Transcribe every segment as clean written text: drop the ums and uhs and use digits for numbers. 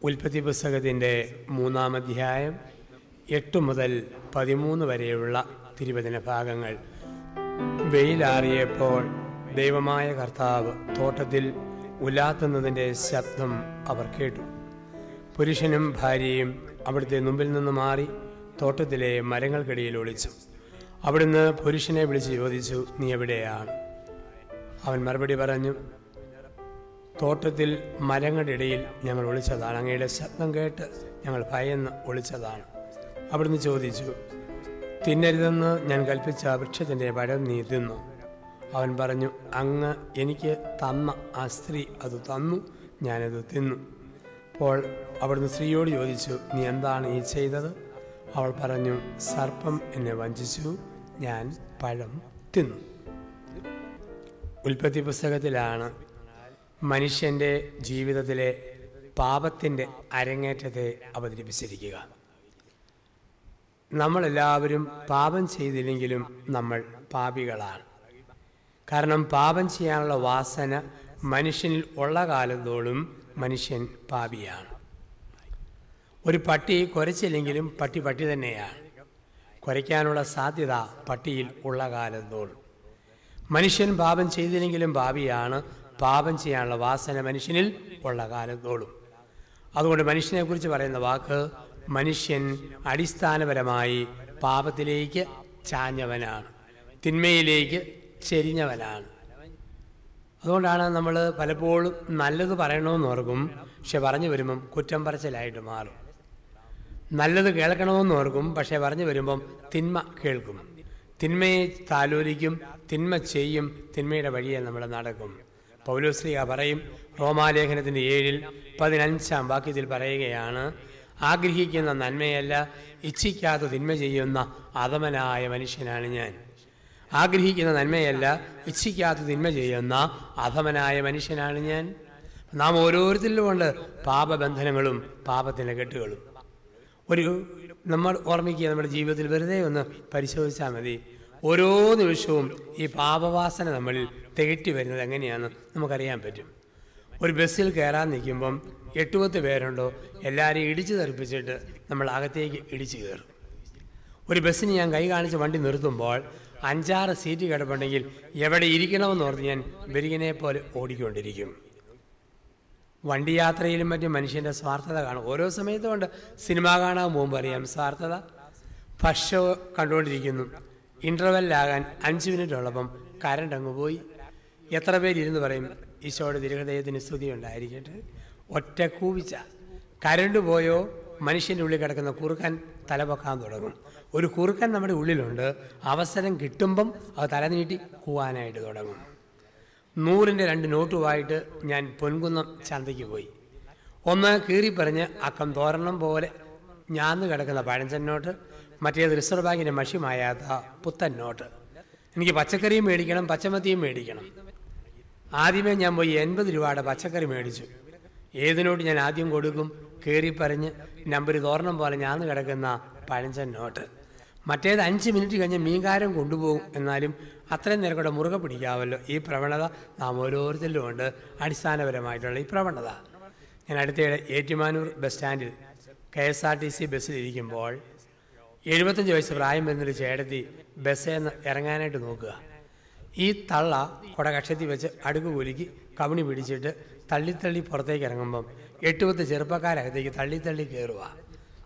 ഉൽപ്പത്തി പുസ്തകത്തിൻ്റെ 3-ാം അധ്യായം 8 മുതൽ 13 വരെയുള്ള തിരുവചന ഭാഗങ്ങൾ. വെയിലാറിയപ്പോൾ ദൈവമായ കർത്താവ് തോട്ടത്തിൽ ഉലാത്തുന്നതിൻ്റെ ശബ്ദം അവർ കേട്ടു. പുരുഷനും ഭാര്യയും അവിടുത്തെ മുമ്പിൽ നിന്ന് മാറി തോട്ടത്തിലെ മരങ്ങൾക്കിടയിൽ ഒളിച്ചു. അവിടുന്ന് പുരുഷനെ വിളിച്ച് ചോദിച്ചു, നീ എവിടെയാണ്? അവൻ മറുപടി പറഞ്ഞു, തോട്ടത്തിൽ മരങ്ങളുടെ ഇടയിൽ ഞങ്ങൾ ഒളിച്ചതാണ്. അങ്ങയുടെ ശബ്ദം കേട്ട് ഞങ്ങൾ ഭയന്ന് ഒളിച്ചതാണ്. അവിടുന്ന് ചോദിച്ചു, തിന്നരുതെന്ന് ഞാൻ കൽപ്പിച്ച വൃക്ഷത്തിൻ്റെ പഴം നീ തിന്നു? അവൻ പറഞ്ഞു, അങ്ങ് എനിക്ക് തന്ന ആ സ്ത്രീ അത് തന്നു, ഞാനത് തിന്നു. അപ്പോൾ അവിടുന്ന് സ്ത്രീയോട് ചോദിച്ചു, നീ എന്താണ് ഈ ചെയ്തത്? അവൾ പറഞ്ഞു, സർപ്പം എന്നെ വഞ്ചിച്ചു, ഞാൻ പഴം തിന്നു. ഉൽപ്പത്തി പുസ്തകത്തിലാണ് മനുഷ്യൻ്റെ ജീവിതത്തിലെ പാപത്തിൻ്റെ അരങ്ങേറ്റത്തെ അവതരിപ്പിച്ചിരിക്കുക. നമ്മളെല്ലാവരും പാപം ചെയ്തില്ലെങ്കിലും നമ്മൾ പാപികളാണ്. കാരണം പാപം ചെയ്യാനുള്ള വാസന മനുഷ്യനിൽ ഉള്ള കാലത്തോളം മനുഷ്യൻ പാപിയാണ്. ഒരു പട്ടി കുരച്ചില്ലെങ്കിലും പട്ടി തന്നെയാണ്. കുരയ്ക്കാനുള്ള സാധ്യത പട്ടിയിൽ ഉള്ള കാലത്തോളം. മനുഷ്യൻ പാപം ചെയ്തില്ലെങ്കിലും പാപിയാണ്. പാപം ചെയ്യാനുള്ള വാസന മനുഷ്യനിൽ ഉള്ള കാലത്തോളം. അതുകൊണ്ട് മനുഷ്യനെക്കുറിച്ച് പറയുന്ന വാക്ക്, മനുഷ്യൻ അടിസ്ഥാനപരമായി പാപത്തിലേക്ക് ചാഞ്ഞവനാണ്, തിന്മയിലേക്ക് ചെരിഞ്ഞവനാണ്. അതുകൊണ്ടാണ് നമ്മൾ പലപ്പോഴും നല്ലത് പറയണമെന്ന് ഓർക്കും, പക്ഷെ പറഞ്ഞു വരുമ്പം കുറ്റം പറച്ചിലായിട്ട് മാറും. നല്ലത് കേൾക്കണമെന്ന് ഓർക്കും, പക്ഷെ പറഞ്ഞു വരുമ്പം തിന്മ കേൾക്കും. തിന്മയെ താലോലിക്കും, തിന്മ ചെയ്യും, തിന്മയുടെ വഴിയെ നമ്മൾ നടക്കും. പൗലോസ്ലീഹ പറയും, റോമാലേഖനത്തിൻ്റെ 7:15 വാക്യത്തിൽ പറയുകയാണ്, ആഗ്രഹിക്കുന്ന നന്മയല്ല ഇച്ഛിക്കാത്ത തിന്മ ചെയ്യുന്ന അധമനായ മനുഷ്യനാണ് ഞാൻ. ആഗ്രഹിക്കുന്ന നന്മയല്ല ഇച്ഛിക്കാത്ത തിന്മ ചെയ്യുന്ന അധമനായ മനുഷ്യനാണ് ഞാൻ. നാം ഓരോരുത്തരിലുമുണ്ട് പാപബന്ധനങ്ങളും പാപത്തിൻ്റെ കെട്ടുകളും. നമ്മൾ ഓർമ്മിക്കുക, നമ്മുടെ ജീവിതത്തിൽ വെറുതെ ഒന്ന് പരിശോധിച്ചാൽ മതി. ഓരോ നിമിഷവും ഈ പാപവാസന നമ്മളിൽ തികട്ടി വരുന്നത് എങ്ങനെയാണെന്ന് നമുക്കറിയാൻ പറ്റും. ഒരു ബസ്സിൽ കയറാൻ നിൽക്കുമ്പം 8-10 പേരുണ്ടോ, എല്ലാവരെയും ഇടിച്ചു തെറിപ്പിച്ചിട്ട് നമ്മൾ അകത്തേക്ക് ഇടിച്ചു കയറും. ഒരു ബസ്സിന് ഞാൻ കൈ കാണിച്ച് വണ്ടി നിർത്തുമ്പോൾ 5-6 സീറ്റ് കിടപ്പുണ്ടെങ്കിൽ എവിടെ ഇരിക്കണമെന്ന് ഓർത്ത് ഞാൻ ബെരികനെ പോലെ ഓടിക്കൊണ്ടിരിക്കും. വണ്ടി യാത്രയിലും മറ്റും മനുഷ്യൻ്റെ സ്വാർത്ഥത കാണും. ഓരോ സമയത്തും കൊണ്ട് സിനിമ കാണാൻ പോകുമ്പോൾ അറിയാം സ്വാർത്ഥത. ഫസ്റ്റ് ഷോ കണ്ടുകൊണ്ടിരിക്കുന്നു, ഇൻ്റർവെല്ലാകാൻ 5 മിനിറ്റ് ഉള്ളപ്പം കറണ്ട് അങ്ങ് പോയി. എത്ര പേരിരുന്ന് പറയും, ഈശോയുടെ തിരുഹൃദയത്തിന് സ്തുതി ഉണ്ടായിരിക്കട്ടെ. ഒറ്റ കൂവിച്ച കരണ്ട് പോയോ മനുഷ്യൻ്റെ ഉള്ളിൽ കിടക്കുന്ന കുറുക്കൻ തലപൊക്കാൻ തുടങ്ങും. ഒരു കുറുക്കൻ നമ്മുടെ ഉള്ളിലുണ്ട്, അവസരം കിട്ടുമ്പം അത് തലനീട്ടി കൂവാനായിട്ട് തുടങ്ങും. 100-ൻ്റെ 2 നോട്ടുമായിട്ട് ഞാൻ പൊൻകുന്നം ചന്തയ്ക്ക് പോയി. ഒന്ന് കീറിപ്പറഞ്ഞ് അക്കം തോരണം പോലെ ഞാന്ന് കിടക്കുന്ന പഴഞ്ചൻ നോട്ട്, മറ്റേത് റിസർവ് ബാങ്കിൻ്റെ മഷിമായാത്ത പുത്തൻ നോട്ട്. എനിക്ക് പച്ചക്കറിയും മേടിക്കണം, പച്ചമത്തിയും മേടിക്കണം. ആദ്യമേ ഞാൻ പോയി 80 രൂപയുടെ പച്ചക്കറി മേടിച്ചു. ഏത് നോട്ട് ഞാൻ ആദ്യം കൊടുക്കും? കീറിപ്പറഞ്ഞ് നമ്പർ തോരണം പോലെ ഞാന്ന് കിടക്കുന്ന പഴഞ്ചൻ നോട്ട്. മറ്റേത് 5 മിനിറ്റ് കഴിഞ്ഞ് മീൻകാരൻ കൊണ്ടുപോകും. എന്നാലും അത്രയും നേരം കൂടെ മുറുകെ പിടിക്കാമല്ലോ. ഈ പ്രവണത നാം ഓരോരുത്തരിലും ഉണ്ട്, അടിസ്ഥാനപരമായിട്ടുള്ള ഈ പ്രവണത. ഞാൻ അടുത്തയിടെ ഏറ്റുമാനൂർ ബസ് സ്റ്റാൻഡിൽ KSRTC ബസ്സിലിരിക്കുമ്പോൾ 75 വയസ്സ് പ്രായം വരുന്നൊരു ചേട്ടത്തി ബസ്സിൽ നിന്ന് ഇറങ്ങാനായിട്ട് നോക്കുക. ഈ തള്ള കുട കക്ഷത്തിൽ വെച്ച് അടുക്ക് കുലുക്കി കവണി പിടിച്ചിട്ട് തള്ളിത്തള്ളി പുറത്തേക്ക് ഇറങ്ങുമ്പം 8-10 ചെറുപ്പക്കാരകത്തേക്ക് തള്ളിത്തള്ളി കയറുക.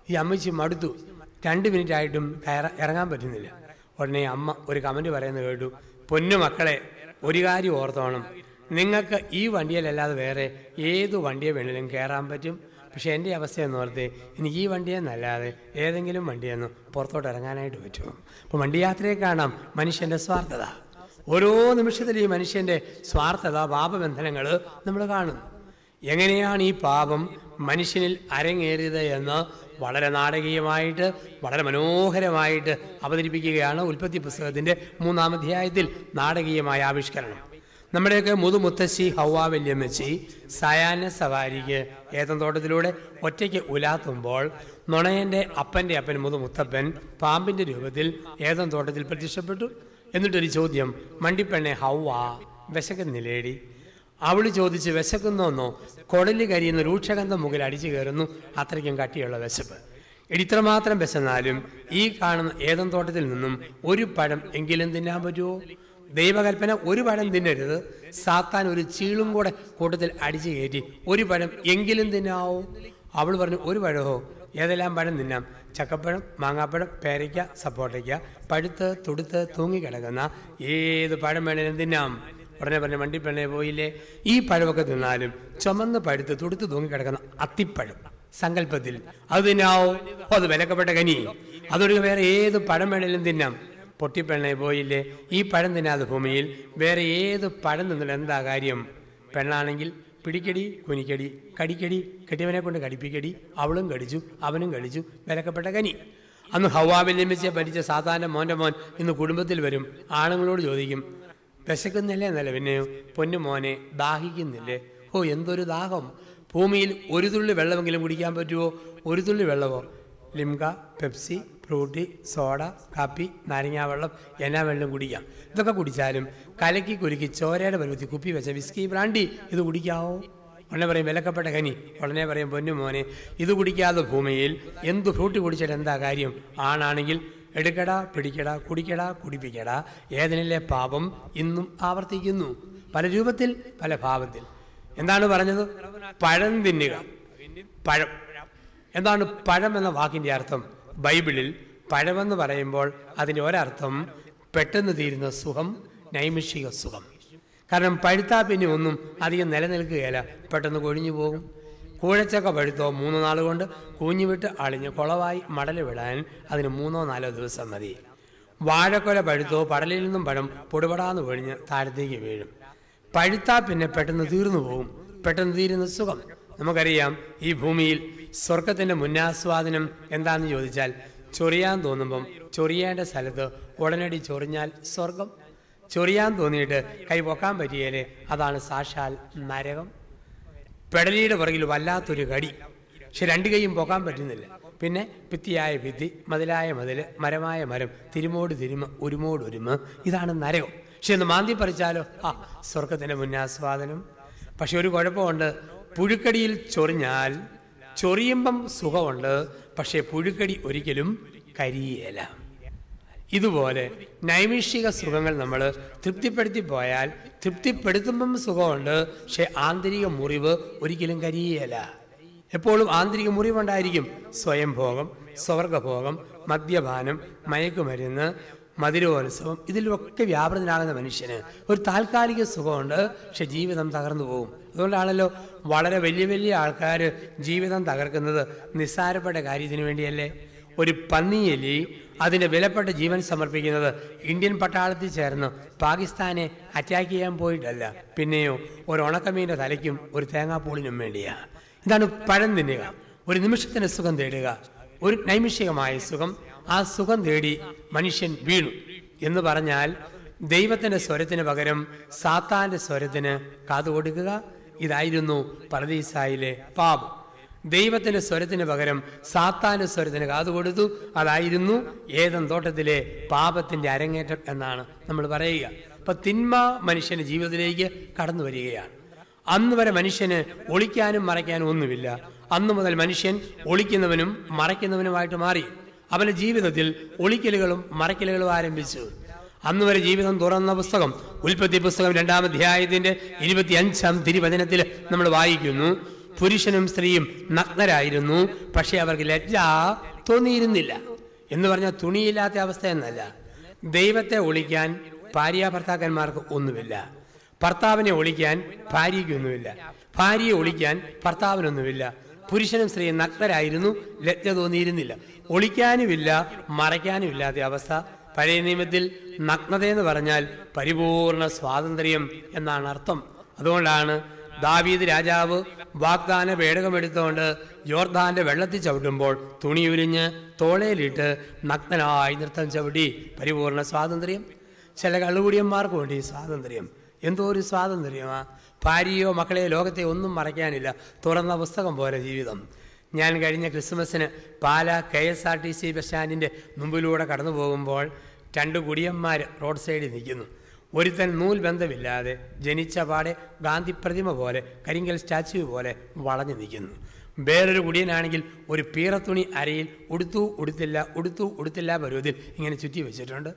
ഈ അമ്മച്ചി മടുത്തു. 2 മിനിറ്റ് ആയിട്ടും ഇറങ്ങാൻ പറ്റുന്നില്ല. ഉടനെ അമ്മ ഒരു കമൻറ്റ് പറയുന്നത് കേട്ടു, പൊന്നു മക്കളെ, ഒരു കാര്യം ഓർത്തോണം, നിങ്ങൾക്ക് ഈ വണ്ടിയിലല്ലാതെ വേറെ ഏത് വണ്ടിയെ വേണമെങ്കിലും കയറാൻ പറ്റും. പക്ഷേ എൻ്റെ അവസ്ഥയെന്ന് ഓർത്ത് എനിക്ക് ഈ വണ്ടിയെന്നല്ലാതെ ഏതെങ്കിലും വണ്ടിയെന്ന് പുറത്തോട്ട് ഇറങ്ങാനായിട്ട് പറ്റുമോ? അപ്പോൾ വണ്ടിയാത്രയെ കാണാം മനുഷ്യൻ്റെ സ്വാർത്ഥത. ഓരോ നിമിഷത്തിലും ഈ മനുഷ്യൻ്റെ സ്വാർത്ഥത, പാപബന്ധനങ്ങൾ നമ്മൾ കാണുന്നു. എങ്ങനെയാണ് ഈ പാപം മനുഷ്യനിൽ അരങ്ങേറിയത് എന്ന് വളരെ നാടകീയമായിട്ട്, വളരെ മനോഹരമായിട്ട് അവതരിപ്പിക്കുകയാണ് ഉൽപ്പത്തി പുസ്തകത്തിൻ്റെ 3-ാം അധ്യായത്തിൽ നാടകീയമായ ആവിഷ്കരണം. നമ്മുടെയൊക്കെ മുതുമുത്തശ്ശി ഹൗവാ വല്യമ്മച്ചി സായാഹ്ന സവാരിക്ക് ഏത്തൻ തോട്ടത്തിലൂടെ ഒറ്റയ്ക്ക് ഉലാത്തുമ്പോൾ നുണയൻ്റെ അപ്പൻ്റെ അപ്പൻ മുതുമുത്തപ്പൻ പാമ്പിൻ്റെ രൂപത്തിൽ ഏത്തൻ തോട്ടത്തിൽ പ്രത്യക്ഷപ്പെട്ടു. എന്നിട്ടൊരു ചോദ്യം, മണ്ടിപ്പെണ്ണെ ഹൗവാ, വിശക്കുന്നില്ലേടി? അവൾ ചോദിച്ച് വിശക്കുന്നോന്നോ? കുടല് കരിയുന്ന രൂക്ഷഗന്ധം മുകളിൽ അടിച്ചു കയറുന്നു. അത്രയ്ക്കും കട്ടിയുള്ള വിശപ്പ്. ഇത്രമാത്രം വിശന്നാലും ഈ കാണുന്ന ഏദൻ തോട്ടത്തിൽ നിന്നും ഒരു പഴം എങ്കിലും തിന്നാൻ പറ്റുമോ? ദൈവകൽപ്പന ഒരു പഴം തിന്നരുത്. സാത്താൻ ഒരു ചീളും കൂടെ കൂട്ടത്തിൽ അടിച്ചു കയറ്റി ഒരു പഴം എങ്കിലും തിന്നാവോ? അവൾ പറഞ്ഞു, ഒരു പഴമോ? ഏതെല്ലാം പഴം തിന്നാം? ചക്കപ്പഴം, മാങ്ങാപ്പഴം, പേരയ്ക്ക, സപ്പോട്ടയ്ക്ക, പഴുത്ത് തുടുത്ത് തൂങ്ങിക്കിടക്കുന്ന ഏത് പഴം വേണേലും തിന്നാം. ഉടനെ പറഞ്ഞ വണ്ടിപ്പെണ്ണെ പോയില്ലേ, ഈ പഴമൊക്കെ തിന്നാലും ചുമന്ന് പഴുത്ത് തുടുത്ത് തൂങ്ങിക്കിടക്കുന്ന അത്തിപ്പഴം സങ്കല്പത്തിൽ അത് തിന്നാവോ? അത് വിലക്കപ്പെട്ട കനി. അതൊരു വേറെ ഏത് പഴം വേണേലും തിന്നാം. പൊട്ടിപ്പെണ്ണെ പോയില്ലേ, ഈ പഴം തിന്നാതെ ഭൂമിയിൽ വേറെ ഏത് പഴം തിന്നിട്ട് എന്താ കാര്യം? പെണ്ണാണെങ്കിൽ പിടിക്കടി, കുനിക്കടി, കടിക്കടി, കെട്ടിയവനെ കൊണ്ട് കടിപ്പിക്കടി, അവളും കടിച്ചു അവനും കടിച്ചു, വിലക്കപ്പെട്ട കനി. അന്ന് ഹവ്വാവിൽ നിയമിച്ച് ഭരിച്ച സാത്താൻ്റെ മോൻ്റെ മോൻ ഇന്ന് കുടുംബത്തിൽ വരും. ആണുങ്ങളോട് ചോദിക്കും, വിശക്കുന്നില്ലേ എന്നല്ല, പിന്നെയോ പൊന്നു മോനെ ദാഹിക്കുന്നില്ലേ? ഓ എന്തൊരു ദാഹം! ഭൂമിയിൽ ഒരു തുള്ളി വെള്ളമെങ്കിലും കുടിക്കാൻ പറ്റുമോ? ഒരു തുള്ളി വെള്ളമോ? ലിംക, പെപ്സി, ഫ്രൂട്ടി, സോഡ, കാപ്പി, നാരങ്ങാ വെള്ളം, എന്നാ വെള്ളം കുടിക്കാം. ഇതൊക്കെ കുടിച്ചാലും കലക്കി കുലുക്കി ചോരയുടെ പരുവത്തി കുപ്പി വെച്ച വിസ്കി, ബ്രാൻഡി ഇത് കുടിക്കാവോ? ഉടനെ പറയും വിലക്കപ്പെട്ട കനി. ഉടനെ പറയും പൊന്നു മോനെ, ഇത് കുടിക്കാതെ ഭൂമിയിൽ എന്ത് ഫ്രൂട്ടി കുടിച്ചിട്ട് എന്താ കാര്യം? ആണാണെങ്കിൽ എടുക്കടാ, പിടിക്കടാ, കുടിക്കടാ, കുടിപ്പിക്കടാ. ഏതിനിലെ പാപം ഇന്നും ആവർത്തിക്കുന്നു, പല രൂപത്തിൽ പല ഭാവത്തിൽ. എന്താണ് പറഞ്ഞത്? പഴം തിന്നുക. പഴം എന്താണ്? പഴം എന്ന വാക്കിൻ്റെ അർത്ഥം ബൈബിളിൽ പഴമെന്ന് പറയുമ്പോൾ അതിൻ്റെ ഒരർത്ഥം പെട്ടെന്ന് തീരുന്ന സുഖം, നൈമിഷിക സുഖം. കാരണം പഴുത്താ പിന്നെ ഒന്നും അധികം നിലനിൽക്കുകയില്ല, പെട്ടെന്ന് കൊഴിഞ്ഞു പോകും. കൂഴച്ചക്ക പഴുത്തോ 3 നാൾ കൊണ്ട് കൂഞ്ഞുവിട്ട് അളിഞ്ഞ് കുളവായി മടൽ വിടാൻ അതിന് 3-4 ദിവസം മതി. വാഴക്കൊല പഴുത്തോ പടലിൽ നിന്നും പഴം പൊടുപടാന്ന് പൊഴിഞ്ഞ് താഴത്തേക്ക് വീഴും. പഴുത്താ പിന്നെ പെട്ടെന്ന് തീർന്നു പോകും, പെട്ടെന്ന് തീരുന്ന സുഖം. നമുക്കറിയാം, ഈ ഭൂമിയിൽ സ്വർഗത്തിൻ്റെ മുന്നാസ്വാദനം എന്താണെന്ന് ചോദിച്ചാൽ, ചൊറിയാൻ തോന്നുമ്പം ചൊറിയേണ്ട സ്ഥലത്ത് ഉടനടി ചൊറിഞ്ഞാൽ സ്വർഗം. ചൊറിയാൻ തോന്നിയിട്ട് കൈ പൊക്കാൻ പറ്റിയാലേ അതാണ് സാക്ഷാൽ നരകം. പെടലിയുടെ പുറകിൽ വല്ലാത്തൊരു കടി, പക്ഷെ 2 കൈയും പൊക്കാൻ പറ്റുന്നില്ല. പിന്നെ ഭിത്തിയായ ഭിത്തി, മതിലായ മതിൽ, മരമായ മരം, തിരുമോട് തിരുമ, ഒരുമോട് ഒരുമ, ഇതാണ് നരകം. പക്ഷെ ഒന്ന് മാന്തി പറിച്ചാലോ, സ്വർഗത്തിൻ്റെ മുന്നാസ്വാദനം. പക്ഷെ ഒരു കുഴപ്പമുണ്ട്, പുഴുക്കടിയിൽ ചൊറിഞ്ഞാൽ ചൊറിയുമ്പം സുഖമുണ്ട്, പക്ഷേ പുഴുക്കടി ഒരിക്കലും കരിയേല. ഇതുപോലെ നൈമിഷിക സുഖങ്ങൾ നമ്മൾ തൃപ്തിപ്പെടുത്തി പോയാൽ തൃപ്തിപ്പെടുത്തുമ്പം സുഖമുണ്ട്, പക്ഷെ ആന്തരിക മുറിവ് ഒരിക്കലും കരിയേല. എപ്പോഴും ആന്തരിക മുറിവുണ്ടായിരിക്കും. സ്വയംഭോഗം, സ്വർഗഭോഗം, മദ്യപാനം, മയക്കുമരുന്ന്, മധുരോത്സവം, ഇതിലൊക്കെ വ്യാപൃതനാകുന്ന മനുഷ്യന് ഒരു താൽക്കാലിക സുഖമുണ്ട്, പക്ഷെ ജീവിതം തകർന്നു പോകും. അതുകൊണ്ടാണല്ലോ വളരെ വലിയ വലിയ ആൾക്കാർ ജീവിതം തകർക്കുന്നത് നിസ്സാരപ്പെട്ട കാര്യത്തിന് വേണ്ടിയല്ലേ. ഒരു പന്നിയെലി അതിൻ്റെ വിലപ്പെട്ട ജീവൻ സമർപ്പിക്കുന്നത് ഇന്ത്യൻ പട്ടാളത്തിൽ ചേർന്ന് പാകിസ്ഥാനെ അറ്റാക്ക് ചെയ്യാൻ പോയിട്ടല്ല, പിന്നെയോ ഒരു ഉണക്കമീൻ്റെ തലയ്ക്കും ഒരു തേങ്ങാപ്പൂളിനും വേണ്ടിയാണ്. ഇതാണ് പഴം തിന്നുക. ഒരു നിമിഷത്തിന് സുഖം തേടുക, ഒരു നൈമിഷികമായ സുഖം. ആ സുഖം തേടി മനുഷ്യൻ വീണു എന്ന് പറഞ്ഞാൽ ദൈവത്തിൻ്റെ സ്വരത്തിന് പകരം സാത്താൻ്റെ സ്വരത്തിന് കാതുകൊടുക്കുക. ഇതായിരുന്നു പർദീസായിലെ പാപം. ദൈവത്തിൻ്റെ സ്വരത്തിന് പകരം സാത്താൻ്റെ സ്വരത്തിന് കാതുകൊടുത്തു. അതായിരുന്നു ഏദൻ തോട്ടത്തിലെ പാപത്തിൻ്റെ അരങ്ങേറ്റം എന്നാണ് നമ്മൾ പറയുക. അപ്പം തിന്മ മനുഷ്യൻ്റെ ജീവിതത്തിലേക്ക് കടന്നു വരികയാണ്. അന്ന് വരെ മനുഷ്യന് ഒളിക്കാനും മറയ്ക്കാനും ഒന്നുമില്ല. അന്നു മുതൽ മനുഷ്യൻ ഒളിക്കുന്നവനും മറയ്ക്കുന്നവനുമായിട്ട് മാറി. അവൻ്റെ ജീവിതത്തിൽ ഒളിക്കലുകളും മറയ്ക്കലുകളും ആരംഭിച്ചു. അന്ന് വരെ ജീവിതം തുറന്ന പുസ്തകം, ഉൽപ്പത്തി പുസ്തകം 2-ാം അധ്യായത്തിന്റെ 25-ാം തിരുവചനത്തിൽ നമ്മൾ വായിക്കുന്നു, പുരുഷനും സ്ത്രീയും നഗ്നരായിരുന്നു, പക്ഷെ അവർക്ക് ലജ്ജ തോന്നിയിരുന്നില്ല. എന്ന് പറഞ്ഞാൽ തുണിയില്ലാത്ത അവസ്ഥ എന്നല്ല. ദൈവത്തെ ഒളിക്കാൻ ഭാര്യാഭർത്താക്കന്മാർക്ക് ഒന്നുമില്ല, ഭർത്താവിനെ ഒളിക്കാൻ ഭാര്യയ്ക്കൊന്നുമില്ല, ഭാര്യയെ ഒളിക്കാൻ ഭർത്താവിനൊന്നുമില്ല. പുരുഷനും സ്ത്രീയും നഗ്നരായിരുന്നു, ലജ്ജ തോന്നിയിരുന്നില്ല. ഒളിക്കാനുമില്ല മറയ്ക്കാനുമില്ലാത്ത അവസ്ഥ. പഴയ നിയമത്തിൽ നഗ്നതയെന്ന് പറഞ്ഞാൽ പരിപൂർണ സ്വാതന്ത്ര്യം എന്നാണ് അർത്ഥം. അതുകൊണ്ടാണ് ദാവീദ് രാജാവ് വാഗ്ദാന പേടകമെടുത്തുകൊണ്ട് യോർദാന്റെ വെള്ളത്തിൽ ചവിട്ടുമ്പോൾ തുണിയുരിഞ്ഞ് തോളയിലിട്ട് നഗ്നനായി നൃത്തം ചവിട്ടി. പരിപൂർണ സ്വാതന്ത്ര്യം. ചില കള്ളുകുടിയന്മാർക്ക് വേണ്ടി സ്വാതന്ത്ര്യം. എന്തോ ഒരു സ്വാതന്ത്ര്യമാ. ഭാര്യയോ മക്കളെയോ ലോകത്തെ ഒന്നും മറയ്ക്കാനില്ല. തുറന്ന പുസ്തകം പോലെ ജീവിതം. ഞാൻ കഴിഞ്ഞ ക്രിസ്മസിന് പാലാ KSRTC ബസ് സ്റ്റാൻഡിൻ്റെ മുമ്പിലൂടെ കടന്നു പോകുമ്പോൾ 2 കുടിയന്മാർ റോഡ് സൈഡിൽ നിൽക്കുന്നു. ഒരുത്തൻ നൂൽ ബന്ധമില്ലാതെ ജനിച്ച പാടെ ഗാന്ധി പ്രതിമ പോലെ കരിങ്കൽ സ്റ്റാച്യു പോലെ വളഞ്ഞു നിൽക്കുന്നു. വേറൊരു കുടിയനാണെങ്കിൽ ഒരു പീറത്തുണി അരയിൽ ഉടുത്തില്ല പരുവത്തിൽ ഇങ്ങനെ ചുറ്റി വെച്ചിട്ടുണ്ട്.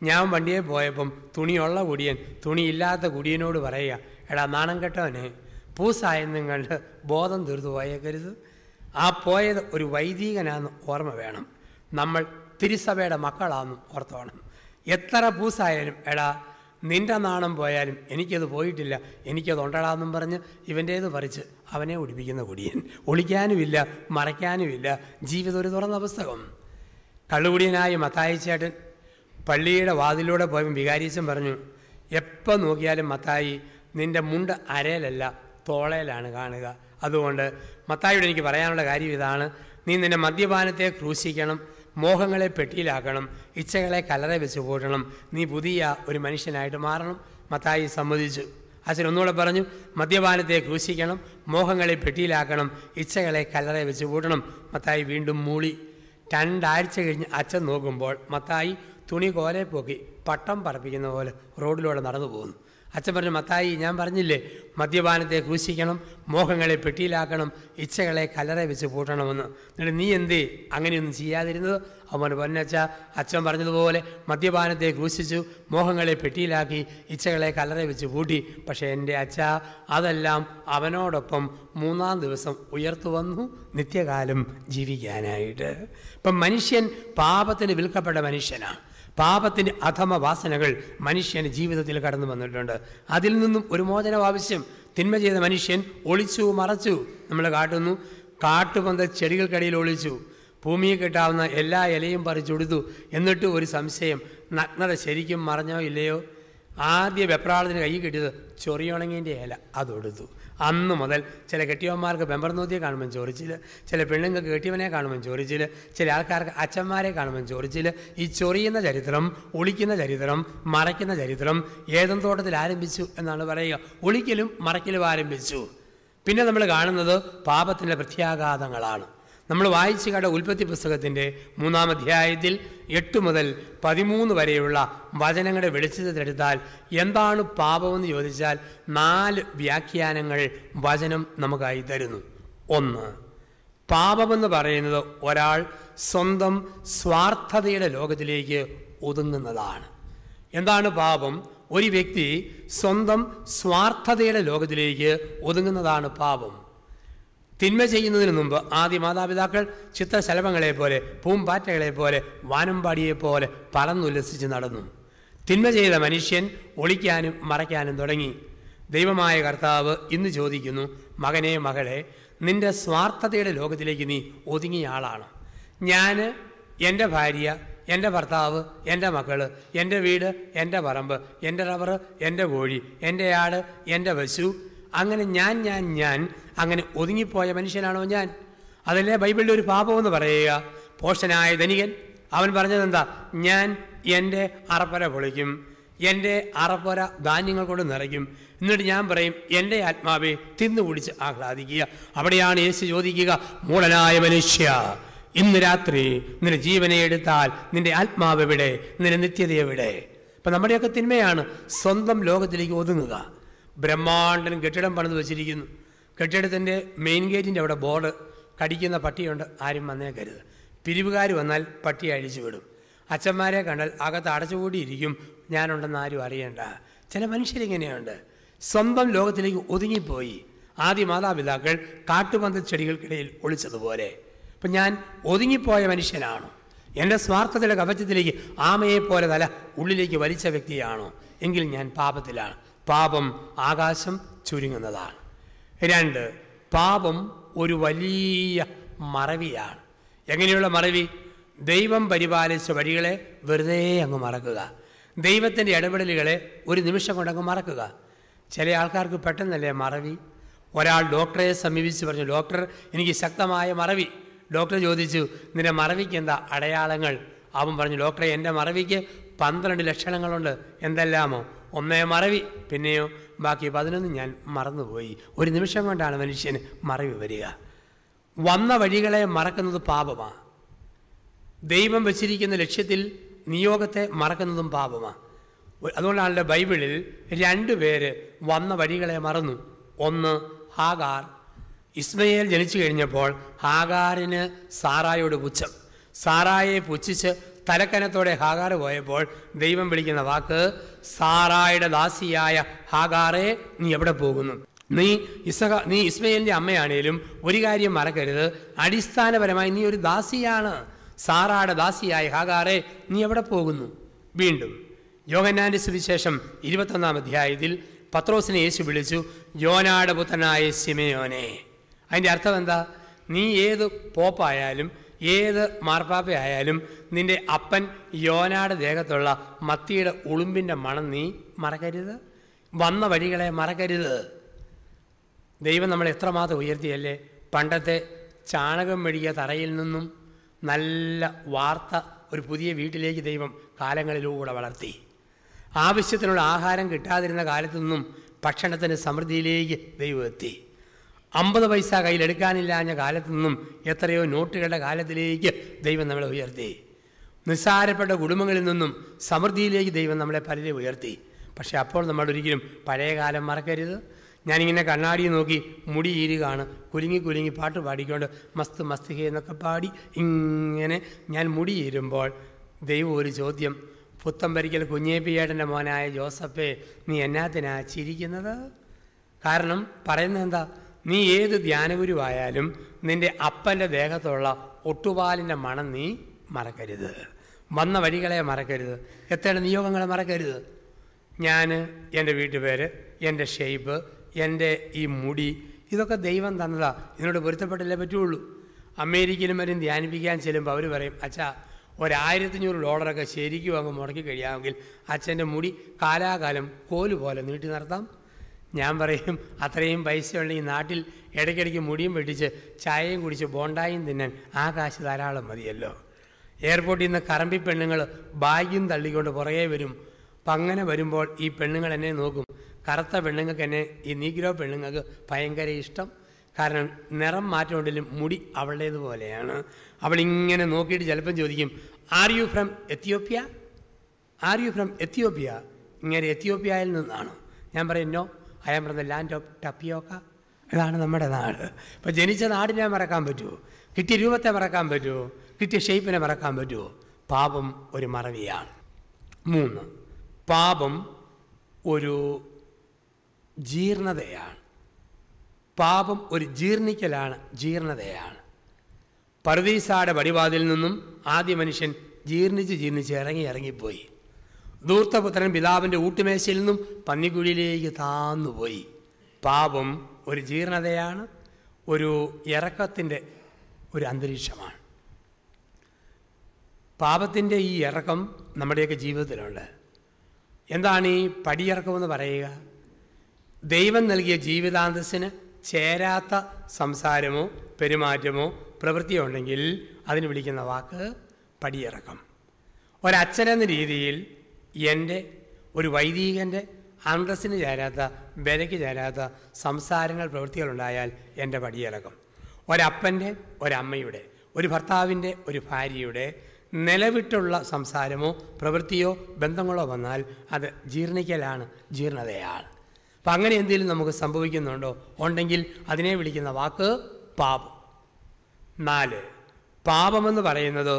ഞാൻ വണ്ടിയെ പോയപ്പം തുണിയുള്ള കുടിയൻ തുണിയില്ലാത്ത കുടിയനോട് പറയുക, എടാ നാണം കെട്ടവനെ, പൂസായെന്നും കണ്ട് ബോധം തീർത്തു പോയേക്കരുത്. ആ പോയത് ഒരു വൈദികനാണെന്ന് ഓർമ്മ വേണം. നമ്മൾ തിരുസഭയുടെ മക്കളാണെന്നും ഓർത്തോണം. എത്ര പൂസായാലും എടാ നിന്റെ നാണം പോയാലും എനിക്കത് പോയിട്ടില്ല, എനിക്കത് ഉണ്ടടാന്നും പറഞ്ഞ് ഇവൻ്റേത് പറിച്ച് അവനെ ഒടിപ്പിക്കുന്ന കുടിയൻ. ഒളിക്കാനുമില്ല, മറയ്ക്കാനുമില്ല. ജീവിതം ഒരു തുറന്ന പുസ്തകം. കള്ളുകുടിയനായ മത്തായിച്ചേട്ടൻ പള്ളിയുടെ വാതിലൂടെ പോയപ്പോൾ വികാരീച്ചൻ പറഞ്ഞു, എപ്പോൾ നോക്കിയാലും മത്തായി നിൻ്റെ മുണ്ട് അരയിലല്ല തോളയിലാണ് കാണുക. അതുകൊണ്ട് മത്തായിയോട് എനിക്ക് പറയാനുള്ള കാര്യം ഇതാണ്, നീ നിൻ്റെ മദ്യപാനത്തെ ക്രൂശിക്കണം, മോഹങ്ങളെ പെട്ടിയിലാക്കണം, ഇച്ഛകളെ കല്ലറ വെച്ച് പൂട്ടണം, നീ പുതിയ ഒരു മനുഷ്യനായിട്ട് മാറണം. മത്തായി സമ്മതിച്ചു. അച്ഛൻ ഒന്നുകൂടെ പറഞ്ഞു, മദ്യപാനത്തെ ക്രൂശിക്കണം, മോഹങ്ങളെ പെട്ടിയിലാക്കണം, ഇച്ഛകളെ കല്ലറ വെച്ച് പൂട്ടണം. മത്തായി വീണ്ടും മൂളി. 2 ആഴ്ച കഴിഞ്ഞ് അച്ഛൻ നോക്കുമ്പോൾ മത്തായി തുണി കോലെ പോക്കി പട്ടം പറപ്പിക്കുന്ന പോലെ റോഡിലൂടെ നടന്നു പോകുന്നു. അച്ഛൻ പറഞ്ഞു, മത്തായി ഞാൻ പറഞ്ഞില്ലേ മദ്യപാനത്തെ ക്രൂശിക്കണം, മോഹങ്ങളെ പെട്ടിയിലാക്കണം, ഇച്ഛകളെ കല്ലറ വെച്ച് പൂട്ടണമെന്ന്. എന്നിട്ട് നീ എന്തേ അങ്ങനെയൊന്നും ചെയ്യാതിരുന്നത്? അവൻ പൊന്നച്ച, അച്ഛൻ പറഞ്ഞതുപോലെ മദ്യപാനത്തെ ക്രൂശിച്ചു, മോഹങ്ങളെ പെട്ടിയിലാക്കി, ഇച്ഛകളെ കല്ലറ വെച്ച് പൂട്ടി. പക്ഷേ എൻ്റെ അച്ഛ, അതെല്ലാം അവനോടൊപ്പം 3-ാം ദിവസം ഉയർത്തു വന്നു നിത്യകാലം ജീവിക്കാനായിട്ട്. ഇപ്പം മനുഷ്യൻ പാപത്തിന് വിൽക്കപ്പെട്ട മനുഷ്യനാണ്. പാപത്തിൻ്റെ അധമ വാസനകൾ മനുഷ്യൻ്റെ ജീവിതത്തിൽ കടന്നു വന്നിട്ടുണ്ട്. അതിൽ നിന്നും ഒരു മോചനം ആവശ്യം. തിന്മ ചെയ്ത മനുഷ്യൻ ഒളിച്ചു മറച്ചു. നമ്മൾ കാട്ടുന്നു, കാട്ടുപന്ത ചെടികൾക്കിടയിൽ ഒളിച്ചു, ഭൂമിയിൽ കിട്ടാവുന്ന എല്ലാ ഇലയും പറിച്ചെടുത്തു. എന്നിട്ട് ഒരു സംശയം, നഗ്നത ശരിക്കും മറഞ്ഞോ ഇല്ലയോ? ആദ്യ വെപ്രാളത്തിന് കൈ കിട്ടിയത് ചൊറിയുണങ്ങിൻ്റെ ഇല, അതൊടുത്തു. അന്ന് മുതൽ ചില കെട്ടിയവന്മാർക്ക് പെമ്പർനൂത്തിയെ കാണുമ്പോൾ ചോദിച്ചില്ല, ചില പെണ്ണുങ്ങൾക്ക് കെട്ടിയവനെ കാണുമ്പോൾ ചോദിച്ചില്ല, ചില ആൾക്കാർക്ക് അച്ഛന്മാരെ കാണുമ്പോൾ ചോദിച്ചില്ല. ഈ ചൊറിയുന്ന ചരിത്രം, ഒളിക്കുന്ന ചരിത്രം, മറയ്ക്കുന്ന ചരിത്രം ഏതും തോട്ടത്തിൽ ആരംഭിച്ചു എന്നാണ് പറയുക. ഒളിക്കലും മറയ്ക്കലും ആരംഭിച്ചു. പിന്നെ നമ്മൾ കാണുന്നത് പാപത്തിൻ്റെ പ്രത്യാഘാതങ്ങളാണ്. നമ്മൾ വായിച്ചു കേട്ട ഉൽപ്പത്തി പുസ്തകത്തിൻ്റെ 3-ാം അധ്യായത്തിൽ 8 മുതൽ 13 വരെയുള്ള വചനങ്ങളുടെ വെളിച്ചത്തിലെടുത്താൽ എന്താണ് പാപമെന്ന് ചോദിച്ചാൽ 4 വ്യാഖ്യാനങ്ങൾ വചനം നമുക്കായി തരുന്നു. 1, പാപമെന്ന് പറയുന്നത് ഒരാൾ സ്വന്തം സ്വാർത്ഥതയുടെ ലോകത്തിലേക്ക് ഒതുങ്ങുന്നതാണ്. എന്താണ് പാപം? ഒരു വ്യക്തി സ്വന്തം സ്വാർത്ഥതയുടെ ലോകത്തിലേക്ക് ഒതുങ്ങുന്നതാണ് പാപം. തിന്മ ചെയ്യുന്നതിന് മുമ്പ് ആദ്യ മാതാപിതാക്കൾ ചിത്രശലഭങ്ങളെ പോലെ, പൂമ്പാറ്റകളെ പോലെ, വാനമ്പാടിയെപ്പോലെ പറന്നുല്ലസിച്ച് നടന്നു. തിന്മ ചെയ്ത മനുഷ്യൻ ഒളിക്കാനും മറയ്ക്കാനും തുടങ്ങി. ദൈവമായ കർത്താവ് ഇന്ന് ചോദിക്കുന്നു, മകനെ മകളെ, നിന്റെ സ്വാർത്ഥതയുടെ ലോകത്തിലേക്ക് നീ ഒതുങ്ങിയ ആളാണ്. ഞാൻ, എൻ്റെ ഭാര്യ, എൻ്റെ ഭർത്താവ്, എൻ്റെ മക്കൾ, എൻ്റെ വീട്, എൻ്റെ പറമ്പ്, എൻ്റെ റബ്ബർ, എൻ്റെ കോഴി, എൻ്റെ ആട്, എൻ്റെ പശു, അങ്ങനെ ഞാൻ അങ്ങനെ ഒതുങ്ങിപ്പോയ മനുഷ്യനാണോ ഞാൻ? അതല്ലേ ബൈബിളിലെ ഒരു പാപമെന്ന് പറയുക. പോഷനായ ധനികൻ അവൻ പറഞ്ഞതെന്താ? ഞാൻ എൻ്റെ അറപ്പര പൊളിക്കും, എൻ്റെ അറപ്പര ധാന്യങ്ങൾ കൊണ്ട് നിറയ്ക്കും, എന്നിട്ട് ഞാൻ പറയും എൻ്റെ ആത്മാവെ തിന്നു കുടിച്ച് ആഹ്ലാദിക്കുക. അവിടെയാണ് യേശു ചോദിക്കുക, മൂഢനായ മനുഷ്യ, ഇന്ന് രാത്രി നിന്റെ ജീവനെ എടുത്താൽ നിന്റെ ആത്മാവ് എവിടെ? നിന്റെ നിത്യത എവിടെ? അപ്പം നമ്മുടെയൊക്കെ തിന്മയാണ് സ്വന്തം ലോകത്തിലേക്ക് ഒതുങ്ങുക. ബ്രഹ്മാണ്ടൻ കെട്ടിടം പണിത് വെച്ചിരിക്കുന്നു. കെട്ടിടത്തിൻ്റെ മെയിൻ ഗേറ്റിൻ്റെ അവിടെ ബോർഡ്, കടിക്കുന്ന പട്ടിയുണ്ട്, ആരും വന്നേക്കരുത്. പിരിവുകാർ വന്നാൽ പട്ടി അഴിച്ചു വിടും. അച്ഛന്മാരെ കണ്ടാൽ അകത്ത് അടച്ചുകൂടിയിരിക്കും, ഞാനുണ്ടെന്ന് ആരും അറിയണ്ട. ചില മനുഷ്യരിങ്ങനെയുണ്ട്, സ്വന്തം ലോകത്തിലേക്ക് ഒതുങ്ങിപ്പോയി. ആദ്യ മാതാപിതാക്കൾ കാട്ടുപന്ത ചെടികൾക്കിടയിൽ ഒളിച്ചതുപോലെ. അപ്പം ഞാൻ ഒതുങ്ങിപ്പോയ മനുഷ്യനാണോ? എൻ്റെ സ്വാർത്ഥതയുടെ കവചത്തിലേക്ക് ആമയെപ്പോലെ തല ഉള്ളിലേക്ക് വലിച്ച വ്യക്തിയാണോ? എങ്കിൽ ഞാൻ പാപത്തിലാണ്. പാപം ആകാശം ചുരുങ്ങുന്നതാണ്. 2, പാപം ഒരു വലിയ മറവിയാണ്. എങ്ങനെയുള്ള മറവി? ദൈവം പരിപാലിച്ച വഴികളെ വെറുതെ അങ്ങ് മറക്കുക. ദൈവത്തിൻ്റെ ഇടപെടലുകളെ ഒരു നിമിഷം കൊണ്ടങ്ങ് മറക്കുക. ചില ആൾക്കാർക്ക് പെട്ടെന്നല്ലേ മറവി. ഒരാൾ ഡോക്ടറെ സമീപിച്ച് പറഞ്ഞു, ഡോക്ടർ എനിക്ക് ശക്തമായ മറവി. ഡോക്ടർ ചോദിച്ചു, നിന്റെ മറവിക്ക് എന്താ അടയാളങ്ങൾ? അവൻ പറഞ്ഞു, ഡോക്ടറെ എൻ്റെ മറവിക്ക് 12 ലക്ഷണങ്ങളുണ്ട്. എന്തെല്ലാമോ? 1 മറവി, പിന്നെയോ ബാക്കി 11 ഞാൻ മറന്നുപോയി. ഒരു നിമിഷം കൊണ്ടാണ് മനുഷ്യന് മറവി വരിക. വന്ന വഴികളെ മറക്കുന്നത് പാപമാണ്. ദൈവം വച്ചിരിക്കുന്ന ലക്ഷ്യത്തിൽ നിയോഗത്തെ മറക്കുന്നതും പാപമാണ്. അതുകൊണ്ടാണല്ലോ ബൈബിളിൽ 2 പേര് വന്ന വഴികളെ മറന്നു. ഒന്ന് ഹാഗാർ. ഇസ്മയേൽ ജനിച്ചു കഴിഞ്ഞപ്പോൾ ഹാഗാറിന് സാറായോട് പുച്ഛം. സാറായെ പുച്ഛിച്ച് തലക്കനത്തോടെ ഹാഗാർ പോയപ്പോൾ ദൈവം വിളിക്കുന്ന വാക്ക്, സാറായുടെ ദാസിയായ ഹാഗാറെ, നീ എവിടെ പോകുന്നു? നീ ഇസ്മയേലിൻ്റെ അമ്മയാണേലും ഒരു കാര്യം മറക്കരുത്, അടിസ്ഥാനപരമായി നീ ഒരു ദാസിയാണ്. സാറായുടെ ദാസിയായ ഹാഗാറെ, നീ എവിടെ പോകുന്നു? വീണ്ടും യോഹന്നാന്റെ സുവിശേഷം 21-ാം അധ്യായത്തിൽ പത്രോസിനെ യേശു വിളിച്ചു, യോനായുടെ പുത്രനായ ശിമയോനെ. അതിൻ്റെ അർത്ഥം എന്താ? നീ ഏത് പോപ്പായാലും ഏത് മാർപ്പാപ്പയായാലും നിന്റെ അപ്പൻ യോനായുടെ ദേഹത്തുള്ള മത്തിയുടെ ഉളുമ്പിൻ്റെ മണം നീ മറക്കരുത്. വന്ന വഴികളെ മറക്കരുത്. ദൈവം നമ്മളെ എത്രമാത്രം ഉയർത്തിയല്ലേ. പണ്ടത്തെ ചാണകം മെഴുകിയ തറയിൽ നിന്നും നല്ല വാർത്ത ഒരു പുതിയ വീട്ടിലേക്ക് ദൈവം കാലങ്ങളിലൂടെ വളർത്തി. ആവശ്യത്തിനുള്ള ആഹാരം കിട്ടാതിരുന്ന കാലത്തു നിന്നും ഭക്ഷണത്തിൻ്റെ സമൃദ്ധിയിലേക്ക് ദൈവം എത്തി. 50 പൈസ കയ്യിലെടുക്കാനില്ലാഞ്ഞ കാലത്തു നിന്നും എത്രയോ നോട്ടുകളുടെ കാലത്തിലേക്ക് ദൈവം നമ്മളെ ഉയർത്തി. നിസ്സാരപ്പെട്ട കുടുംബങ്ങളിൽ നിന്നും സമൃദ്ധിയിലേക്ക് ദൈവം നമ്മളെ പലരെ ഉയർത്തി. പക്ഷെ അപ്പോൾ നമ്മൾ ഒരിക്കലും പഴയ കാലം മറക്കരുത്. ഞാനിങ്ങനെ കണ്ണാടി നോക്കി മുടി ഈരുകയാണ്, കുലുങ്ങി പാട്ട് പാടിക്കൊണ്ട് മസ്ത് മസ്തികെ എന്നൊക്കെ പാടി ഇങ്ങനെ ഞാൻ മുടി ഈരുമ്പോൾ ദൈവം ഒരു ചോദ്യം, പുത്തമ്പരിക്കൽ കുഞ്ഞേപ്പിയേട്ടൻ്റെ മോനായ ജോസഫേ, നീ എന്നാത്തിനാ ചിരിക്കുന്നത്? കാരണം പറയുന്നത് എന്താ? നീ ഏത് ധ്യാനഗുരുവായാലും നിൻ്റെ അപ്പൻ്റെ ദേഹത്തുള്ള ഒട്ടുപാലിൻ്റെ മണം നീ മറക്കരുത്. വന്ന വഴികളെ മറക്കരുത്. എത്തേണ്ട നിയോഗങ്ങളെ മറക്കരുത്. ഞാൻ, എൻ്റെ വീട്ടുപേര്, എൻ്റെ ഷേപ്പ്, എൻ്റെ ഈ മുടി, ഇതൊക്കെ ദൈവം തന്നതാ. ഇതിനോട് പൊരുത്തപ്പെട്ടില്ലേ പറ്റുള്ളൂ. അമേരിക്കയിലും വരും ധ്യാനിപ്പിക്കാൻ ചെല്ലുമ്പോൾ അവർ പറയും, അച്ഛാ $1,500 ശരിക്കും അങ്ങ് മുടക്കി കഴിയാമെങ്കിൽ അച്ഛൻ്റെ മുടി കാലാകാലം കോല് പോലെ നീട്ടി നിർത്താം. ഞാൻ പറയും, അത്രയും പൈസ ഉണ്ടെങ്കിൽ നാട്ടിൽ ഇടയ്ക്കിടയ്ക്ക് മുടിയും വെട്ടിച്ച് ചായയും കുടിച്ച് ബോണ്ടായും തിന്നാൻ ആ കാശ് ധാരാളം മതിയല്ലോ. എയർപോർട്ടിൽ നിന്ന് കറമ്പി പെണ്ണുങ്ങൾ ബാഗും തള്ളിക്കൊണ്ട് പുറകെ വരും. അപ്പം അങ്ങനെ വരുമ്പോൾ ഈ പെണ്ണുങ്ങൾ എന്നെ നോക്കും. കറുത്ത പെണ്ണുങ്ങൾക്ക് എന്നെ ഈ നീഗ്രോ പെണ്ണുങ്ങൾക്ക് ഭയങ്കര ഇഷ്ടം. കാരണം നിറം മാറ്റം ഉണ്ടെങ്കിലും മുടി അവളുടേതുപോലെയാണ്. അവളിങ്ങനെ നോക്കിയിട്ട് ചിലപ്പം ചോദിക്കും, are you from Ethiopia? Are you from Ethiopia? ഇങ്ങനെ എത്യോപ്യയിൽ നിന്നാണ്. ഞാൻ പറയും, no, I am from the land of tapioca. ഇതാണ് നമ്മുടെ നാട്. ഇപ്പം ജനിച്ച നാടിനെ മറക്കാൻ പറ്റുമോ? കിട്ടിയ രൂപത്തെ മറക്കാൻ പറ്റുമോ? കിട്ടിയ ഷേപ്പിനെ മറക്കാൻ പറ്റുമോ? പാപം ഒരു മറവിയാണ്. 3, പാപം ഒരു ജീർണതയാണ്. പാപം ഒരു ജീർണിക്കലാണ്, ജീർണതയാണ്. പറുദീസായുടെ പടിവാതിൽ നിന്നും ആദ്യ മനുഷ്യൻ ജീർണിച്ച് ഇറങ്ങിപ്പോയി. ധൂർത്തപുത്രൻ പിതാവിൻ്റെ ഊട്ടുമേശയിൽ നിന്നും പന്നിക്കുഴിയിലേക്ക് താന്നുപോയി. പാപം ഒരു ജീർണതയാണ്, ഒരു ഇറക്കത്തിൻ്റെ ഒരു അന്തരീക്ഷമാണ്. പാപത്തിൻ്റെ ഈ ഇറക്കം നമ്മുടെയൊക്കെ ജീവിതത്തിലുണ്ട്. എന്താണ് ഈ പടിയിറക്കമെന്ന് പറയുക? ദൈവം നൽകിയ ജീവിതാന്തസ്സിന് ചേരാത്ത സംസാരമോ പെരുമാറ്റമോ പ്രവൃത്തിയോ ഉണ്ടെങ്കിൽ അതിന് വിളിക്കുന്ന വാക്ക് പടിയിറക്കം. ഒരച്ഛനെന്ന രീതിയിൽ എൻ്റെ ഒരു വൈദികൻ്റെ അന്തസ്സിന് ചേരാത്ത, വിലയ്ക്ക് ചേരാത്ത സംസാരങ്ങൾ പ്രവൃത്തികളുണ്ടായാൽ എൻ്റെ പടിയിറക്കം. ഒരപ്പൻ്റെ, ഒരമ്മയുടെ, ഒരു ഭർത്താവിൻ്റെ, ഒരു ഭാര്യയുടെ നിലവിട്ടുള്ള സംസാരമോ പ്രവൃത്തിയോ ബന്ധങ്ങളോ വന്നാൽ അത് ജീർണിക്കലാണ്, ജീർണതയാണ്. അപ്പം അങ്ങനെ എന്തെങ്കിലും നമുക്ക് സംഭവിക്കുന്നുണ്ടോ? ഉണ്ടെങ്കിൽ അതിനെ വിളിക്കുന്ന വാക്ക് പാപം. 4, പാപമെന്ന് പറയുന്നത്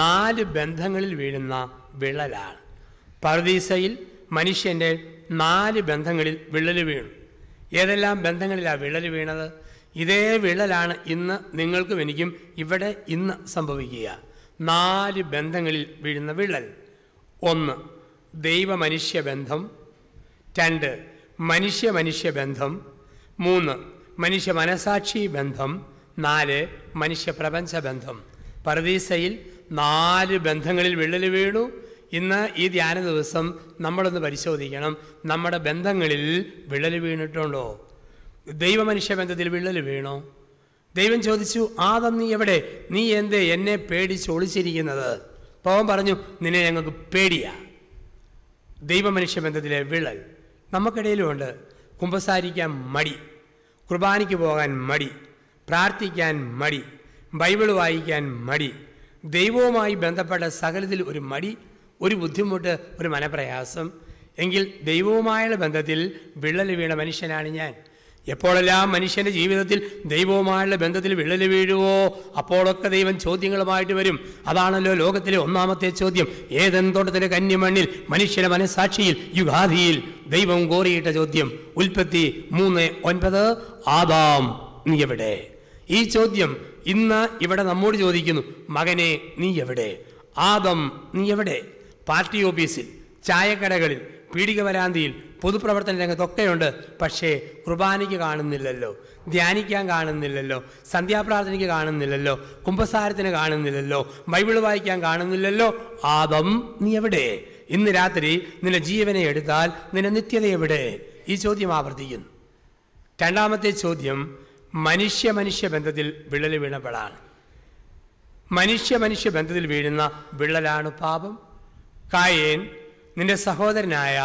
4 ബന്ധങ്ങളിൽ വീഴുന്ന വിള്ളലാണ്. പറുദീസയിൽ മനുഷ്യൻ്റെ 4 ബന്ധങ്ങളിൽ വിള്ളൽ വീണു. ഏതെല്ലാം ബന്ധങ്ങളിലാണ് വിള്ളൽ വീണത്? ഇതേ വിള്ളലാണ് ഇന്ന് നിങ്ങൾക്കും എനിക്കും ഇവിടെ ഇന്ന് സംഭവിക്കുക. 4 ബന്ധങ്ങളിൽ വീഴുന്ന വിള്ളൽ. 1, ദൈവ-മനുഷ്യ ബന്ധം. 2, മനുഷ്യ ബന്ധം. 3, മനുഷ്യ മനസാക്ഷി ബന്ധം. 4, മനുഷ്യ പ്രപഞ്ച ബന്ധം. പറുദീസയിൽ 4 ബന്ധങ്ങളിൽ വിള്ളൽ വീണു. ഇന്ന് ഈ ധ്യാന ദിവസം നമ്മളൊന്ന് പരിശോധിക്കണം, നമ്മുടെ ബന്ധങ്ങളിൽ വിള്ളൽ വീണിട്ടുണ്ടോ? ദൈവ-മനുഷ്യ ബന്ധത്തിൽ വിള്ളൽ വീണോ? ദൈവം ചോദിച്ചു, ആദം നീ എവിടെ? നീ എന്തേ എന്നെ പേടിച്ച് ഒളിച്ചിരിക്കുന്നത്? പാവം പറഞ്ഞു, നിന്നെ ഞങ്ങൾക്ക് പേടിയാ. ദൈവ-മനുഷ്യ ബന്ധത്തിലെ വിള്ളൽ നമുക്കിടയിലുമുണ്ട്. കുമ്പസാരിക്കാൻ മടി, കുർബാനയ്ക്ക് പോകാൻ മടി, പ്രാർത്ഥിക്കാൻ മടി, ബൈബിൾ വായിക്കാൻ മടി, ദൈവവുമായി ബന്ധപ്പെട്ട സകലത്തിൽ ഒരു മടി, ഒരു ബുദ്ധിമുട്ട്, ഒരു മനപ്രയാസം. എങ്കിൽ ദൈവവുമായുള്ള ബന്ധത്തിൽ വിള്ളൽ വീണ മനുഷ്യനാണ് ഞാൻ. എപ്പോഴെല്ലാം മനുഷ്യൻ്റെ ജീവിതത്തിൽ ദൈവവുമായുള്ള ബന്ധത്തിൽ വിള്ളൽ വീഴുവോ അപ്പോഴൊക്കെ ദൈവം ചോദ്യങ്ങളുമായിട്ട് വരും. അതാണല്ലോ ലോകത്തിലെ ഒന്നാമത്തെ ചോദ്യം. ഏദൻ തോട്ടത്തിലെ കന്യമണ്ണിൽ മനുഷ്യന്റെ മനസ്സാക്ഷിയിൽ യുഗാദിയിൽ ദൈവം കോറിയിട്ട ചോദ്യം. ഉൽപ്പത്തി 3:9, ആദാം നീ എവിടെ? ഈ ചോദ്യം ഇന്ന് ഇവിടെ നമ്മോട് ചോദിക്കുന്നു. മകനെ നീ എവിടെ? ആദം നീ എവിടെ? പാർട്ടി ഓഫീസിൽ, ചായക്കടകളിൽ, പീഡിക വരാന്തിയിൽ, പൊതുപ്രവർത്തന രംഗത്തൊക്കെയുണ്ട്. പക്ഷേ കുർബാനയ്ക്ക് കാണുന്നില്ലല്ലോ, ധ്യാനിക്കാൻ കാണുന്നില്ലല്ലോ, സന്ധ്യാപ്രാർത്ഥനയ്ക്ക് കാണുന്നില്ലല്ലോ, കുമ്പസാരത്തിന് കാണുന്നില്ലല്ലോ, ബൈബിൾ വായിക്കാൻ കാണുന്നില്ലല്ലോ. ആദം നീ എവിടെ? ഇന്ന് രാത്രി നിന്റെ ജീവനെ എടുത്താൽ നിന്റെ നിത്യത എവിടെ? ഈ ചോദ്യം ആവർത്തിക്കുന്നു. രണ്ടാമത്തെ ചോദ്യം മനുഷ്യ ബന്ധത്തിൽ വിള്ളൽ വീണപ്പോഴാണ്. മനുഷ്യ ബന്ധത്തിൽ വീഴുന്ന വിള്ളലാണ് പാപം. കായേൻ നിന്റെ സഹോദരനായ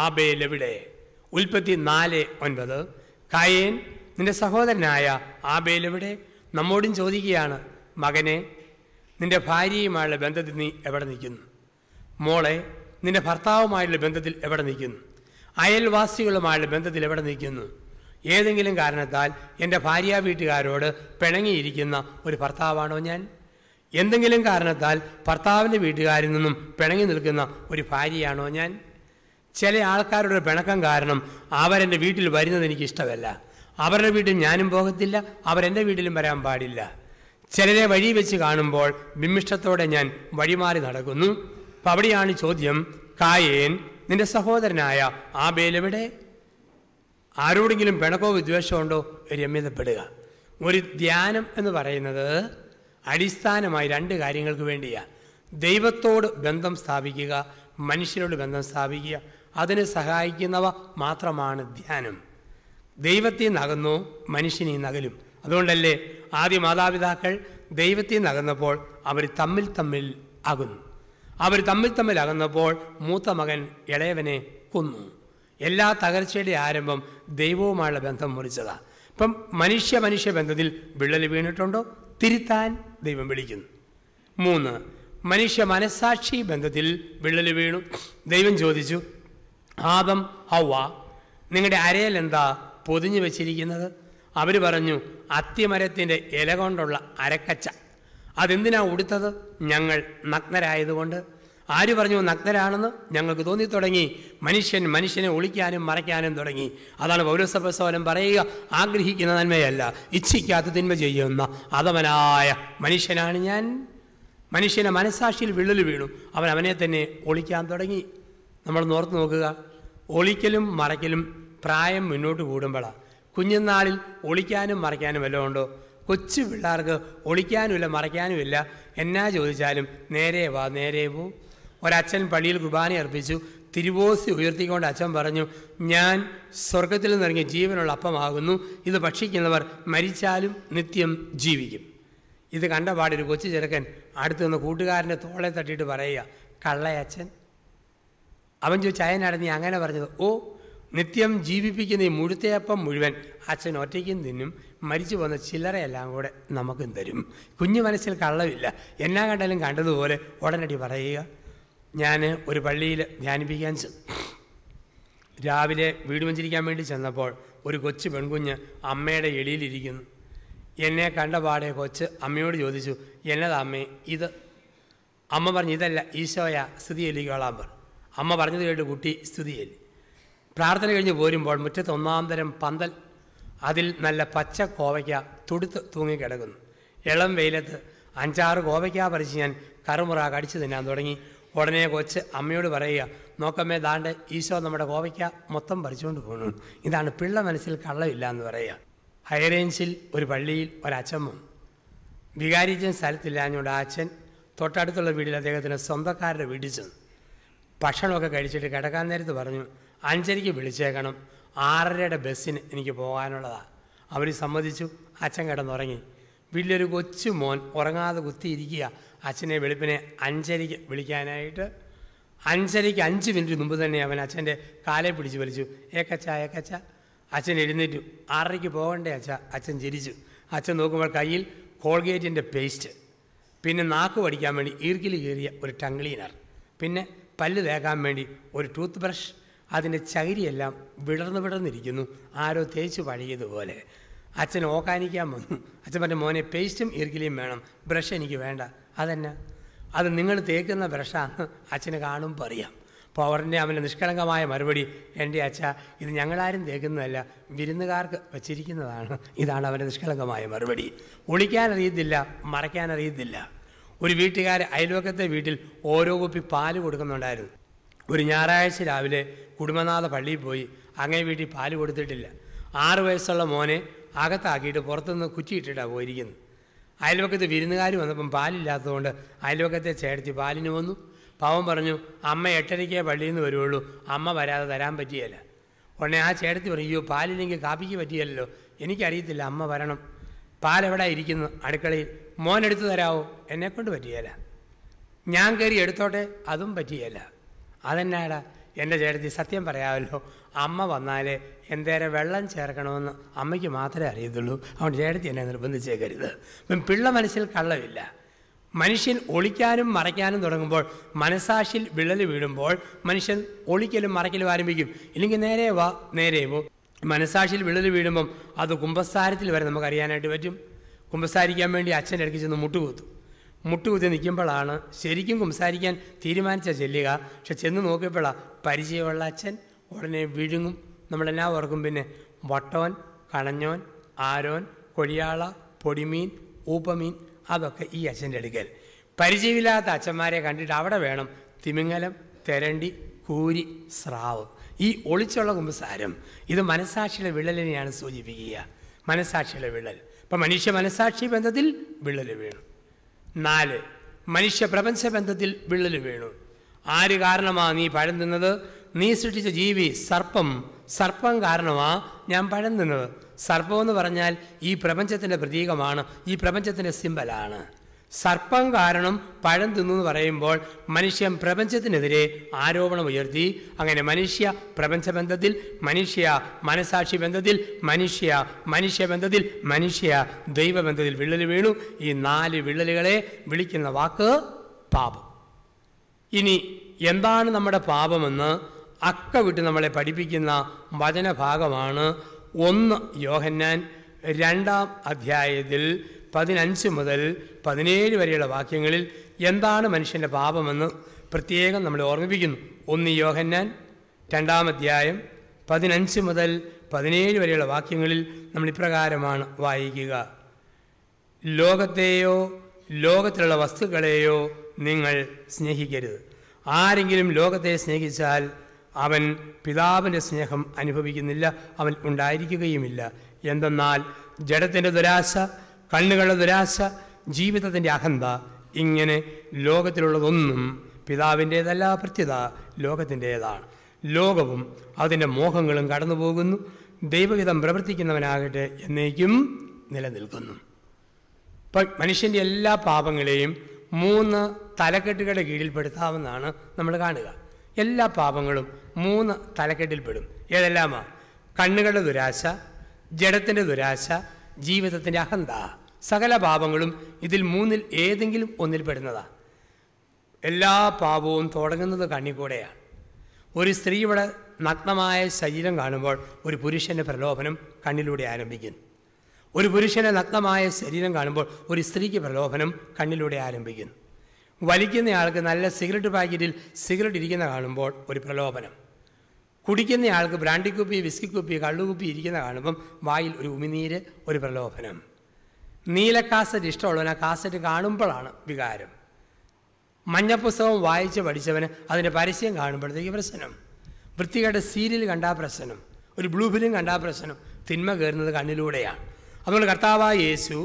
ആബേൽ എവിടെ? ഉൽപ്പത്തി 4:9. കായേൻ നിന്റെ സഹോദരനായ ആബേൽ എവിടെ? നമ്മോടും ചോദിക്കുകയാണ്, മകനെ നിന്റെ ഭാര്യയുമായുള്ള ബന്ധത്തിൽ നീ എവിടെ നിൽക്കുന്നു? മോളെ നിന്റെ ഭർത്താവുമായുള്ള ബന്ധത്തിൽ എവിടെ നിൽക്കുന്നു? അയൽവാസികളുമായുള്ള ബന്ധത്തിൽ എവിടെ നിൽക്കുന്നു? ഏതെങ്കിലും കാരണത്താൽ എൻ്റെ ഭാര്യ വീട്ടുകാരോട് പിണങ്ങിയിരിക്കുന്ന ഒരു ഭർത്താവാണോ ഞാൻ? എന്തെങ്കിലും കാരണത്താൽ ഭർത്താവിൻ്റെ വീട്ടുകാരിൽ നിന്നും പിണങ്ങി നിൽക്കുന്ന ഒരു ഭാര്യയാണോ ഞാൻ? ചില ആൾക്കാരുടെ പിണക്കം കാരണം അവരെൻ്റെ വീട്ടിൽ വരുന്നത് എനിക്കിഷ്ടമല്ല. അവരുടെ വീട്ടിൽ ഞാനും പോകത്തില്ല, അവരെൻ്റെ വീട്ടിലും വരാൻ പാടില്ല. ചിലരെ വഴി വെച്ച് കാണുമ്പോൾ വിമിഷ്ടത്തോടെ ഞാൻ വഴിമാറി നടക്കുന്നു. അപ്പം അവിടെയാണ് ചോദ്യം, കായേൻ നിന്റെ സഹോദരനായ ആബേൽ എവിടെ? ആരോടെങ്കിലും പിണക്കോ വിദ്വേഷമോ ഉണ്ടോ? രമ്യതപ്പെടുക. ഒരു ധ്യാനം എന്ന് പറയുന്നത് അടിസ്ഥാനമായി 2 കാര്യങ്ങൾക്ക് വേണ്ടിയാണ്. ദൈവത്തോട് ബന്ധം സ്ഥാപിക്കുക, മനുഷ്യരോട് ബന്ധം സ്ഥാപിക്കുക. അതിന് സഹായിക്കുന്നവ മാത്രമാണ് ധ്യാനം. ദൈവത്തിൽ നിന്നകന്നു മനുഷ്യനെ നകലും. അതുകൊണ്ടല്ലേ ആദ്യ മാതാപിതാക്കൾ ദൈവത്തിൽ നിന്നകന്നപ്പോൾ അവർ തമ്മിൽ അകുന്നു. അവർ തമ്മിൽ അകന്നപ്പോൾ മൂത്ത മകൻ ഇളയവനെ കൊന്നു. എല്ലാ തകർച്ചയുടെ ആരംഭം ദൈവവുമായുള്ള ബന്ധം മുറിച്ചതാണ്. ഇപ്പം മനുഷ്യ ബന്ധത്തിൽ വിള്ളൽ വീണിട്ടുണ്ടോ? തിരുത്താൻ ദൈവം വിളിക്കുന്നു. 3, മനുഷ്യ മനസ്സാക്ഷി ബന്ധത്തിൽ വിള്ളൽ വീണു. ദൈവം ചോദിച്ചു, ആദം ഹവ്വ നിങ്ങളുടെ അരയിൽ എന്താ പൊതിഞ്ഞു വെച്ചിരിക്കുന്നത്? അവർ പറഞ്ഞു, അത്തിമരത്തിൻ്റെ ഇല കൊണ്ടുള്ള അരക്കച്ച. അതെന്തിനാ ഉടുത്തത്? ഞങ്ങൾ നഗ്നരായതുകൊണ്ട്. ആര് പറഞ്ഞു നഗ്നരാണെന്ന്? ഞങ്ങൾക്ക് തോന്നിത്തുടങ്ങി. മനുഷ്യനെ ഒളിക്കാനും മറയ്ക്കാനും തുടങ്ങി. അതാണ് പൗലോസപ്പോസ്തലൻ പറയുക, ആഗ്രഹിക്കുന്ന നന്മയല്ല ഇച്ഛിക്കാത്ത തിന്മ ചെയ്യുന്ന അധമനായ മനുഷ്യനാണ് ഞാൻ. മനുഷ്യനെ മനസ്സാക്ഷിയിൽ വിള്ളൽ വീണു. അവനെ തന്നെ ഒളിക്കാൻ തുടങ്ങി. നമ്മൾ ഓർത്ത് നോക്കുക, ഒളിക്കലും മറയ്ക്കലും പ്രായം മുന്നോട്ട് കൂടുമ്പോഴാണ്. കുഞ്ഞുനാളിൽ ഒളിക്കാനും മറയ്ക്കാനും വല്ലതും ഉണ്ടോ? കൊച്ചു പിള്ളേർക്ക് ഒളിക്കാനുമില്ല മറയ്ക്കാനുമില്ല. എന്നാ ചോദിച്ചാലും നേരെ വാ നേരെ പോ. ഒരച്ഛൻ പള്ളിയിൽ കുർബാന അർപ്പിച്ചു. തിരുവോസി ഉയർത്തിക്കൊണ്ട് അച്ഛൻ പറഞ്ഞു, ഞാൻ സ്വർഗത്തിൽ നിന്നിറങ്ങിയ ജീവനുള്ള അപ്പമാകുന്നു. ഇത് ഭക്ഷിക്കുന്നവർ മരിച്ചാലും നിത്യം ജീവിക്കും. ഇത് കണ്ട പാടൊരു കൊച്ചു ചെറുക്കൻ അടുത്ത് നിന്ന് കൂട്ടുകാരൻ്റെ തോളെ തട്ടിയിട്ട് പറയുക, കള്ളയച്ഛൻ. അവൻ ചോദിച്ചു, അയനാണ് നീ അങ്ങനെ പറഞ്ഞത്? ഓ, നിത്യം ജീവിപ്പിക്കുന്ന ഈ മുഴുത്തയപ്പം മുഴുവൻ അച്ഛൻ ഒറ്റയ്ക്കും തിന്നും, മരിച്ചു പോകുന്ന ചില്ലറയെല്ലാം കൂടെ നമുക്കും തരും. കുഞ്ഞു മനസ്സിൽ കള്ളമില്ല. എന്നാ കണ്ടാലും കണ്ടതുപോലെ ഉടനടി പറയുക. ഞാൻ ഒരു പള്ളിയിൽ ധ്യാനിപ്പിക്കാൻ രാവിലെ വീട് വഞ്ചിരിക്കാൻ വേണ്ടി ചെന്നപ്പോൾ ഒരു കൊച്ചു പെൺകുഞ്ഞ് അമ്മയുടെ എളിയിലിരിക്കുന്നു. എന്നെ കണ്ട പാടെ കൊച്ച് അമ്മയോട് ചോദിച്ചു, എന്നതാ അമ്മേ ഇത്? അമ്മ പറഞ്ഞു, ഇതല്ല ഈശോയ, സ്തുതിയൊല്ലിക്കോളാൻ പറഞ്ഞു. അമ്മ പറഞ്ഞത് കേട്ട് കുട്ടി സ്തുതിയൊല്ലി. പ്രാർത്ഥന കഴിഞ്ഞ് പോരുമ്പോൾ മുറ്റത്ത് 1-ാം തരം പന്തൽ, അതിൽ നല്ല പച്ച കോവയ്ക്ക തുടുത്ത് തൂങ്ങിക്കിടക്കുന്നു. ഇളം വെയിലത്ത് 5-6 കോവയ്ക്ക പറിച്ച് ഞാൻ കറുമുറ കടിച്ചു തിന്നാൻ തുടങ്ങി. ഉടനെ കൊച്ച് അമ്മയോട് പറയുക, നോക്കമ്മേ ദാണ്ട് ഈശോ നമ്മുടെ കോവയ്ക്ക മൊത്തം പറിച്ചുകൊണ്ട് പോകുന്നു. ഇതാണ് പിള്ള മനസ്സിൽ കള്ളമില്ല എന്ന് പറയുക. ഹൈറേഞ്ചിൽ ഒരു പള്ളിയിൽ ഒരച്ഛൻ വന്നു. വികാരിച്ചൻ സ്ഥലത്തില്ലാഞ്ഞുകൊണ്ട് ആ അച്ഛൻ തൊട്ടടുത്തുള്ള വീട്ടിൽ അദ്ദേഹത്തിന് സ്വന്തക്കാരുടെ വീട്ടിൽ ചെന്നു. ഭക്ഷണമൊക്കെ കഴിച്ചിട്ട് കിടക്കാൻ നേരത്ത് പറഞ്ഞു, 5:30 വിളിച്ചേക്കണം, 6:30 ബസ്സിന് എനിക്ക് പോകാനുള്ളതാണ്. അവർ സമ്മതിച്ചു. അച്ഛൻ കിടന്നുറങ്ങി. വീട്ടിലൊരു കൊച്ചു മോൻ ഉറങ്ങാതെ കുത്തിയിരിക്കുക. അച്ഛനെ വെളുപ്പിനെ 5:30 വിളിക്കാനായിട്ട്. 5:30 5 മിനിറ്റ് മുമ്പ് തന്നെ അവൻ അച്ഛൻ്റെ കാലെ പിടിച്ച് വലിച്ചു. ഏക്കച്ച. അച്ഛൻ എഴുന്നേറ്റു. 6:30 പോകണ്ടേ അച്ഛ? അച്ഛൻ ചിരിച്ചു. അച്ഛൻ നോക്കുമ്പോൾ കയ്യിൽ കോൾഗേറ്റിൻ്റെ പേസ്റ്റ്, പിന്നെ നാക്ക് വടിക്കാൻ വേണ്ടി ഈർക്കിൽ കയറിയ ഒരു ടങ് ക്ലീനർ, പിന്നെ പല്ല് തേക്കാൻ വേണ്ടി ഒരു ടൂത്ത് ബ്രഷ്, അതിൻ്റെ ചകിരിയെല്ലാം വിടർന്നിരിക്കുന്നു, ആരോ തേച്ച് പഴകിയതുപോലെ. അച്ഛൻ ഓക്കാനിക്കാൻ വന്നു. അച്ഛൻ പറഞ്ഞ, മോനെ പേസ്റ്റും ഈർക്കിലിയും വേണം, ബ്രഷ് എനിക്ക് വേണ്ട. അതെന്നാ? അത് നിങ്ങൾ തേക്കുന്ന ബ്രഷാണ്, അച്ഛന് കാണുമ്പോൾ അറിയാം. അപ്പോൾ അവൻ്റെ നിഷ്കളങ്കമായ മറുപടി, എൻ്റെ അച്ഛ, ഇത് ഞങ്ങളാരും തേക്കുന്നതല്ല, വിരുന്നുകാർക്ക് വച്ചിരിക്കുന്നതാണ്. ഇതാണ് അവൻ്റെ നിഷ്കളങ്കമായ മറുപടി. ഒളിക്കാനറിയത്തില്ല, മറയ്ക്കാനറിയത്തില്ല. ഒരു വീട്ടുകാർ അയൽവക്കത്തെ വീട്ടിൽ ഓരോ കുപ്പി പാല് കൊടുക്കുന്നുണ്ടായിരുന്നു. ഒരു ഞായറാഴ്ച രാവിലെ കുടുംബനാഥ പള്ളിയിൽ പോയി അങ്ങേ വീട്ടിൽ പാല് കൊടുത്തിട്ടില്ല. 6 വയസ്സുള്ള മോനെ അകത്താക്കിയിട്ട് പുറത്തുനിന്ന് കുറ്റിയിട്ടിട്ടാണ് പോയിരിക്കുന്നത്. അയൽവക്കത്ത് വിരുന്നുകാർ വന്നപ്പം പാലില്ലാത്തതുകൊണ്ട് അയൽവക്കത്തെ ചേർത്തി പാലിന് വന്നു. പാവം പറഞ്ഞു, അമ്മ 8:30 പള്ളിയിൽ നിന്ന് വരുള്ളൂ, അമ്മ വരാതെ തരാൻ പറ്റിയല്ല. ഉടനെ ആ ചേർത്തി പറയോ, പാലില്ലെങ്കിൽ കാപ്പിക്ക് പറ്റിയല്ലോ. എനിക്കറിയത്തില്ല, അമ്മ വരണം. പാലെവിടെ ഇരിക്കുന്നു? അടുക്കളയിൽ. മോനെടുത്ത് തരാമോ? എന്നെക്കൊണ്ട് പറ്റിയല്ല. ഞാൻ കയറി എടുത്തോട്ടെ? അതും പറ്റിയല്ല. അതെന്നാടാ? എൻ്റെ ചേട്ടത്തി, സത്യം പറയാമല്ലോ, അമ്മ വന്നാലേ എന്തേരം വെള്ളം ചേർക്കണമെന്ന് അമ്മയ്ക്ക് മാത്രമേ അറിയത്തുള്ളൂ. അതുകൊണ്ട് ചേട്ടത്തി എന്നെ നിർബന്ധിച്ചേക്കരുത്. ഇപ്പം പിള്ള മനസ്സിൽ കള്ളമില്ല. മനുഷ്യൻ ഒളിക്കാനും മറയ്ക്കാനും തുടങ്ങുമ്പോൾ, മനസാക്ഷിയിൽ വിള്ളൽ വീഴുമ്പോൾ മനുഷ്യൻ ഒളിക്കലും മറയ്ക്കലും ആരംഭിക്കും. ഇല്ലെങ്കിൽ നേരെ പോ. മനസാക്ഷിയിൽ വിള്ളൽ വീഴുമ്പം അത് കുമ്പസാരത്തിൽ വരെ നമുക്കറിയാനായിട്ട് പറ്റും. കുമ്പസാരിക്കാൻ വേണ്ടി അച്ഛൻ്റെ അടുക്ക് ചെന്ന് മുട്ടുകുത്തി നിൽക്കുമ്പോഴാണ് ശരിക്കും കുമ്പസാരിക്കാൻ തീരുമാനിച്ച ചെല്ലുക. പക്ഷെ ചെന്ന് നോക്കിയപ്പോഴാണ് പരിചയമുള്ള അച്ഛൻ. ഉടനെ വിഴുങ്ങും. നമ്മളെല്ലാം ഓർക്കും. പിന്നെ വട്ടോൻ, കണഞ്ഞോൻ, ആരോൻ, കൊഴിയാള, പൊടിമീൻ, ഊപ്പമീൻ, അതൊക്കെ ഈ അച്ഛൻ്റെ അടുക്കൽ. പരിചയമില്ലാത്ത അച്ഛന്മാരെ കണ്ടിട്ട് അവിടെ വേണം തിമിങ്ങലം, തെരണ്ടി, കൂരി, സ്രാവ്. ഈ ഒളിച്ചുള്ള കുമ്പസാരം ഇത് മനസാക്ഷിയുടെ വിള്ളലിനെയാണ് സൂചിപ്പിക്കുക. മനസാക്ഷിയുടെ വിള്ളൽ. ഇപ്പം മനുഷ്യ മനസാക്ഷി ബന്ധത്തിൽ വിള്ളൽ വീണു. 4, മനുഷ്യ പ്രപഞ്ച ബന്ധത്തിൽ വിള്ളൽ വീണു. ആര് കാരണമാ നീ പഴം തിന്നത്? നീ സൃഷ്ടിച്ച ജീവി സർപ്പം കാരണമാ ഞാൻ പഴം തിന്നത്. സർപ്പം എന്ന് പറഞ്ഞാൽ ഈ പ്രപഞ്ചത്തിൻ്റെ പ്രതീകമാണ്, ഈ പ്രപഞ്ചത്തിൻ്റെ സിമ്പലാണ്. സർപ്പം കാരണം പഴം തിന്നു എന്ന് പറയുമ്പോൾ മനുഷ്യൻ പ്രപഞ്ചത്തിനെതിരെ ആരോപണം ഉയർത്തി. അങ്ങനെ മനുഷ്യ പ്രപഞ്ചബന്ധത്തിൽ, മനുഷ്യ മനസാക്ഷി ബന്ധത്തിൽ, മനുഷ്യബന്ധത്തിൽ, മനുഷ്യ ദൈവബന്ധത്തിൽ വിള്ളൽ വീണു. ഈ 4 വിള്ളലുകളെ വിളിക്കുന്ന വാക്ക് പാപം. ഇനി എന്താണ് നമ്മുടെ പാപമെന്ന് അക്ക വിട്ട് നമ്മളെ പഠിപ്പിക്കുന്ന വചനഭാഗമാണ് 1 യോഹന്നാൻ 2-ാം അധ്യായത്തിൽ 15 മുതൽ 17 വരെയുള്ള വാക്യങ്ങളിൽ എന്താണ് മനുഷ്യൻ്റെ പാപമെന്ന് പ്രത്യേകം നമ്മളെ ഓർമ്മിപ്പിക്കുന്നു. 1 യോഹന്നാൻ 2-ാം അധ്യായം 15 മുതൽ 17 വരെയുള്ള വാക്യങ്ങളിൽ നമ്മൾ ഇപ്രകാരമാണ് വായിക്കുക. ലോകത്തെയോ ലോകത്തിലുള്ള വസ്തുക്കളെയോ നിങ്ങൾ സ്നേഹിക്കരുത്. ആരെങ്കിലും ലോകത്തെ സ്നേഹിച്ചാൽ അവൻ പിതാവിൻ്റെ സ്നേഹം അനുഭവിക്കുന്നില്ല, അവൻ ഉണ്ടായിരിക്കുകയുമില്ല. എന്തെന്നാൽ ജഡത്തിൻ്റെ ദുരാശ, കണ്ണുകളുടെ ദുരാശ, ജീവിതത്തിൻ്റെ അഹന്ത, ഇങ്ങനെ ലോകത്തിലുള്ളതൊന്നും പിതാവിൻ്റേതല്ല, പ്രത്യുത ലോകത്തിൻ്റേതാണ്. ലോകവും അതിൻ്റെ മോഹങ്ങളും കടന്നു പോകുന്നു, ദൈവഹിതം പ്രവർത്തിക്കുന്നവനാകട്ടെ എന്നേക്കും നിലനിൽക്കുന്നു. ഇപ്പം മനുഷ്യൻ്റെ എല്ലാ പാപങ്ങളെയും 3 തലക്കെട്ടുകളുടെ കീഴിൽപ്പെടുത്താമെന്നാണ് നമ്മൾ കാണുക. എല്ലാ പാപങ്ങളും 3 തലക്കെട്ടിൽപ്പെടും. ഏതെല്ലാമാ? കണ്ണുകളുടെ ദുരാശ, ജഡത്തിൻ്റെ ദുരാശ, ജീവിതത്തിൻ്റെ അഹന്ത. സകല പാപങ്ങളും ഇതിൽ 3-ൽ ഏതെങ്കിലും ഒന്നിൽപ്പെടുന്നതാണ്. എല്ലാ പാപവും തുടങ്ങുന്നത് കണ്ണിക്കൂടെയാണ്. ഒരു സ്ത്രീയുടെ നഗ്നമായ ശരീരം കാണുമ്പോൾ ഒരു പുരുഷൻ്റെ പ്രലോഭനം കണ്ണിലൂടെ ആരംഭിക്കുന്നു. ഒരു പുരുഷൻ്റെ നഗ്നമായ ശരീരം കാണുമ്പോൾ ഒരു സ്ത്രീക്ക് പ്രലോഭനം കണ്ണിലൂടെ ആരംഭിക്കുന്നു. വലിക്കുന്നയാൾക്ക് നല്ല സിഗരറ്റ് പാക്കറ്റിൽ സിഗരറ്റ് ഇരിക്കുന്ന കാണുമ്പോൾ ഒരു പ്രലോഭനം. കുടിക്കുന്നയാൾക്ക് ബ്രാൻഡിക്കുപ്പി, വിസ്കിക്കുപ്പി, കള്ളുകുപ്പി ഇരിക്കുന്ന കാണുമ്പം വായിൽ ഒരു ഉമിനീര്, ഒരു പ്രലോഭനം. നീല കാസറ്റ് ഇഷ്ടമുള്ളവന് ആ കാസറ്റ് കാണുമ്പോഴാണ് വികാരം. മഞ്ഞപ്പുസ്തകം വായിച്ച് പഠിച്ചവന് അതിൻ്റെ പരസ്യം കാണുമ്പോഴത്തേക്ക് പ്രശ്നം. വൃത്തികെട്ട സീരിയൽ കണ്ടാൽ പ്രശ്നം. ഒരു ബ്ലൂ ഫിലിം കണ്ടാൽ പ്രശ്നം. തിന്മ കയറുന്നത് കണ്ണിലൂടെയാണ്. അതുകൊണ്ട് കർത്താവായ യേശു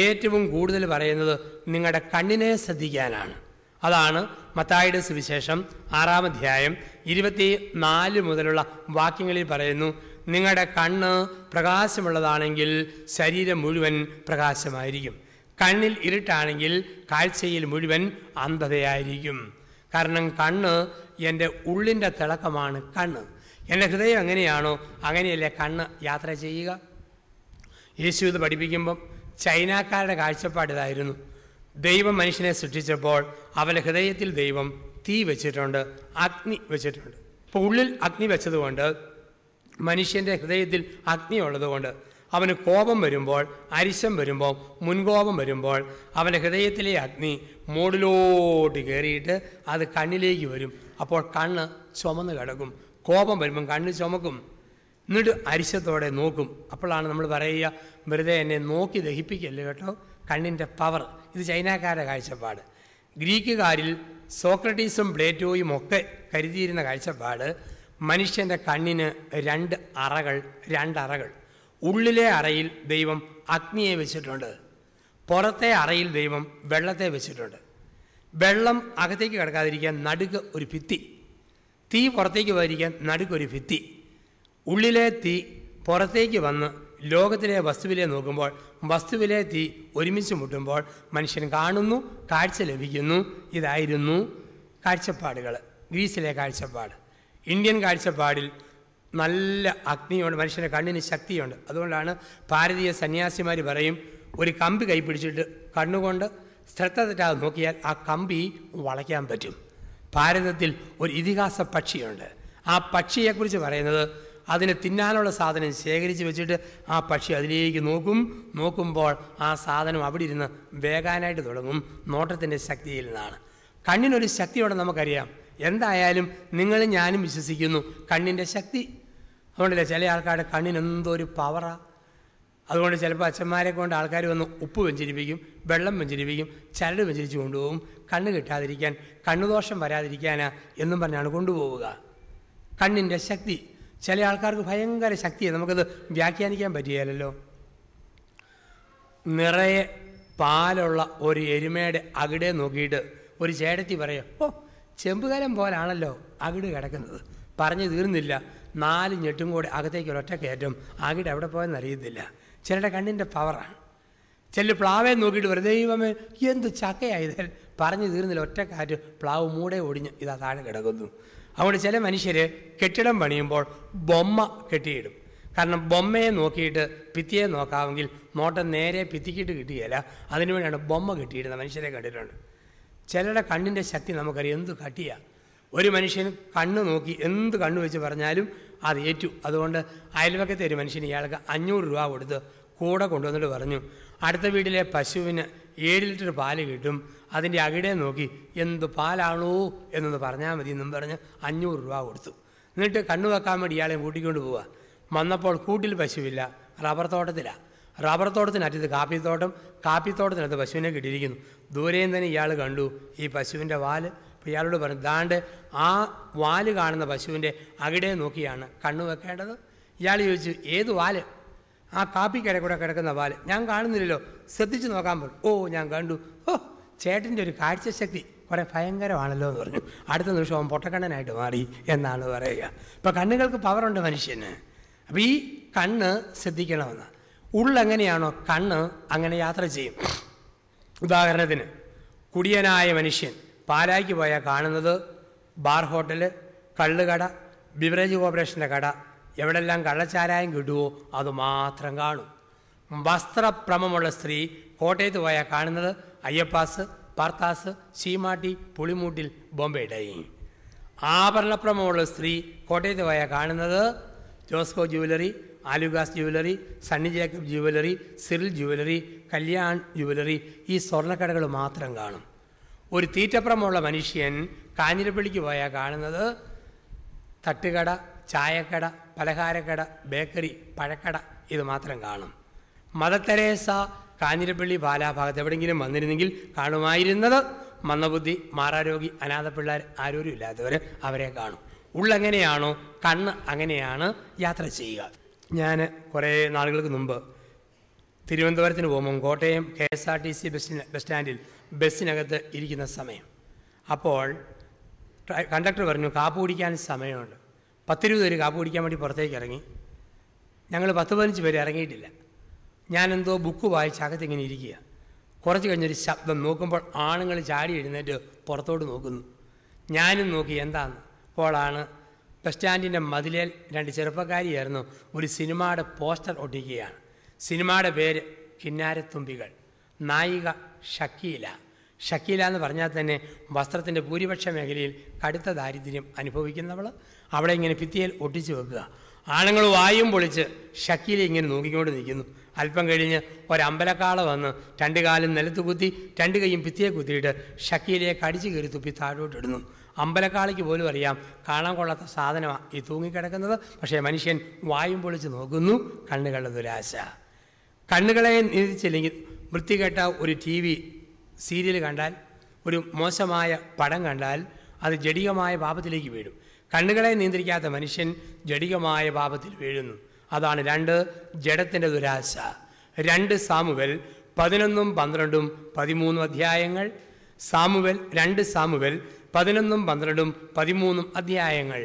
ഏറ്റവും കൂടുതൽ പറയുന്നത് നിങ്ങളുടെ കണ്ണിനെ ശ്രദ്ധിക്കാനാണ്. അതാണ് മത്തായിയുടെ സുവിശേഷം 6-ാം അധ്യായം 24 മുതലുള്ള വാക്യങ്ങളിൽ പറയുന്നു, നിങ്ങളുടെ കണ്ണ് പ്രകാശമുള്ളതാണെങ്കിൽ ശരീരം മുഴുവൻ പ്രകാശമായിരിക്കും. കണ്ണിൽ ഇരുട്ടാണെങ്കിൽ കാഴ്ചയിൽ മുഴുവൻ അന്ധതയായിരിക്കും. കാരണം കണ്ണ് എൻ്റെ ഉള്ളിൻ്റെ തിളക്കമാണ്. കണ്ണ് എൻ്റെ ഹൃദയം എങ്ങനെയാണോ അങ്ങനെയല്ലേ കണ്ണ് യാത്ര ചെയ്യുക. യേശു ഇത് പഠിപ്പിക്കുമ്പം ചൈനക്കാരുടെ കാഴ്ചപ്പാടിതായിരുന്നു. ദൈവം മനുഷ്യനെ സൃഷ്ടിച്ചപ്പോൾ അവൻ്റെ ഹൃദയത്തിൽ ദൈവം തീ വെച്ചിട്ടുണ്ട്, അഗ്നി വെച്ചിട്ടുണ്ട്. ഇപ്പോൾ ഉള്ളിൽ അഗ്നി വെച്ചതുകൊണ്ട്, മനുഷ്യൻ്റെ ഹൃദയത്തിൽ അഗ്നി ഉള്ളതുകൊണ്ട് അവന് കോപം വരുമ്പോൾ, അരിശം വരുമ്പോൾ, മുൻകോപം വരുമ്പോൾ അവൻ്റെ ഹൃദയത്തിലെ അഗ്നി മോടിലോട്ട് കയറിയിട്ട് അത് കണ്ണിലേക്ക് വരും. അപ്പോൾ കണ്ണ് ചുമന്ന് കിടക്കും. കോപം വരുമ്പം കണ്ണ് ചുമക്കും. എന്നിട്ട് അരിശത്തോടെ നോക്കും. അപ്പോഴാണ് നമ്മൾ പറയുക, വെറുതെ എന്നെ നോക്കി ദഹിപ്പിക്കല്ലേ കേട്ടോ, കണ്ണിൻ്റെ പവർ. ഇത് ചൈനക്കാരുടെ കാഴ്ചപ്പാട്. ഗ്രീക്കുകാരിൽ സോക്രട്ടീസും പ്ലേറ്റോയും ഒക്കെ കരുതിയിരുന്ന കാഴ്ചപ്പാട്, മനുഷ്യൻ്റെ കണ്ണിന് രണ്ടറകൾ. ഉള്ളിലെ അറയിൽ ദൈവം അഗ്നിയെ വെച്ചിട്ടുണ്ട്, പുറത്തെ അറയിൽ ദൈവം വെള്ളത്തെ വെച്ചിട്ടുണ്ട്. വെള്ളം അകത്തേക്ക് കിടക്കാതിരിക്കാൻ നടുക്ക് ഒരു ഭിത്തി, തീ പുറത്തേക്ക് പോയിരിക്കാൻ നടുക്കൊരു ഭിത്തി. ഉള്ളിലെ തീ പുറത്തേക്ക് വന്ന് ലോകത്തിലെ വസ്തുവിലെ നോക്കുമ്പോൾ വസ്തുവിലെ തീ ഒരുമിച്ച് മുട്ടുമ്പോൾ മനുഷ്യൻ കാണുന്നു, കാഴ്ച ലഭിക്കുന്നു. ഇതായിരുന്നു കാഴ്ചപ്പാടുകൾ, ഗ്രീസിലെ കാഴ്ചപ്പാട്. ഇന്ത്യൻ കാഴ്ചപ്പാടിൽ നല്ല അഗ്നിയുണ്ട്, മനുഷ്യൻ്റെ കണ്ണിന് ശക്തിയുണ്ട്. അതുകൊണ്ടാണ് ഭാരതീയ സന്യാസിമാർ പറയും, ഒരു കമ്പി കൈപ്പിടിച്ചിട്ട് കണ്ണുകൊണ്ട് ശ്രദ്ധ തെറ്റാതെ നോക്കിയാൽ ആ കമ്പി വളയ്ക്കാൻ പറ്റും. ഭാരതത്തിൽ ഒരു ഇതിഹാസ പക്ഷിയുണ്ട്. ആ പക്ഷിയെക്കുറിച്ച് പറയുന്നത്, അതിന് തിന്നാനുള്ള സാധനം ശേഖരിച്ച് വെച്ചിട്ട് ആ പക്ഷി അതിലേക്ക് നോക്കുമ്പോൾ ആ സാധനം അവിടെ ഇരുന്ന് വേകാനായിട്ട് തുടങ്ങും. നോട്ടത്തിൻ്റെ ശക്തിയിൽ നിന്നാണ്. കണ്ണിനൊരു ശക്തിയോടെ നമുക്കറിയാം. എന്തായാലും നിങ്ങളും ഞാനും വിശ്വസിക്കുന്നു കണ്ണിൻ്റെ ശക്തി. അതുകൊണ്ടല്ലേ ചില ആൾക്കാരുടെ കണ്ണിന് എന്തോ ഒരു പവറാണ്. അതുകൊണ്ട് ചിലപ്പോൾ അച്ഛന്മാരെ കൊണ്ട് ആൾക്കാർ വന്ന് ഉപ്പ് വെഞ്ചരിപ്പിക്കും, വെള്ളം വെഞ്ചരിപ്പിക്കും, ചരട് വെഞ്ചരിച്ച് കൊണ്ടുപോകും. കണ്ണ് കിട്ടാതിരിക്കാൻ, കണ്ണുദോഷം വരാതിരിക്കാനാ എന്നും പറഞ്ഞാണ് കൊണ്ടുപോവുക. കണ്ണിൻ്റെ ശക്തി ചില ആൾക്കാർക്ക് ഭയങ്കര ശക്തിയാണ്. നമുക്കത് വ്യാഖ്യാനിക്കാൻ പറ്റുകയില്ലല്ലോ. നിറയെ പാലുള്ള ഒരു എരുമയുടെ അകിടെ നോക്കിയിട്ട് ഒരു ചേട്ടത്തി പറയും, ഓ ചെമ്പുകലം പോലാണല്ലോ അകിട് കിടക്കുന്നത്. പറഞ്ഞു തീർന്നില്ല, 4 ഞെട്ടും കൂടെ അകത്തേക്ക് ഒരൊറ്റ കയറ്റം. അകിട് എവിടെ പോയെന്ന് അറിയത്തില്ല. ചിലരുടെ കണ്ണിൻ്റെ പവറാണ്. ചില പ്ലാവെ നോക്കിയിട്ട് വെറുതെ ദൈവമേ എന്ത് ചക്കയായത്, പറഞ്ഞു തീർന്നില്ല, ഒറ്റ കാറ്റ് പ്ലാവ് മൂടെ ഒടിഞ്ഞ് ഇതാ താഴെ കിടക്കുന്നു. അതുകൊണ്ട് ചില മനുഷ്യർ കെട്ടിടം പണിയുമ്പോൾ ബൊമ്മ കെട്ടിയിടും. കാരണം ബൊമ്മയെ നോക്കിയിട്ട് ഭിത്തിയെ നോക്കാമെങ്കിൽ നോട്ടം നേരെ ഭിത്തിക്കിട്ട് കിട്ടുകയില്ല. അതിനുവേണ്ടിയാണ് ബൊമ്മ കെട്ടിയിടുന്ന മനുഷ്യരെ കണ്ടിട്ടുണ്ട്. ചിലരുടെ കണ്ണിൻ്റെ ശക്തി നമുക്കറിയാം, എന്ത് കട്ടിയാണ്. ഒരു മനുഷ്യന് കണ്ണ് നോക്കി എന്ത് കണ്ണ് വെച്ച് പറഞ്ഞാലും അത് ഏറ്റു. അതുകൊണ്ട് അയൽവക്കത്തെ ഒരു മനുഷ്യന് ഇയാൾക്ക് 500 രൂപ കൊടുത്ത് കൂടെ കൊണ്ടുവന്നിട്ട് പറഞ്ഞു, അടുത്ത വീട്ടിലെ പശുവിന് 7 ലിറ്റർ പാല് കിട്ടും, അതിൻ്റെ അകിടെ നോക്കി എന്ത് പാലാണോ എന്നൊന്ന് പറഞ്ഞാൽ മതി എന്നും പറഞ്ഞ് 500 രൂപ കൊടുത്തു. എന്നിട്ട് കണ്ണു വെക്കാൻ വേണ്ടി ഇയാളെ കൂട്ടിക്കൊണ്ട് പോവുക. വന്നപ്പോൾ കൂട്ടിൽ പശുവില്ല, റബ്ബർ തോട്ടത്തിലാണ്. റബ്ബർ തോട്ടത്തിനറ്റത്ത് കാപ്പിത്തോട്ടത്തിനകത്ത് പശുവിനെ കിട്ടിയിരിക്കുന്നു. ദൂരെയും തന്നെ ഇയാൾ കണ്ടു ഈ പശുവിൻ്റെ വാല്. അപ്പോൾ ഇയാളോട് പറഞ്ഞു, ദാണ്ട് ആ വാല് കാണുന്ന പശുവിൻ്റെ അകിടെ നോക്കിയാണ് കണ്ണു വെക്കേണ്ടത്. ഇയാൾ ചോദിച്ചു, ഏത് വാല്? ആ കാപ്പിക്കര കൂടെ കിടക്കുന്ന വാല്. ഞാൻ കാണുന്നില്ലല്ലോ, ശ്രദ്ധിച്ച് നോക്കാൻ പോലും. ഓ ഞാൻ കണ്ടു. ഓ ചേട്ടൻ്റെ ഒരു കാഴ്ചശക്തി കുറേ ഭയങ്കരമാണല്ലോ എന്ന് പറഞ്ഞു. അടുത്ത നിമിഷം അവൻ പൊട്ടക്കണ്ണനായിട്ട് മാറി എന്നാണ് പറയുക. ഇപ്പോൾ കണ്ണുകൾക്ക് പവറുണ്ട് മനുഷ്യന്. അപ്പോൾ ഈ കണ്ണ് ശ്രദ്ധിക്കണമെന്ന്. ഉള്ളെങ്ങനെയാണോ കണ്ണ് അങ്ങനെ യാത്ര ചെയ്യും. ഉദാഹരണത്തിന് കുടിയനായ മനുഷ്യൻ പാലായ്ക്ക് പോയാൽ കാണുന്നത് ബാർ ഹോട്ടൽ, കള്ളുകട, ബിവറേജ് കോർപ്പറേഷൻ്റെ കട, എവിടെല്ലാം കള്ളച്ചാരായം കിട്ടുമോ അത് മാത്രം കാണും. വസ്ത്രഭ്രമമുള്ള സ്ത്രീ കോട്ടയത്ത് പോയാൽ കാണുന്നത് അയ്യപ്പാസ്, പാർത്താസ്, ശീമാട്ടി, പുളിമൂട്ടിൽ, ബോംബെ ഡൈ. ആഭരണഭ്രമമുള്ള സ്ത്രീ കോട്ടയത്ത് പോയാൽ കാണുന്നത് Josco jewellery, Alukkas jewellery, Sunny Jacob jewellery, Cyril jewellery, Kalyan jewellery. ഈ സ്വർണ്ണക്കടകൾ മാത്രം കാണും. ഒരു തീറ്റപ്രമുള്ള മനുഷ്യൻ കാഞ്ഞിരപ്പള്ളിക്ക് പോയാൽ കാണുന്നത് തട്ടുകട, ചായക്കട, പലഹാരക്കട, ബേക്കറി, പഴക്കട, ഇത് മാത്രം കാണും. മദർ തെരേസ കാഞ്ഞിരപ്പള്ളി പാലാഭാഗത്ത് എവിടെയെങ്കിലും വന്നിരുന്നെങ്കിൽ കാണുമായിരുന്നത് മന്ദബുദ്ധി, മാറാരോഗി, അനാഥപിള്ളേർ, ആരോരും ഇല്ലാത്തവർ, അവരെ കാണും. ഉള്ളെങ്ങനെയാണോ കണ്ണ് അങ്ങനെയാണ് യാത്ര ചെയ്യുക. ഞാൻ കുറേ നാളുകൾക്ക് മുമ്പ് തിരുവനന്തപുരത്തിന് പോകുമ്പം കോട്ടയം KSRTC ബസ് സ്റ്റാൻഡിൽ ബസ്സിനകത്ത് ഇരിക്കുന്ന സമയം, അപ്പോൾ കണ്ടക്ടർ പറഞ്ഞു കാപ്പ് കുടിക്കാൻ സമയമുണ്ട്. 10-20 പേര് കാപ്പ് കുടിക്കാൻ വേണ്ടി പുറത്തേക്ക് ഇറങ്ങി. ഞങ്ങൾ 10-15 പേര് ഇറങ്ങിയിട്ടില്ല. ഞാനെന്തോ ബുക്ക് വായിച്ച് അകത്തിങ്ങനെ ഇരിക്കുക. കുറച്ച് കഴിഞ്ഞൊരു ശബ്ദം, നോക്കുമ്പോൾ ആണുങ്ങൾ ചാടി എഴുന്നേറ്റ് പുറത്തോട്ട് നോക്കുന്നു. ഞാനും നോക്കി എന്താന്ന്. അപ്പോഴാണ് ബസ് സ്റ്റാൻഡിൻ്റെ മതിലേൽ 2 ചെറുപ്പക്കാരിയായിരുന്നു ഒരു സിനിമയുടെ പോസ്റ്റർ ഒട്ടിക്കുകയാണ്. സിനിമയുടെ പേര് കിന്നാരത്തുമ്പികൾ. നായിക ഷക്കീല. ഷക്കീല എന്ന് പറഞ്ഞാൽ തന്നെ വസ്ത്രത്തിൻ്റെ ഭൂരിപക്ഷ മേഖലയിൽ കടുത്ത ദാരിദ്ര്യം അനുഭവിക്കുന്നവൾ. അവിടെ ഇങ്ങനെ ഭിത്തിയിൽ ഒട്ടിച്ചു വെക്കുക. ആണുങ്ങൾ വായും പൊളിച്ച് ഷക്കീല ഇങ്ങനെ നോക്കിക്കൊണ്ട് നിൽക്കുന്നു. അല്പം കഴിഞ്ഞ് ഒരമ്പലക്കാള വന്ന് 2 കാലും നിലത്ത് കുത്തി 2 കൈയും ഭിത്തിയെ കുത്തിയിട്ട് ഷക്കീലയെ കടിച്ചു കയറി തുപ്പി താഴോട്ടിടുന്നു. അമ്പലക്കാളിക്ക് പോലും അറിയാം കാണാൻ കൊള്ളാത്ത സാധനമാണ് ഈ തൂങ്ങിക്കിടക്കുന്നത്. പക്ഷേ മനുഷ്യൻ വായും പൊളിച്ച് നോക്കുന്നു. കണ്ണുകളുടെ ദുരാശ. കണ്ണുകളെ നിയന്ത്രിച്ചില്ലെങ്കിൽ വൃത്തികെട്ട ഒരു TV സീരിയൽ കണ്ടാൽ, ഒരു മോശമായ പടം കണ്ടാൽ അത് ജഡികമായ പാപത്തിലേക്ക് വീഴും. കണ്ണുകളെ നിയന്ത്രിക്കാത്ത മനുഷ്യൻ ജഡികമായ പാപത്തിൽ വീഴുന്നു. അതാണ് 2 ജഡത്തിൻ്റെ ദുരാശ. 2 സാമുവേൽ 11, 12, 13 അധ്യായങ്ങൾ. 2 സാമുവേൽ 11, 12, 13 അധ്യായങ്ങൾ.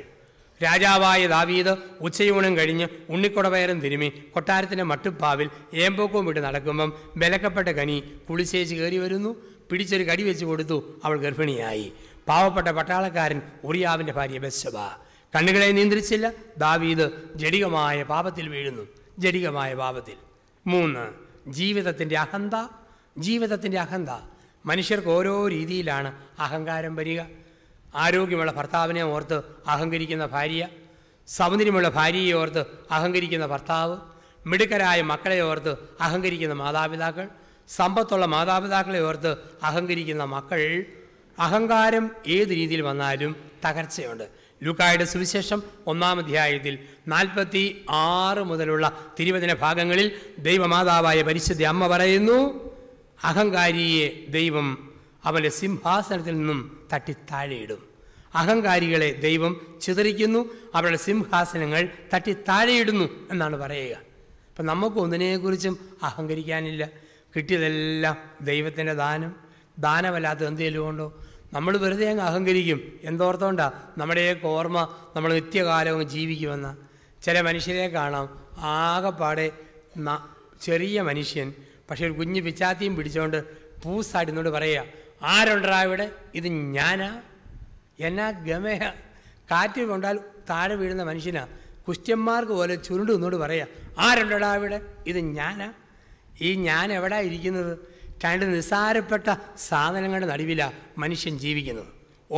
രാജാവായ ദാവീദ് ഉച്ചയൂണം കഴിഞ്ഞ് ഉണ്ണിക്കൊടവയറും തിരുമി കൊട്ടാരത്തിൻ്റെ മട്ടുപ്പാവിൽ ഏമ്പോക്കവും വിട്ട് നടക്കുമ്പം ബലക്കപ്പെട്ട കനി കുളിച്ചേച്ച് കയറി വരുന്നു. പിടിച്ചൊരു കടി വെച്ച് കൊടുത്തു. അവൾ ഗർഭിണിയായി. പാവപ്പെട്ട പട്ടാളക്കാരൻ ഉറിയാവിൻ്റെ ഭാര്യ ബത്ശബ. കണ്ണുകളെ നിയന്ത്രിച്ചില്ല. ദാവീദ് ജഡികമായ പാപത്തിൽ വീഴുന്നു. ജഡികമായ പാപത്തിൽ. 3 ജീവിതത്തിൻ്റെ അഹന്ത. ജീവിതത്തിൻ്റെ അഹന്ത. മനുഷ്യർക്ക് ഓരോ രീതിയിലാണ് അഹങ്കാരം വരിക. ആരോഗ്യമുള്ള ഭർത്താവിനെ ഓർത്ത് അഹങ്കരിക്കുന്ന ഭാര്യ, സൗന്ദര്യമുള്ള ഭാര്യയെ ഓർത്ത് അഹങ്കരിക്കുന്ന ഭർത്താവ്, മിടുക്കരായ മക്കളെ ഓർത്ത് അഹങ്കരിക്കുന്ന മാതാപിതാക്കൾ, സമ്പത്തുള്ള മാതാപിതാക്കളെ ഓർത്ത് അഹങ്കരിക്കുന്ന മക്കൾ. അഹങ്കാരം ഏത് രീതിയിൽ വന്നാലും തകർച്ചയുണ്ട്. ലൂക്കായുടെ സുവിശേഷം 1-ാം അധ്യായത്തിൽ 46 മുതലുള്ള തിരുവചന ഭാഗങ്ങളിൽ ദൈവമാതാവായ പരിശുദ്ധ അമ്മ പറയുന്നു, അഹങ്കാരിയെ ദൈവം അവൻ്റെ സിംഹാസനത്തിൽ നിന്നും തട്ടി താഴെയിടും. അഹങ്കാരികളെ ദൈവം ചിതറിക്കുന്നു, അവരുടെ സിംഹാസനങ്ങൾ തട്ടി താഴെയിടുന്നു എന്നാണ് പറയുക. അപ്പം നമുക്ക് ഒന്നിനെക്കുറിച്ചും അഹങ്കരിക്കാനില്ല. കിട്ടിയതെല്ലാം ദൈവത്തിൻ്റെ ദാനമല്ലാത്ത എന്തെങ്കിലും ഉണ്ടോ? നമ്മൾ വെറുതെ അങ്ങ് അഹങ്കരിക്കും. എന്തോർത്തോണ്ടാ? നമ്മുടെയൊക്കെ ഓർമ്മ നമ്മൾ നിത്യകാലവും ജീവിക്കുമെന്ന. ചില മനുഷ്യരെ കാണാം, ആകെപ്പാടെ ചെറിയ മനുഷ്യൻ, പക്ഷെ ഒരു കുഞ്ഞ് പിച്ചാത്തിയും പിടിച്ചുകൊണ്ട് പൂസാടുന്നോട് പറയുക, ആരുണ്ടാ ഇവിടെ? ഇത് ഞാനാ? എന്നാ ഗമയ! കാറ്റ് കൊണ്ടാൽ താഴെ വീഴുന്ന മനുഷ്യനാ. കുഷ്ഠന്മാർക്ക് പോലെ ചുരുണ്ട് നിന്നോട് പറയുക, ആരുണ്ടടാ ഇവിടെ? ഇത് ഞാനാ? ഈ ഞാൻ എവിടാ ഇരിക്കുന്നത്? 2 നിസ്സാരപ്പെട്ട സാധനങ്ങളുടെ നടുവിലാണ് മനുഷ്യൻ ജീവിക്കുന്നത്.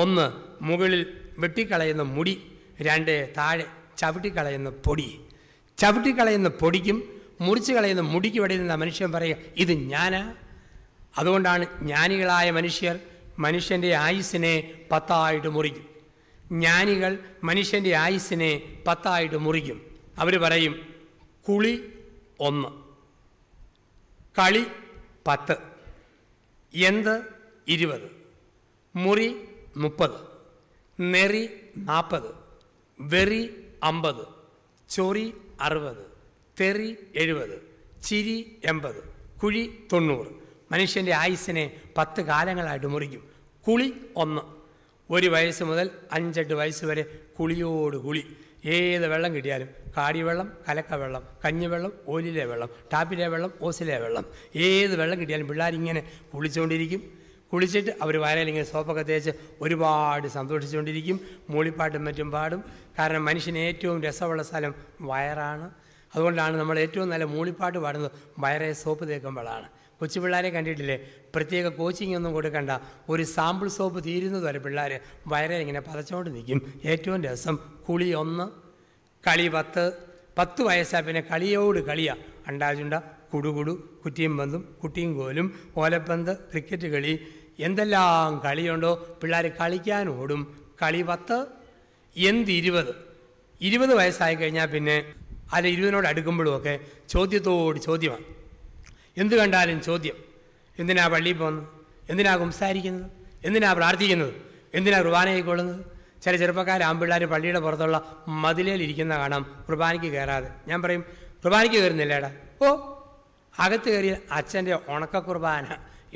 1 മുകളിൽ വെട്ടിക്കളയുന്ന മുടി, 2 താഴെ ചവിട്ടിക്കളയുന്ന പൊടി. ചവിട്ടിക്കളയുന്ന പൊടിക്കും മുറിച്ച് കളയുന്ന മുടിക്കും ഇടയിൽ നിന്ന് മനുഷ്യൻ പറയുക, ഇത് ഞാനാ? അതുകൊണ്ടാണ് ജ്ഞാനികളായ മനുഷ്യർ മനുഷ്യൻ്റെ ആയുസ്സിനെ 10 മുറിക്കും. ജ്ഞാനികൾ മനുഷ്യൻ്റെ ആയുസ്സിനെ 10 മുറിക്കും. അവർ പറയും, കുളി 1, കളി 10, എന്ത് 20, മുറി 30, നെറി 40, വെറി 50, ചൊറി 60, തെറി 70, ചിരി 80, കുഴി 90. മനുഷ്യൻ്റെ ആയുസ്സിനെ 10 കാലങ്ങളായിട്ട് മുറിക്കും. കുളി 1, 1 വയസ്സ് മുതൽ 5-8 വയസ്സ് വരെ കുളിയോട് കുളി. ഏത് വെള്ളം കിട്ടിയാലും, കാടിവെള്ളം, കലക്കവെള്ളം, കഞ്ഞിവെള്ളം, ഓലിലെ വെള്ളം, ടാപ്പിലെ വെള്ളം, ഓസിലെ വെള്ളം, ഏത് വെള്ളം കിട്ടിയാലും പിള്ളേരിങ്ങനെ കുളിച്ചുകൊണ്ടിരിക്കും. കുളിച്ചിട്ട് അവർ വയലിങ്ങനെ സോപ്പൊക്കെ തേച്ച് ഒരുപാട് സന്തോഷിച്ചുകൊണ്ടിരിക്കും. മൂളിപ്പാട്ടും മറ്റും പാടും. കാരണം മനുഷ്യന് ഏറ്റവും രസമുള്ള സ്ഥലം വയറാണ്. അതുകൊണ്ടാണ് നമ്മൾ ഏറ്റവും നല്ല മൂളിപ്പാട്ട് പാടുന്നത് വയറെ സോപ്പ് തേക്കുമ്പോഴാണ്. കൊച്ചു പിള്ളേരെ കണ്ടിട്ടില്ലേ? പ്രത്യേക കോച്ചിങ് ഒന്നും കൊടുക്കണ്ട, ഒരു സാമ്പിൾ സോപ്പ് തീരുന്നത് വരെ പിള്ളേർ വയറെ ഇങ്ങനെ പതച്ചുകൊണ്ട് നിൽക്കും. ഏറ്റവും രസം കുളി 1, കളി 10. 10 വയസ്സായ പിന്നെ കളിയോട് കളിയാണ്. അണ്ടാചുണ്ട, കുടുകുടു, കുറ്റിയും പന്തും, കുട്ടിയും കോലും, ഓലപ്പന്ത്, ക്രിക്കറ്റ് കളി, എന്തെല്ലാം കളിയുണ്ടോ പിള്ളേർ കളിക്കാൻ ഓടും. കളി 10. എന്ത് 20. 20 വയസ്സായി കഴിഞ്ഞാൽ പിന്നെ അല്ല 20നോട് അടുക്കുമ്പോഴുമൊക്കെ ചോദ്യത്തോട് ചോദ്യമാണ്. എന്ത് കണ്ടാലും ചോദ്യം. എന്തിനാ പള്ളിയിൽ പോകുന്നത്? എന്തിനാ സംസാരിക്കുന്നത്? എന്തിനാ പ്രാർത്ഥിക്കുന്നത്? എന്തിനാ കുർബാനയായിക്കൊള്ളുന്നത്? ചില ചെറുപ്പക്കാർ ആൺപിള്ളേർ പള്ളിയുടെ പുറത്തുള്ള മതിലേലിരിക്കുന്ന കാണാം കുർബാനയ്ക്ക് കയറാതെ. ഞാൻ പറയും, കുർബാനയ്ക്ക് കയറുന്നില്ലേടാ? ഓ, അകത്ത് കയറിയ അച്ഛൻ്റെ ഉണക്ക കുർബാന.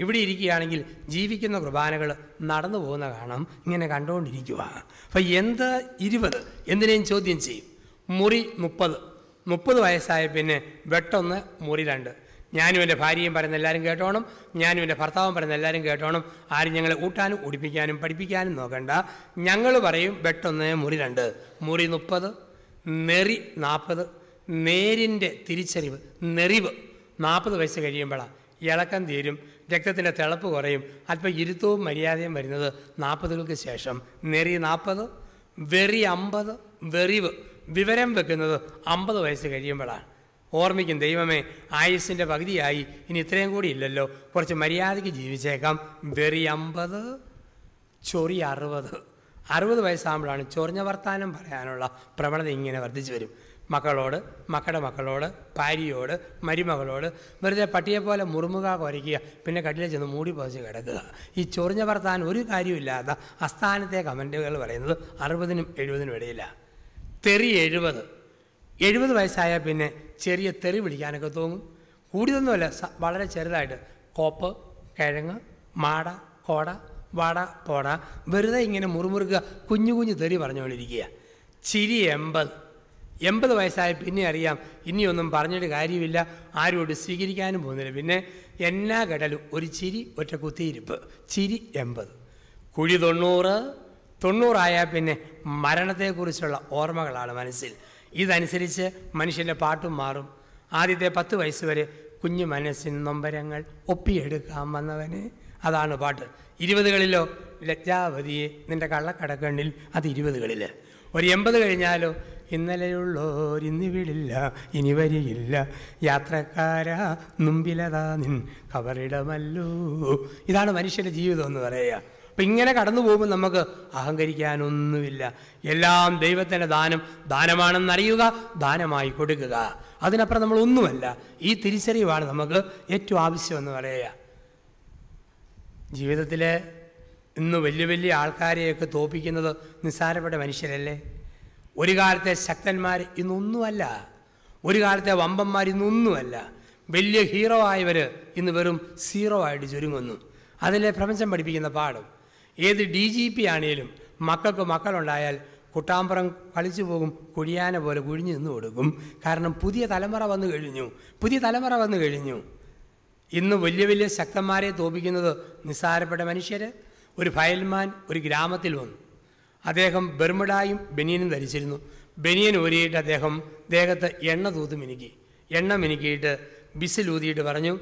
ഇവിടെ ഇരിക്കുകയാണെങ്കിൽ ജീവിക്കുന്ന കുർബാനകൾ നടന്നു പോകുന്ന കാണാം. ഇങ്ങനെ കണ്ടുകൊണ്ടിരിക്കുക. അപ്പം എന്ത് 20 എന്തിനേയും ചോദ്യം ചെയ്യും. മുറി 30. 30 വയസ്സായ പിന്നെ വെട്ടൊന്ന്, മുറി 2. ഞാനും എൻ്റെ ഭാര്യയും പറയുന്ന എല്ലാവരും കേട്ടോണം, ഞാനും എൻ്റെ ഭർത്താവും പറയുന്ന എല്ലാവരും കേട്ടോണം. ആരും ഞങ്ങളെ ഊട്ടാനും ഉടിപ്പിക്കാനും പഠിപ്പിക്കാനും നോക്കണ്ട. ഞങ്ങൾ പറയും വെട്ടൊന്ന്, മുറി 2. മുറി 30, നെറി 40. നേരിൻ്റെ തിരിച്ചറിവ്, നെറിവ് 40 വയസ്സ് കഴിയുമ്പോഴാണ്. ഇളക്കം തീരും, രക്തത്തിൻ്റെ തിളപ്പ് കുറയും, അല്പം ഇരുത്തവും മര്യാദയും വരുന്നത് 40കൾക്ക് ശേഷം. നെറി 40, വെറി 50, വെറിവ് വിവരം വെക്കുന്നത് 50 വയസ്സ് കഴിയുമ്പോഴാണ്. ഓർമ്മിക്കും, ദൈവമേ ആയുസ്സിൻ്റെ പകുതിയായി, ഇനി ഇത്രയും കൂടി ഇല്ലല്ലോ, കുറച്ച് മര്യാദയ്ക്ക് ജീവിച്ചേക്കാം. വെറി 50, ചൊറി 60. 60 വയസ്സാകുമ്പോഴാണ് ചൊറിഞ്ഞ വർത്താനം പറയാനുള്ള പ്രവണത ഇങ്ങനെ വർദ്ധിച്ചു വരും. മക്കളോട്, മക്കളുടെ മക്കളോട്, ഭാര്യയോട്, മരുമകളോട് വെറുതെ പട്ടിയെപ്പോലെ മുറുമുക കുരയ്ക്കുക, പിന്നെ കട്ടിലെ ചെന്ന് മൂടി പതിച്ച് കിടക്കുക. ഈ ചൊറിഞ്ഞ വർത്താനം ഒരു കാര്യമില്ലാത്ത അസ്ഥാനത്തെ കമൻറ്റുകൾ പറയുന്നത് 60നും 70നും ഇടയിലാണ്. തെറി 70 വയസ്സായാൽ പിന്നെ ചെറിയ തെറി പിടിക്കാനൊക്കെ തോന്നും. കൂടിയതൊന്നുമല്ല, വളരെ ചെറുതായിട്ട് കോപ്പ്, കിഴങ്ങ്, മാട, കോട, വാട, പോട, വെറുതെ ഇങ്ങനെ മുറുമുറുക്കുക, കുഞ്ഞു കുഞ്ഞു തെറി പറഞ്ഞുകൊണ്ടിരിക്കുക. ചിരി 80 വയസ്സായ പിന്നെ അറിയാം ഇനിയൊന്നും പറഞ്ഞിട്ട് കാര്യമില്ല, ആരോട് സ്വീകരിക്കാനും പോകുന്നില്ല. പിന്നെ എന്നാ കേട്ടാലും ഒരു ചിരി, ഒറ്റ കുത്തിയിരിപ്പ്. ചിരി 80. കുഴി 90 ആയാൽ പിന്നെ മരണത്തെക്കുറിച്ചുള്ള ഓർമ്മകളാണ് മനസ്സിൽ. ഇതനുസരിച്ച് മനുഷ്യൻ്റെ പാട്ടും മാറും. ആദ്യത്തെ 10 വയസ്സ് വരെ കുഞ്ഞു മനസ്സിൻ നൊമ്പരങ്ങൾ ഒപ്പിയെടുക്കാൻ വന്നവന്, അതാണ് പാട്ട്. 20കളിലോ ലജ്ജാവതിയെ നിൻ്റെ കള്ളക്കടക്കണ്ണിൽ, അത് 20കളിൽ. ഒരു 80 കഴിഞ്ഞാലോ ഇന്നലെയുള്ളോരിന്നിവിടില്ല, ഇനി വരികില്ല, യാത്രക്കാരാ മുമ്പിലതാ നിൻ കവറിടമല്ലോ. ഇതാണ് മനുഷ്യൻ്റെ ജീവിതം എന്ന് പറയുക. അപ്പം ഇങ്ങനെ കടന്നു പോകുമ്പോൾ നമുക്ക് അഹങ്കരിക്കാനൊന്നുമില്ല. എല്ലാം ദൈവത്തിൻ്റെ ദാനമാണെന്നറിയുക, ദാനമായി കൊടുക്കുക. അതിനപ്പുറം നമ്മളൊന്നുമല്ല. ഈ തിരിച്ചറിവാണ് നമുക്ക് ഏറ്റവും ആവശ്യമെന്ന് പറയുക. ജീവിതത്തിൽ ഇന്ന് വലിയ വലിയ ആൾക്കാരെയൊക്കെ തോപ്പിക്കുന്നത് നിസ്സാരപ്പെട്ട മനുഷ്യരല്ലേ? ഒരു കാലത്തെ ശക്തന്മാർ ഇന്നൊന്നുമല്ല, ഒരു കാലത്തെ വമ്പന്മാർ ഇന്നൊന്നുമല്ല. വലിയ ഹീറോ ആയവർ ഇന്ന് വെറും സീറോ ആയിട്ട് ചുരുങ്ങുന്നു. അതിലെ പ്രപഞ്ചം പഠിപ്പിക്കുന്ന പാഠം. ഏത് DGP ആണേലും മക്കൾക്ക് മക്കളുണ്ടായാൽ കുട്ടാമ്പുറം കളിച്ചു പോകും, കുഴിയാന പോലെ കുഴിഞ്ഞു നിന്ന് കൊടുക്കും. കാരണം പുതിയ തലമുറ വന്നു കഴിഞ്ഞു. ഇന്ന് വലിയ വലിയ ശക്തന്മാരെ തോപ്പിക്കുന്നത് നിസ്സാരപ്പെട്ട മനുഷ്യർ. ഒരു ഫയൽമാൻ ഒരു ഗ്രാമത്തിൽ വന്നു. അദ്ദേഹം ബെർമുഡായും ബനിയനും ധരിച്ചിരുന്നു. ബനിയൻ ഊരിയിട്ട് അദ്ദേഹം ദേഹത്ത് എണ്ണ തൂത്ത് മിനുക്കി. എണ്ണ മിനുക്കിയിട്ട് ബിസിലൂതിയിട്ട് പറഞ്ഞു,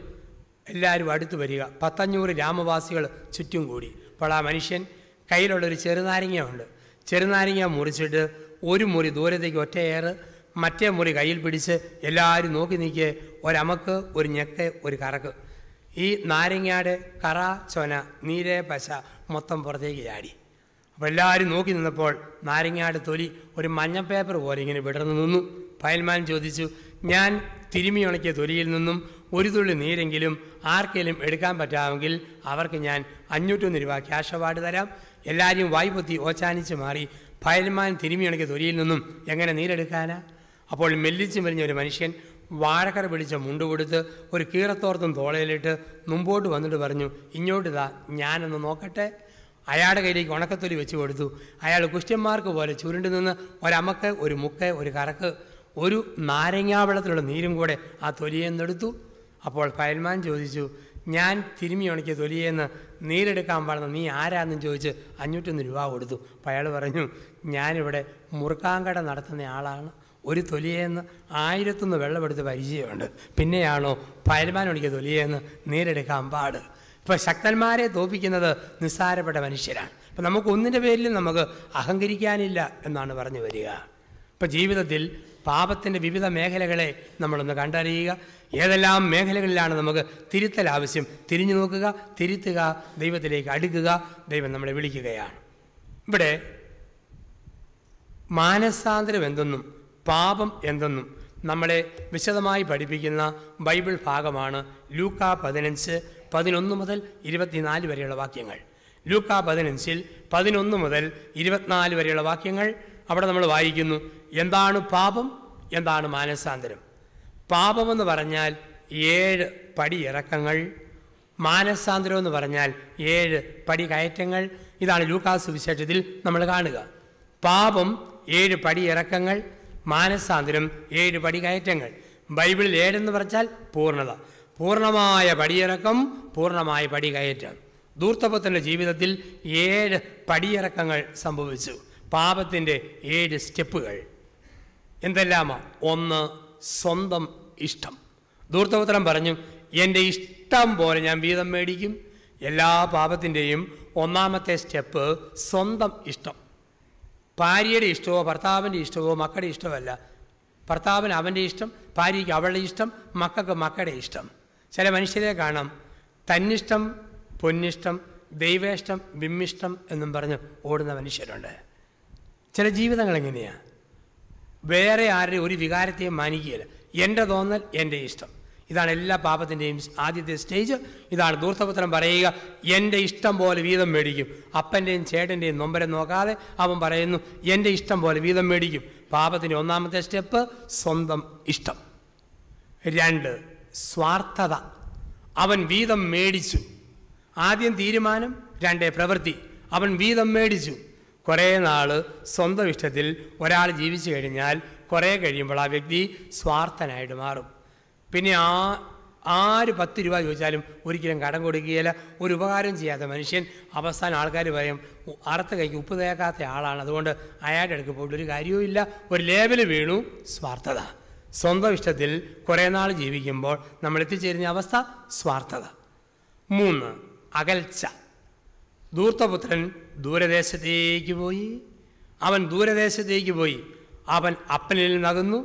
എല്ലാവരും അടുത്ത് വരിക. 100-500 ഗ്രാമവാസികൾ ചുറ്റും കൂടി. അപ്പോൾ ആ മനുഷ്യൻ കയ്യിലുള്ളൊരു ചെറുനാരങ്ങ ചെറുനാരങ്ങ മുറിച്ചിട്ട് ഒരു മുറി ദൂരത്തേക്ക് ഒറ്റയേറ്, മറ്റേ മുറി കയ്യിൽ പിടിച്ച് എല്ലാവരും നോക്കി നിൽക്കുക. ഒരമക്ക്, ഒരു ഞെക്ക്, ഒരു കറക്ക്. ഈ നാരങ്ങയുടെ കറ, ചൊന, നീരെ, പശ മൊത്തം പുറത്തേക്ക് ചാടി. അപ്പോൾ എല്ലാവരും നോക്കി നിന്നപ്പോൾ നാരങ്ങയുടെ തൊലി ഒരു മഞ്ഞപ്പേപ്പർ പോലെ ഇങ്ങനെ വിടർന്നു നിന്നു. ഫയൽമാൻ ചോദിച്ചു, ഞാൻ തിരുമി ഉണക്കിയ തൊലിയിൽ നിന്നും ഒരു തുള്ളി നീരെങ്കിലും ആർക്കെങ്കിലും എടുക്കാൻ പറ്റാമെങ്കിൽ അവർക്ക് ഞാൻ 501 രൂപ ക്യാഷ് അവാർഡ് തരാം. എല്ലാവരും വായ്പൊത്തി ഓച്ചാനിച്ച് മാറി. ഫയൽമാൻ തിരുമി ഉണക്കിയ തൊലിയിൽ നിന്നും എങ്ങനെ നീരെടുക്കാനാ? അപ്പോൾ മെല്ലിച്ചു മെലിഞ്ഞ ഒരു മനുഷ്യൻ വാഴക്കറ പിടിച്ച മുണ്ട് കൊടുത്ത് ഒരു കീറത്തോർത്തും തോളയിലിട്ട് മുമ്പോട്ട് വന്നിട്ട് പറഞ്ഞു, ഇങ്ങോട്ട് ഇതാ, ഞാനൊന്ന് നോക്കട്ടെ. അയാളുടെ കയ്യിലേക്ക് ഉണക്കത്തൊലി വെച്ച് കൊടുത്തു. അയാൾ കുഷ്ഠന്മാർക്ക് പോലെ ചുരുണ്ട് നിന്ന് ഒരമക്ക്, ഒരു മുക്ക്, ഒരു കറക്ക്, ഒരു നാരങ്ങാവെള്ളത്തിലുള്ള നീരും കൂടെ ആ തൊലിയെന്നെടുത്തു. അപ്പോൾ ഫയൽമാൻ ചോദിച്ചു, ഞാൻ തിരുമി ഉണക്കിയ തൊലിയെന്ന് നീരെടുക്കാൻ പാടുന്ന നീ ആരാന്നും ചോദിച്ച് 501 രൂപ കൊടുത്തു. അപ്പോൾ അയാൾ പറഞ്ഞു, ഞാനിവിടെ മുറുക്കാങ്കട നടത്തുന്ന ആളാണ്. ഒരു തൊലിയെന്ന് 1001 വെള്ളമെടുത്ത് പരിചയമുണ്ട്, പിന്നെയാണോ ഫയൽമാൻ ഉണക്കിയ തൊലിയെന്ന് നീരെടുക്കാൻ പാട്? ഇപ്പോൾ ശക്തന്മാരെ തോപ്പിക്കുന്നത് നിസ്സാരപ്പെട്ട മനുഷ്യരാണ്. അപ്പം നമുക്ക് ഒന്നിൻ്റെ പേരിലും നമുക്ക് അഹങ്കരിക്കാനില്ല എന്നാണ് പറഞ്ഞു വരിക. ഇപ്പം ജീവിതത്തിൽ പാപത്തിൻ്റെ വിവിധ മേഖലകളെ നമ്മളൊന്ന് കണ്ടറിയുക. ഏതെല്ലാം മേഖലകളിലാണ് നമുക്ക് തിരുത്തൽ ആവശ്യം, തിരിഞ്ഞു നോക്കുക, തിരുത്തുക, ദൈവത്തിലേക്ക് അടുക്കുക. ദൈവം നമ്മളെ വിളിക്കുകയാണ്. ഇവിടെ മാനസാന്തരം എന്തെന്നും പാപം എന്തെന്നും നമ്മളെ വിശദമായി പഠിപ്പിക്കുന്ന ബൈബിൾ ഭാഗമാണ് ലൂക്കാ 15, 11 മുതൽ 24 വരെയുള്ള വാക്യങ്ങൾ. ലൂക്കാ 15-ൽ 11 മുതൽ 24 വരെയുള്ള വാക്യങ്ങൾ. അവിടെ നമ്മൾ വായിക്കുന്നു, എന്താണ് പാപം, എന്താണ് മാനസാന്തരം. പാപമെന്ന് പറഞ്ഞാൽ 7 പടിയിറക്കങ്ങൾ, മാനസാന്തരം എന്ന് പറഞ്ഞാൽ 7 പടി കയറ്റങ്ങൾ. ഇതാണ് ലൂക്കാ സുവിശേഷത്തിൽ നമ്മൾ കാണുക. പാപം 7 പടിയിറക്കങ്ങൾ, മാനസാന്തരം 7 പടി കയറ്റങ്ങൾ. ബൈബിളിൽ 7 എന്ന് പറഞ്ഞാൽ പൂർണ്ണത, പൂർണ്ണമായ പടിയിറക്കം, പൂർണ്ണമായ പടി കയറ്റം. ധൂർത്തപ്പത്തിൻ്റെ ജീവിതത്തിൽ 7 പടിയിറക്കങ്ങൾ സംഭവിച്ചു. പാപത്തിൻ്റെ 7 സ്റ്റെപ്പുകൾ എന്തെല്ലാമാ? 1, സ്വന്തം ഇഷ്ടം. ധൂർത്തപുത്രൻ പറഞ്ഞു, എൻ്റെ ഇഷ്ടം പോലെ ഞാൻ വീതം മേടിക്കും. എല്ലാ പാപത്തിൻ്റെയും ഒന്നാമത്തെ സ്റ്റെപ്പ് സ്വന്തം ഇഷ്ടം. ഭാര്യയുടെ ഇഷ്ടമോ ഭർത്താവിൻ്റെ ഇഷ്ടമോ മക്കളുടെ ഇഷ്ടമല്ല. ഭർത്താവിന് അവൻ്റെ ഇഷ്ടം, ഭാര്യയ്ക്ക് അവളുടെ ഇഷ്ടം, മക്കൾക്ക് മക്കളുടെ ഇഷ്ടം. ചില മനുഷ്യരെ കാണാം, തന്നിഷ്ടം പൊന്നിഷ്ടം ദൈവേഷ്ടം ബിംബിഷ്ടം എന്നും പറഞ്ഞ് ഓടുന്ന മനുഷ്യരുണ്ട്. ചില ജീവിതങ്ങൾ എങ്ങനെയാണ്? വേറെ ആരുടെ ഒരു വികാരത്തെയും മാനിക്കുകയില്ല. എൻ്റെ തോന്നൽ, എൻ്റെ ഇഷ്ടം. ഇതാണ് എല്ലാ പാപത്തിൻ്റെയും ആദ്യത്തെ സ്റ്റേജ്. ഇതാണ് ധൂർത്തപുത്രൻ പറയുക, എൻ്റെ ഇഷ്ടം പോലെ വീതം മേടിക്കും. അപ്പൻ്റെയും ചേട്ടൻ്റെയും നൊമ്പരം നോക്കാതെ അവൻ പറയുന്നു, എൻ്റെ ഇഷ്ടം പോലെ വീതം മേടിക്കും. പാപത്തിൻ്റെ ഒന്നാമത്തെ സ്റ്റെപ്പ് സ്വന്തം ഇഷ്ടം. 2, സ്വാർത്ഥത. അവൻ വീതം മേടിച്ചു. ആദ്യം തീരുമാനം, 2 പ്രവൃത്തി. അവൻ വീതം മേടിച്ചു. കുറേ നാൾ സ്വന്തം ഇഷ്ടത്തിൽ ഒരാൾ ജീവിച്ചു കഴിഞ്ഞാൽ കുറേ കഴിയുമ്പോൾ ആ വ്യക്തി സ്വാർത്ഥനായിട്ട് മാറും. പിന്നെ ആര് 10 രൂപ ചോദിച്ചാലും ഒരിക്കലും കടം കൊടുക്കുകയില്ല. ഒരു ഉപകാരം ചെയ്യാത്ത മനുഷ്യൻ. അവസാനം ആൾക്കാർ പറയും, അറുത്ത കൈക്ക് ഉപ്പ് തേക്കാത്ത ആളാണ്, അതുകൊണ്ട് അയാളുടെ അടുക്ക് പോയിട്ട് ഒരു കാര്യവും ഇല്ല. ഒരു ലേബൽ വീണു, സ്വാർത്ഥത. സ്വന്തം ഇഷ്ടത്തിൽ കുറേ നാൾ ജീവിക്കുമ്പോൾ നമ്മൾ എത്തിച്ചേരുന്ന അവസ്ഥ സ്വാർത്ഥത. 3, അകൽച്ച. ധൂർത്തപുത്രൻ ദൂരദേശത്തേക്ക് പോയി. അവൻ ദൂരദേശത്തേക്ക് പോയി. അവൻ അപ്പനിൽ നിന്നകന്നു,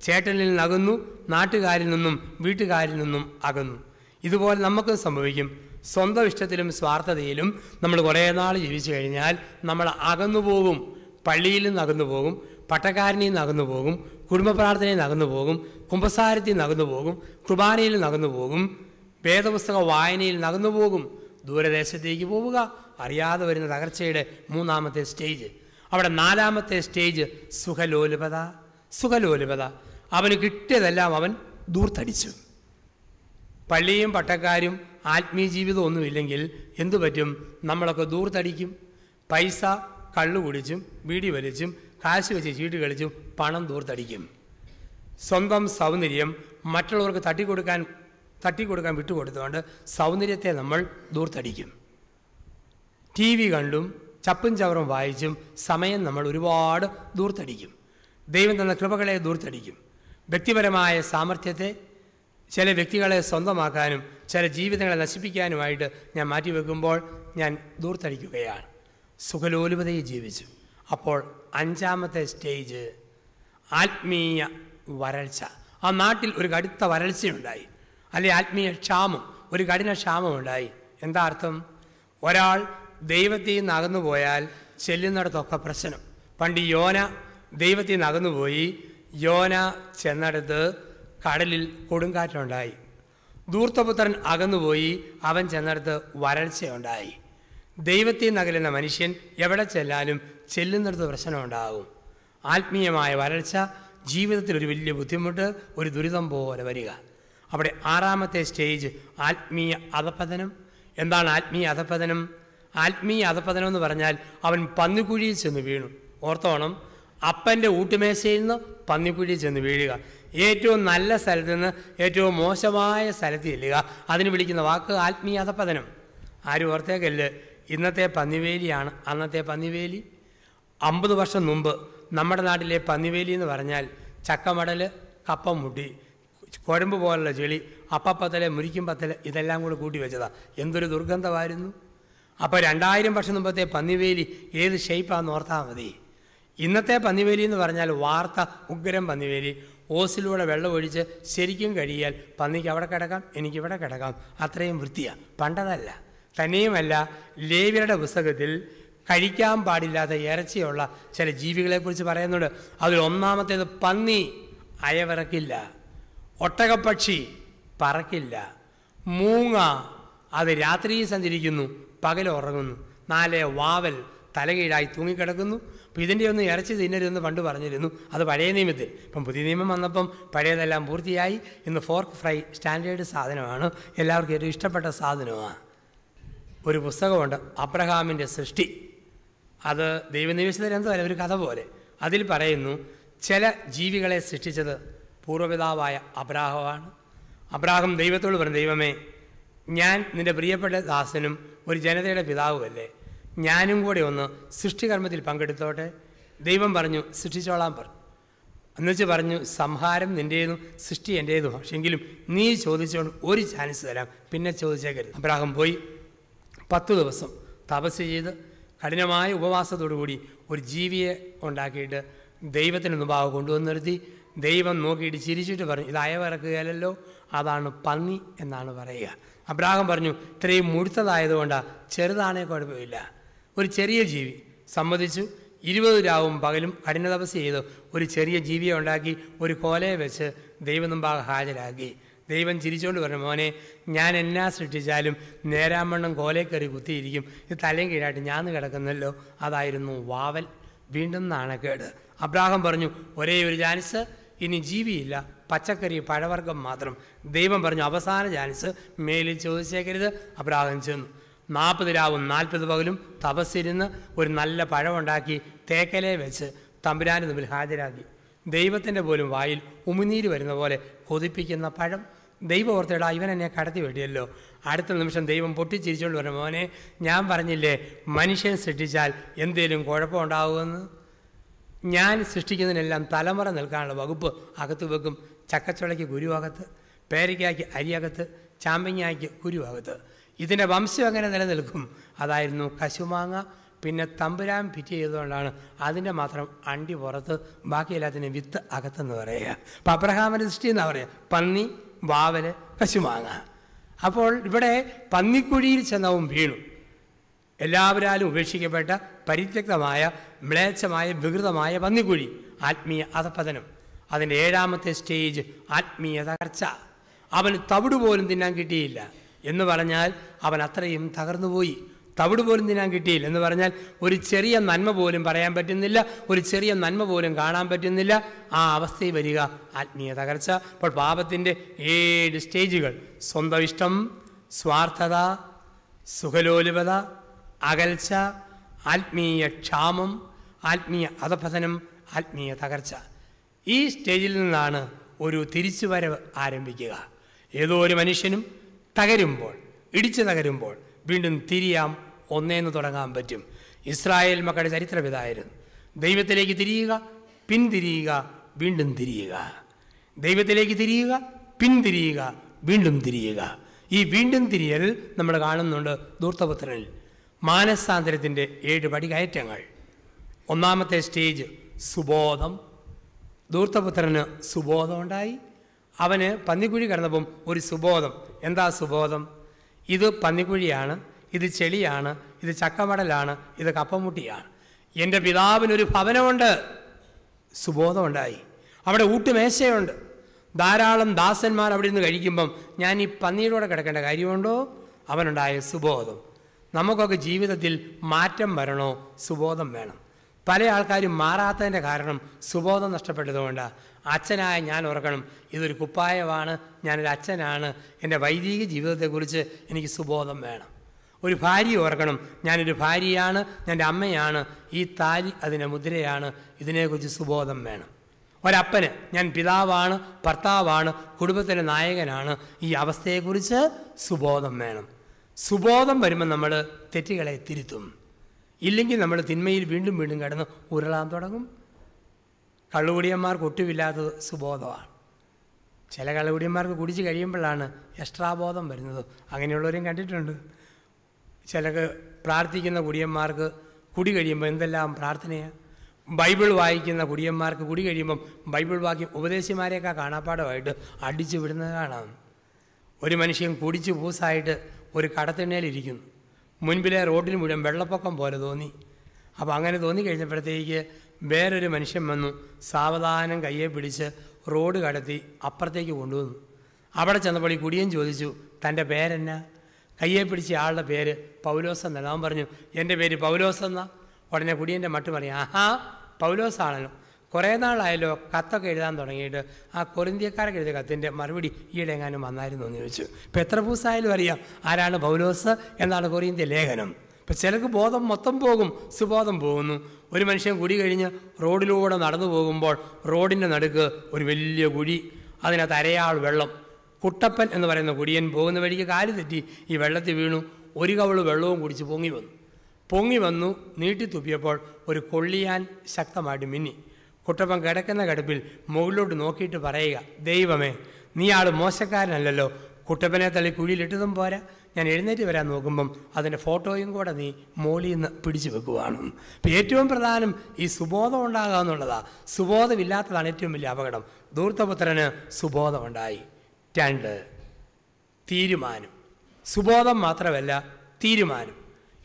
ചേട്ടനിൽ നിന്നകന്നു, നാട്ടുകാരിൽ നിന്നും വീട്ടുകാരിൽ നിന്നും അകന്നു. ഇതുപോലെ നമുക്കും സംഭവിക്കും. സ്വന്തം ഇഷ്ടത്തിലും സ്വാർത്ഥതയിലും നമ്മൾ കുറേ നാൾ ജീവിച്ചു കഴിഞ്ഞാൽ നമ്മൾ അകന്നു പോകും. പള്ളിയിൽ നിന്ന് അകന്നു പോകും, പട്ടക്കാരനിൽ നിന്ന് അകന്നു പോകും, കുടുംബ പ്രാർത്ഥനയിൽ നിന്ന് അകന്നു പോകും, കുമ്പസാരത്തിൽ നിന്ന് അകന്നു പോകും, കുർബാനയിൽ നിന്ന് അകന്നു പോകും, വേദപുസ്തക വായനയിൽ നിന്ന് അകന്നു പോകും. ദൂരദേശത്തേക്ക് പോവുക, അറിയാതെ വരുന്ന തകർച്ചയുടെ 3ാമത്തെ സ്റ്റേജ്. അവിടെ 4ാമത്തെ സ്റ്റേജ് സുഖലോലുപത. സുഖലോലുപത. അവന് കിട്ടിയതെല്ലാം അവൻ ദൂർത്തടിച്ചു. പള്ളിയും പട്ടക്കാരും ആത്മീയ ജീവിതം ഒന്നുമില്ലെങ്കിൽ എന്തു പറ്റും? നമ്മളൊക്കെ ദൂർത്തടിക്കും. പൈസ കള്ളു കുടിച്ചും വീടി വലിച്ചും കാശ് വെച്ച് ചീട്ട് കളിച്ചും പണം ദൂർത്തടിക്കും. സ്വന്തം സൗന്ദര്യം മറ്റുള്ളവർക്ക് തട്ടിക്കൊടുക്കാൻ വിട്ടുകൊടുത്തുകൊണ്ട് സൗന്ദര്യത്തെ നമ്മൾ ദൂർത്തടിക്കും. TV കണ്ടും ചപ്പും ചവറും വായിച്ചും സമയം നമ്മൾ ഒരുപാട് ദൂർത്തടിക്കും. ദൈവം തന്ന കൃപകളെ ദൂർത്തടിക്കും. വ്യക്തിപരമായ സാമർഥ്യത്തെ ചില വ്യക്തികളെ സ്വന്തമാക്കാനും ചില ജീവിതങ്ങളെ നശിപ്പിക്കാനുമായിട്ട് ഞാൻ മാറ്റിവെക്കുമ്പോൾ ഞാൻ ദൂർത്തടിക്കുകയാണ്. സുഖലോലുപതയിൽ ജീവിച്ചു. അപ്പോൾ 5ാമത്തെ സ്റ്റേജ് ആത്മീയ വരൾച്ച. ആ നാട്ടിൽ ഒരു കടുത്ത വരൾച്ചയുണ്ടായി, അല്ലെ ആത്മീയ ക്ഷാമം, ഒരു കഠിന ക്ഷാമമുണ്ടായി. എന്താ അർത്ഥം? ഒരാൾ ദൈവത്തിൽ നിന്ന് അകന്നുപോയാൽ ചെല്ലുന്നിടത്തൊക്കെ പ്രശ്നം. പണ്ട് യോന ദൈവത്തിൽ നിന്ന് അകന്നുപോയി. യോന ചെന്നിടത്ത് കടലിൽ കൊടുങ്കാറ്റുണ്ടായി. ധൂർത്തപുത്രൻ അകന്നുപോയി. അവൻ ചെന്നിടത്ത് വരൾച്ചയുണ്ടായി. ദൈവത്തിൽ നിന്ന് അകലുന്ന മനുഷ്യൻ എവിടെ ചെല്ലാനും ചെല്ലുന്നിടത്ത് പ്രശ്നമുണ്ടാകും. ആത്മീയമായ വരൾച്ച ജീവിതത്തിൽ ഒരു വലിയ ബുദ്ധിമുട്ട്, ഒരു ദുരിതം പോലെ വരിക. അവിടെ 6ാമത്തെ സ്റ്റേജ് ആത്മീയ അധപ്പതനം. എന്താണ് ആത്മീയ അധപ്പതനം? ആത്മീയ അധപ്പതനം എന്ന് പറഞ്ഞാൽ അവൻ പന്നിക്കുഴിയിൽ ചെന്ന് വീണു. ഓർത്തോണം, അപ്പൻ്റെ ഊട്ടുമേശയിൽ നിന്ന് പന്നിക്കുഴിയിൽ ചെന്ന് വീഴുക. ഏറ്റവും നല്ല സ്ഥലത്ത് നിന്ന് ഏറ്റവും മോശമായ സ്ഥലത്ത് ചെല്ലുക. അതിന് വിളിക്കുന്ന വാക്ക് ആത്മീയ അധപ്പതനം. ആരും ഓർത്തേക്കല്ല്, ഇന്നത്തെ പന്നിവേലിയാണ് അന്നത്തെ പന്നിവേലി. 50 വർഷം മുമ്പ് നമ്മുടെ നാട്ടിലെ പന്നിവേലി എന്ന് പറഞ്ഞാൽ ചക്കമടൽ, കപ്പം മുട്ടി, കുഴമ്പ് പോലുള്ള ചെളി, അപ്പപ്പത്തല്, മുരിക്കും പത്തല്, ഇതെല്ലാം കൂടെ കൂട്ടി വെച്ചതാണ്. എന്തൊരു ദുർഗന്ധമായിരുന്നു. അപ്പോൾ 2000 വർഷം മുമ്പത്തെ പന്നിവേലി ഏത് ഷേപ്പാന്ന് ഓർത്താൽ മതി. ഇന്നത്തെ പന്നിവേലി എന്ന് പറഞ്ഞാൽ വാർത്ത ഉഗ്രം പന്നിവേലി. ഓസിലൂടെ വെള്ളം ഒഴിച്ച് ശരിക്കും കഴിയാൽ പന്നിക്ക് അവിടെ കിടക്കാം, എനിക്കിവിടെ കിടക്കാം, അത്രയും വൃത്തിയാണ്. പണ്ടതല്ല. തന്നെയുമല്ല, ലേവ്യരുടെ പുസ്തകത്തിൽ കഴിക്കാൻ പാടില്ലാത്ത ഇറച്ചിയുള്ള ചില ജീവികളെക്കുറിച്ച് പറയുന്നുണ്ട്. അതിൽ 1ാമത്തേത് പന്നി, അയവിറക്കില്ല. ഒട്ടകപ്പക്ഷി പറക്കില്ല. മൂങ്ങ, അത് രാത്രിയിൽ സഞ്ചരിക്കുന്നു, പകൽ ഉറങ്ങുന്നു. 4 വാവൽ തലകീഴായി തൂങ്ങിക്കിടക്കുന്നു. അപ്പം ഇതിൻ്റെ ഒന്നും ഇറച്ചി തിന്നരുതെന്ന് പണ്ട് പറഞ്ഞിരുന്നു. അത് പഴയ നിയമത്തിൽ. ഇപ്പം പുതിയ നിയമം വന്നപ്പം പഴയതെല്ലാം പൂർത്തിയായി. ഇന്ന് ഫോർക്ക് ഫ്രൈ സ്റ്റാൻഡേർഡ് സാധനമാണ്, എല്ലാവർക്കും ഏറ്റവും ഇഷ്ടപ്പെട്ട സാധനമാണ്. ഒരു പുസ്തകമുണ്ട്, അബ്രഹാമിൻ്റെ സൃഷ്ടി. അത് ദൈവനിവേശത്തിൽ എന്തോ അല്ല, ഒരു കഥ പോലെ. അതിൽ പറയുന്നു, ചില ജീവികളെ സൃഷ്ടിച്ചത് പൂർവ്വപിതാവായ അബ്രാഹമാണ്. അബ്രാഹം ദൈവത്തോട് പറഞ്ഞു, ദൈവമേ, ഞാൻ നിൻ്റെ പ്രിയപ്പെട്ട ദാസനും ഒരു ജനതയുടെ പിതാവുമല്ലേ, ഞാനും കൂടെ ഒന്ന് സൃഷ്ടികർമ്മത്തിൽ പങ്കെടുത്തോട്ടെ. ദൈവം പറഞ്ഞു, സൃഷ്ടിച്ചോളാൻ പറഞ്ഞു. എന്നുവെച്ച് പറഞ്ഞു, സംഹാരം നിൻ്റേതും സൃഷ്ടി എൻ്റേതും, പക്ഷെങ്കിലും നീ ചോദിച്ചുകൊണ്ട് ഒരു ചാൻസ് തരാം, പിന്നെ ചോദിച്ചേക്കരുത്. അബ്രാഹാം പോയി 10 ദിവസം തപസ് ചെയ്ത് കഠിനമായ ഉപവാസത്തോടുകൂടി ഒരു ജീവിയെ ഉണ്ടാക്കിയിട്ട് ദൈവത്തിന് മുമ്പാകെ കൊണ്ടുവന്ന് നിർത്തി. ദൈവം നോക്കിയിട്ട് ചിരിച്ചിട്ട് പറഞ്ഞു, ഇത് അയവിറക്കുകയല്ലോ, അതാണ് പന്നി എന്നാണ് പറയുക. അബ്രാഹാം പറഞ്ഞു, ഇത്രയും മുഴുത്തതായതുകൊണ്ടാണ്, ചെറുതാണേ കുഴപ്പമില്ല, ഒരു ചെറിയ ജീവി. സമ്മതിച്ചു. 20 രാവും പകലും കഠിന തപസ് ചെയ്ത് ഒരു ചെറിയ ജീവിയെ ഉണ്ടാക്കി ഒരു കോലയെ വെച്ച് ദൈവം മുമ്പാകെ ഹാജരാക്കി. ദൈവം ചിരിച്ചുകൊണ്ട് പറഞ്ഞു, മോനെ, ഞാൻ എന്നാ സൃഷ്ടിച്ചാലും നേരാമണ്ണം കോലയിൽ കയറി കുത്തിയിരിക്കും, ഇത് തലയും കീഴായിട്ട് ഞാൻ കിടക്കുന്നല്ലോ. അതായിരുന്നു വാവൽ. വീണ്ടും നാണക്കേട്. അബ്രാഹാം പറഞ്ഞു, ഒരേ ഒരു ചാൻസ്, ഇനി ജീവിയില്ല, പച്ചക്കറി പഴവർഗ്ഗം മാത്രം. ദൈവം പറഞ്ഞു, അവസാന ചാൻസ്, മേലിൽ ചോദിച്ചേക്കരുത്. അബ്രാഹാം ചെന്നു. 40 രാവും 40 പകലും തപസ്സിരുന്ന് ഒരു നല്ല പഴമുണ്ടാക്കി തേക്കലെ വെച്ച് തമ്പുരാൻ്റെ മുമ്പിൽ ഹാജരാക്കി. ദൈവത്തിൻ്റെ പോലും വായിൽ ഉമിനീര് വരുന്ന പോലെ കൊതിപ്പിക്കുന്ന പഴം. ദൈവം ഓർത്തേടാ, ഇവൻ എന്നെ കടത്തി വെട്ടിയല്ലോ. അടുത്ത നിമിഷം ദൈവം പൊട്ടിച്ചിരിച്ചുകൊണ്ട് പറഞ്ഞു, മോനെ, ഞാൻ പറഞ്ഞില്ലേ മനുഷ്യൻ സൃഷ്ടിച്ചാൽ എന്തേലും കുഴപ്പമുണ്ടാവുമെന്ന്. ഞാൻ സൃഷ്ടിക്കുന്നതിനെല്ലാം തലമുറ നിൽക്കാനുള്ള വകുപ്പ് അകത്ത് വെക്കും. ചക്കച്ചുളയ്ക്ക് കുരുവകത്ത്, പേരയ്ക്കായ്ക്ക് അരിയകത്ത്, ചാമ്പങ്ങയ്ക്ക് കുരുവകത്ത്. ഇതിൻ്റെ വംശം എങ്ങനെ നിലനിൽക്കും? അതായിരുന്നു കശുമാങ്ങ. പിന്നെ തമ്പുരാൻ ഫിറ്റ് ചെയ്തുകൊണ്ടാണ് അതിൻ്റെ മാത്രം അണ്ടി പുറത്ത്, ബാക്കി എല്ലാത്തിനും വിത്ത് അകത്തെന്ന് പറയുക. അപ്പം അബ്രഹാമിൻ്റെ സൃഷ്ടി എന്നാ പറയുക, പന്നി, വാവല്, കശുമാങ്ങ. അപ്പോൾ ഇവിടെ പന്നിക്കുഴിയിൽ ചെന്നവും വീണു. എല്ലാവരാലും ഉപേക്ഷിക്കപ്പെട്ട പരിത്യക്തമായ മ്ലേച്ഛമായ വികൃതമായ പന്നിക്കുഴി, ആത്മീയ അധപതനം. അതിൻ്റെ 7ാമത്തെ സ്റ്റേജ് ആത്മീയ തകർച്ച. അവന് തവിട് പോലും തിന്നാൻ കിട്ടിയില്ല എന്ന് പറഞ്ഞാൽ അവൻ അത്രയും തകർന്നുപോയി. തവിട് പോലും തിന്നാൻ കിട്ടിയില്ല എന്ന് പറഞ്ഞാൽ ഒരു ചെറിയ നന്മ പോലും പറയാൻ പറ്റുന്നില്ല, ഒരു ചെറിയ നന്മ പോലും കാണാൻ പറ്റുന്നില്ല. ആ അവസ്ഥയിൽ വരിക ആത്മീയ തകർച്ച. അപ്പോൾ പാപത്തിൻ്റെ 7 സ്റ്റേജുകൾ: സ്വന്തം ഇഷ്ടം, സ്വാർത്ഥത, സുഖലോലുപത, അകൽച്ച, ആത്മീയ ക്ഷാമം, ആത്മീയ അധപതനം, ആത്മീയ തകർച്ച. ഈ സ്റ്റേജിൽ നിന്നാണ് ഒരു തിരിച്ചുവരവ് ആരംഭിക്കുക. ഏതോ ഒരു മനുഷ്യനും തകരുമ്പോൾ, ഇടിച്ചു തകരുമ്പോൾ വീണ്ടും തിരിയാം, ഒന്നേന്ന് തുടങ്ങാൻ പറ്റും. ഇസ്രായേൽ മക്കളുടെ ചരിത്രം ഇതായിരുന്നു. ദൈവത്തിലേക്ക് തിരിയുക, പിന്തിരിയുക, വീണ്ടും തിരിയുക. ദൈവത്തിലേക്ക് തിരിയുക, പിന്തിരിയുക, വീണ്ടും തിരിയുക. ഈ വീണ്ടും തിരിയൽ നമ്മൾ കാണുന്നുണ്ട് ധൂർത്തപുത്രനിൽ. മാനസാന്തരത്തിൻ്റെ 7 പടികയറ്റങ്ങൾ. 1ാമത്തെ സ്റ്റേജ് സുബോധം. ധൂർത്തപുത്രന് സുബോധം ഉണ്ടായി. അവന് പന്നിക്കുഴി കിടന്നപ്പം ഒരു സുബോധം. എന്താ സുബോധം? ഇത് പന്നിക്കുഴിയാണ്, ഇത് ചെളിയാണ്, ഇത് ചക്കമടലാണ്, ഇത് കപ്പമുട്ടിയാണ്. എൻ്റെ പിതാവിനൊരു ഭവനമുണ്ട്. സുബോധമുണ്ടായി. അവിടെ ഊട്ടുമേശയുണ്ട്, ധാരാളം ദാസന്മാർ അവിടെ നിന്ന് കഴിക്കുമ്പം ഞാൻ ഈ പന്നിയുടെ കിടക്കേണ്ട കാര്യമുണ്ടോ? അവനുണ്ടായ സുബോധം. നമുക്കൊക്കെ ജീവിതത്തിൽ മാറ്റം വരണോ? സുബോധം വേണം. പല ആൾക്കാരും മാറാത്തതിൻ്റെ കാരണം സുബോധം നഷ്ടപ്പെട്ടതുകൊണ്ടാണ്. അച്ഛനായ ഞാൻ ഓർക്കണം, ഇതൊരു കുപ്പായമാണ്, ഞാനൊരു അച്ഛനാണ്, എൻ്റെ വൈദിക ജീവിതത്തെക്കുറിച്ച് എനിക്ക് സുബോധം വേണം. ഒരു ഭാര്യ ഓർക്കണം, ഞാനൊരു ഭാര്യയാണ്, ഞാൻ അമ്മയാണ്, ഈ താലി അതിൻ്റെ മുദ്രയാണ്, ഇതിനെക്കുറിച്ച് സുബോധം വേണം. ഒരപ്പന് ഞാൻ പിതാവാണ്, ഭർത്താവാണ്, കുടുംബത്തിൻ്റെ നായകനാണ്, ഈ അവസ്ഥയെക്കുറിച്ച് സുബോധം വേണം. സുബോധം വരുമ്പോൾ നമ്മൾ തെറ്റുകളെ തിരുത്തും. ഇല്ലെങ്കിൽ നമ്മൾ തിന്മയിൽ വീണ്ടും വീണ്ടും കിടന്ന് ഉരുളാൻ തുടങ്ങും. കള്ളുകുടിയന്മാർക്ക് ഒട്ടുമില്ലാത്തത് സുബോധമാണ്. ചില കള്ളുകുടിയന്മാർക്ക് കുടിച്ച് കഴിയുമ്പോഴാണ് എക്സ്ട്രാബോധം വരുന്നത്. അങ്ങനെയുള്ളവരെയും കണ്ടിട്ടുണ്ട്. ചിലക്ക് പ്രാർത്ഥിക്കുന്ന കുടിയന്മാർക്ക് കുടി കഴിയുമ്പോൾ എന്തെല്ലാം പ്രാർത്ഥനയാണ്. ബൈബിൾ വായിക്കുന്ന കുടിയന്മാർക്ക് കുടി കഴിയുമ്പം ബൈബിൾ വാക്യം ഉപദേശിമാരെയൊക്കെ കാണാപ്പാടമായിട്ട് അടിച്ചു വിടുന്നത് കാണാം. ഒരു മനുഷ്യൻ കുടിച്ച് പൂസായിട്ട് ഒരു കടത്തിണ്ണയിലിരിക്കുന്നു. മുൻപിലെ റോഡിന് മുഴുവൻ വെള്ളപ്പൊക്കം പോലെ തോന്നി. അപ്പോൾ അങ്ങനെ തോന്നിക്കഴിഞ്ഞപ്പോഴത്തേക്ക് വേറൊരു മനുഷ്യൻ വന്നു, സാവധാനം കയ്യെ പിടിച്ച് റോഡ് കടത്തി അപ്പുറത്തേക്ക് കൊണ്ടുവന്നു. അവിടെ ചെന്നപ്പോൾ ഈ കുടിയൻ ചോദിച്ചു, തൻ്റെ പേരെന്നാ? കയ്യെ പിടിച്ച ആളുടെ പേര് പൗലോസ് എന്നല്ല. അവൻ പറഞ്ഞു, എൻ്റെ പേര് പൗലോസ് എന്നാ. ഉടനെ കുടിയൻ്റെ മട്ട് പറയും, ആഹാ പൗലോസാണല്ലോ, കുറേ നാളായല്ലോ കത്തൊക്കെ എഴുതാൻ തുടങ്ങിയിട്ട്. ആ കൊറിന്ത്യക്കാർക്ക് എഴുതിയ കത്തിൻ്റെ മറുപടി ഈയിടെ എങ്ങാനും വന്നായിരുന്നു എന്ന് ചോദിച്ചു. ഇപ്പം എത്ര പൂസായാലും അറിയാം ആരാണ് പൗലോസ് എന്നാണ് കൊറിന്ത്യ ലേഖനം. ഇപ്പം ചിലർക്ക് ബോധം മൊത്തം പോകും, സുബോധം പോകുന്നു. ഒരു മനുഷ്യൻ കുടി കഴിഞ്ഞ് റോഡിലൂടെ നടന്നു പോകുമ്പോൾ റോഡിൻ്റെ നടുക്ക് ഒരു വലിയ കുഴി, അതിനകത്ത് അരയാൾ വെള്ളം. കുട്ടപ്പൻ എന്ന് പറയുന്ന കുടിയൻ പോകുന്ന വഴിക്ക് കാല് തെറ്റി ഈ വെള്ളത്തിൽ വീണു. ഒരു കവള് വെള്ളവും കുടിച്ച് പൊങ്ങി വന്നു. നീട്ടി തുപ്പിയപ്പോൾ ഒരു കൊള്ളിയാൻ ശക്തമായിട്ട് മിന്നി. കുട്ടപ്പൻ കിടക്കുന്ന കിടപ്പിൽ മുകളിലോട്ട് നോക്കിയിട്ട് പറയുക, ദൈവമേ, നീ ആൾ മോശക്കാരനല്ലല്ലോ, കുട്ടപ്പനെ തള്ളി കുഴിയിലിട്ടതും പോരാ, ഞാൻ എഴുന്നേറ്റ് വരാൻ നോക്കുമ്പം അതിൻ്റെ ഫോട്ടോയും കൂടെ നീ മോളിൽ നിന്ന് പിടിച്ചു വെക്കുവാണ്. അപ്പം ഏറ്റവും പ്രധാനം ഈ സുബോധം ഉണ്ടാകുക എന്നുള്ളതാണ്. സുബോധമില്ലാത്തതാണ് ഏറ്റവും വലിയ അപകടം. ധൂർത്തപുത്രന് സുബോധമുണ്ടായി. 2, തീരുമാനം. സുബോധം മാത്രമല്ല, തീരുമാനം.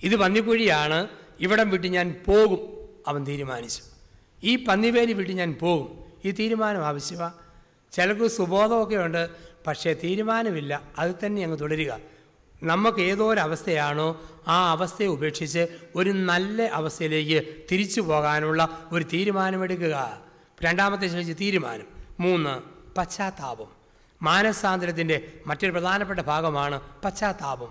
ഇത് പന്നിക്കുഴിയാണ്, ഇവിടം വിട്ട് ഞാൻ പോകും അവൻ തീരുമാനിച്ചു. ഈ പന്നിവേലി വിട്ട് ഞാൻ പോകും. ഈ തീരുമാനം ആവശ്യമാണ്. ചിലർക്ക് സുബോധമൊക്കെ ഉണ്ട്, പക്ഷേ തീരുമാനമില്ല. അത് തന്നെ അങ്ങ് തുടരുക. നമുക്ക് ഏതോ ഒരവസ്ഥയാണോ ആ അവസ്ഥയെ ഉപേക്ഷിച്ച് ഒരു നല്ല അവസ്ഥയിലേക്ക് തിരിച്ചു പോകാനുള്ള ഒരു തീരുമാനമെടുക്കുക. 2ാമത്തെ സ്റ്റേജ് തീരുമാനം. 3, പശ്ചാത്താപം. മാനസാന്തരത്തിൻ്റെ മറ്റൊരു പ്രധാനപ്പെട്ട ഭാഗമാണ് പശ്ചാത്താപം.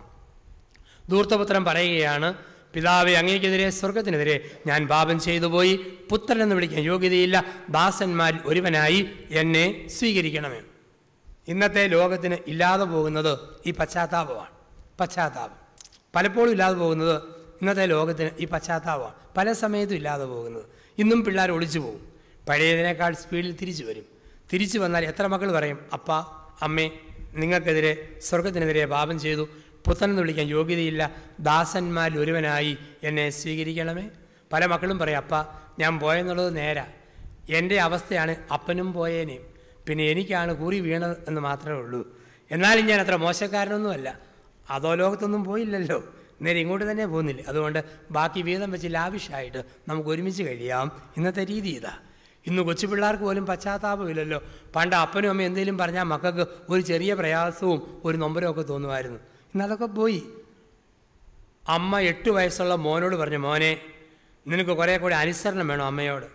ധൂർത്തപുത്രൻ പറയുകയാണ്, പിതാവേ, അങ്ങേക്കെതിരെ സ്വർഗത്തിനെതിരെ ഞാൻ പാപം ചെയ്തു പോയി, പുത്രൻ എന്ന് വിളിക്കാൻ യോഗ്യതയില്ല, ദാസന്മാരിൽ ഒരുവനായി എന്നെ സ്വീകരിക്കണമേ. ഇന്നത്തെ ലോകത്തിന് ഇല്ലാതെ പോകുന്നത് ഈ പശ്ചാത്താപമാണ്. പശ്ചാത്താപം പലപ്പോഴും ഇല്ലാതെ പോകുന്നത് ഇന്നത്തെ ലോകത്തിന് ഈ പശ്ചാത്താപമാണ്. പല സമയത്തും ഇല്ലാതെ പോകുന്നത്. ഇന്നും പിള്ളേർ ഒളിച്ചു പോകും. പഴയതിനേക്കാൾ സ്പീഡിൽ തിരിച്ചു വരും. തിരിച്ചു വന്നാൽ എത്ര മക്കൾ പറയും, അപ്പ, അമ്മേ, നിങ്ങൾക്കെതിരെ സ്വർഗത്തിനെതിരെ പാപം ചെയ്തു, പുത്രൻ എന്ന് വിളിക്കാൻ യോഗ്യതയില്ല, ദാസന്മാരിൽ ഒരുവനായി എന്നെ സ്വീകരിക്കണമേ. പല മക്കളും പറയും, അപ്പ, ഞാൻ പോയെന്നുള്ളത് നേരാ, എൻ്റെ അവസ്ഥയാണ് അപ്പനും പോയേനെയും, പിന്നെ എനിക്കാണ് കുറി വീണത് എന്ന് മാത്രമേ ഉള്ളൂ. എന്നാലും ഞാൻ അത്ര മോശക്കാരനൊന്നുമല്ല, അതോ ലോകത്തൊന്നും പോയില്ലല്ലോ, നേരെ ഇങ്ങോട്ട് തന്നെ പോകുന്നില്ല. അതുകൊണ്ട് ബാക്കി വീതം വെച്ച് ലാവിഷായിട്ട് നമുക്ക് ഒരുമിച്ച് കഴിയാം. ഇന്നത്തെ രീതി ഇതാ. ഇന്ന് കൊച്ചു പിള്ളേർക്ക് പോലും പശ്ചാത്താപമില്ലല്ലോ. പണ്ട് അപ്പനും അമ്മയും എന്തെങ്കിലും പറഞ്ഞാൽ മക്കൾക്ക് ഒരു ചെറിയ പ്രയാസവും ഒരു നൊമ്പരവും ഒക്കെ തോന്നുമായിരുന്നു. ഇന്നതൊക്കെ പോയി. അമ്മ 8 വയസ്സുള്ള മോനോട് പറഞ്ഞു, മോനെ, നിനക്ക് കുറേ കൂടെ അനുസരണം വേണം അമ്മയോട്.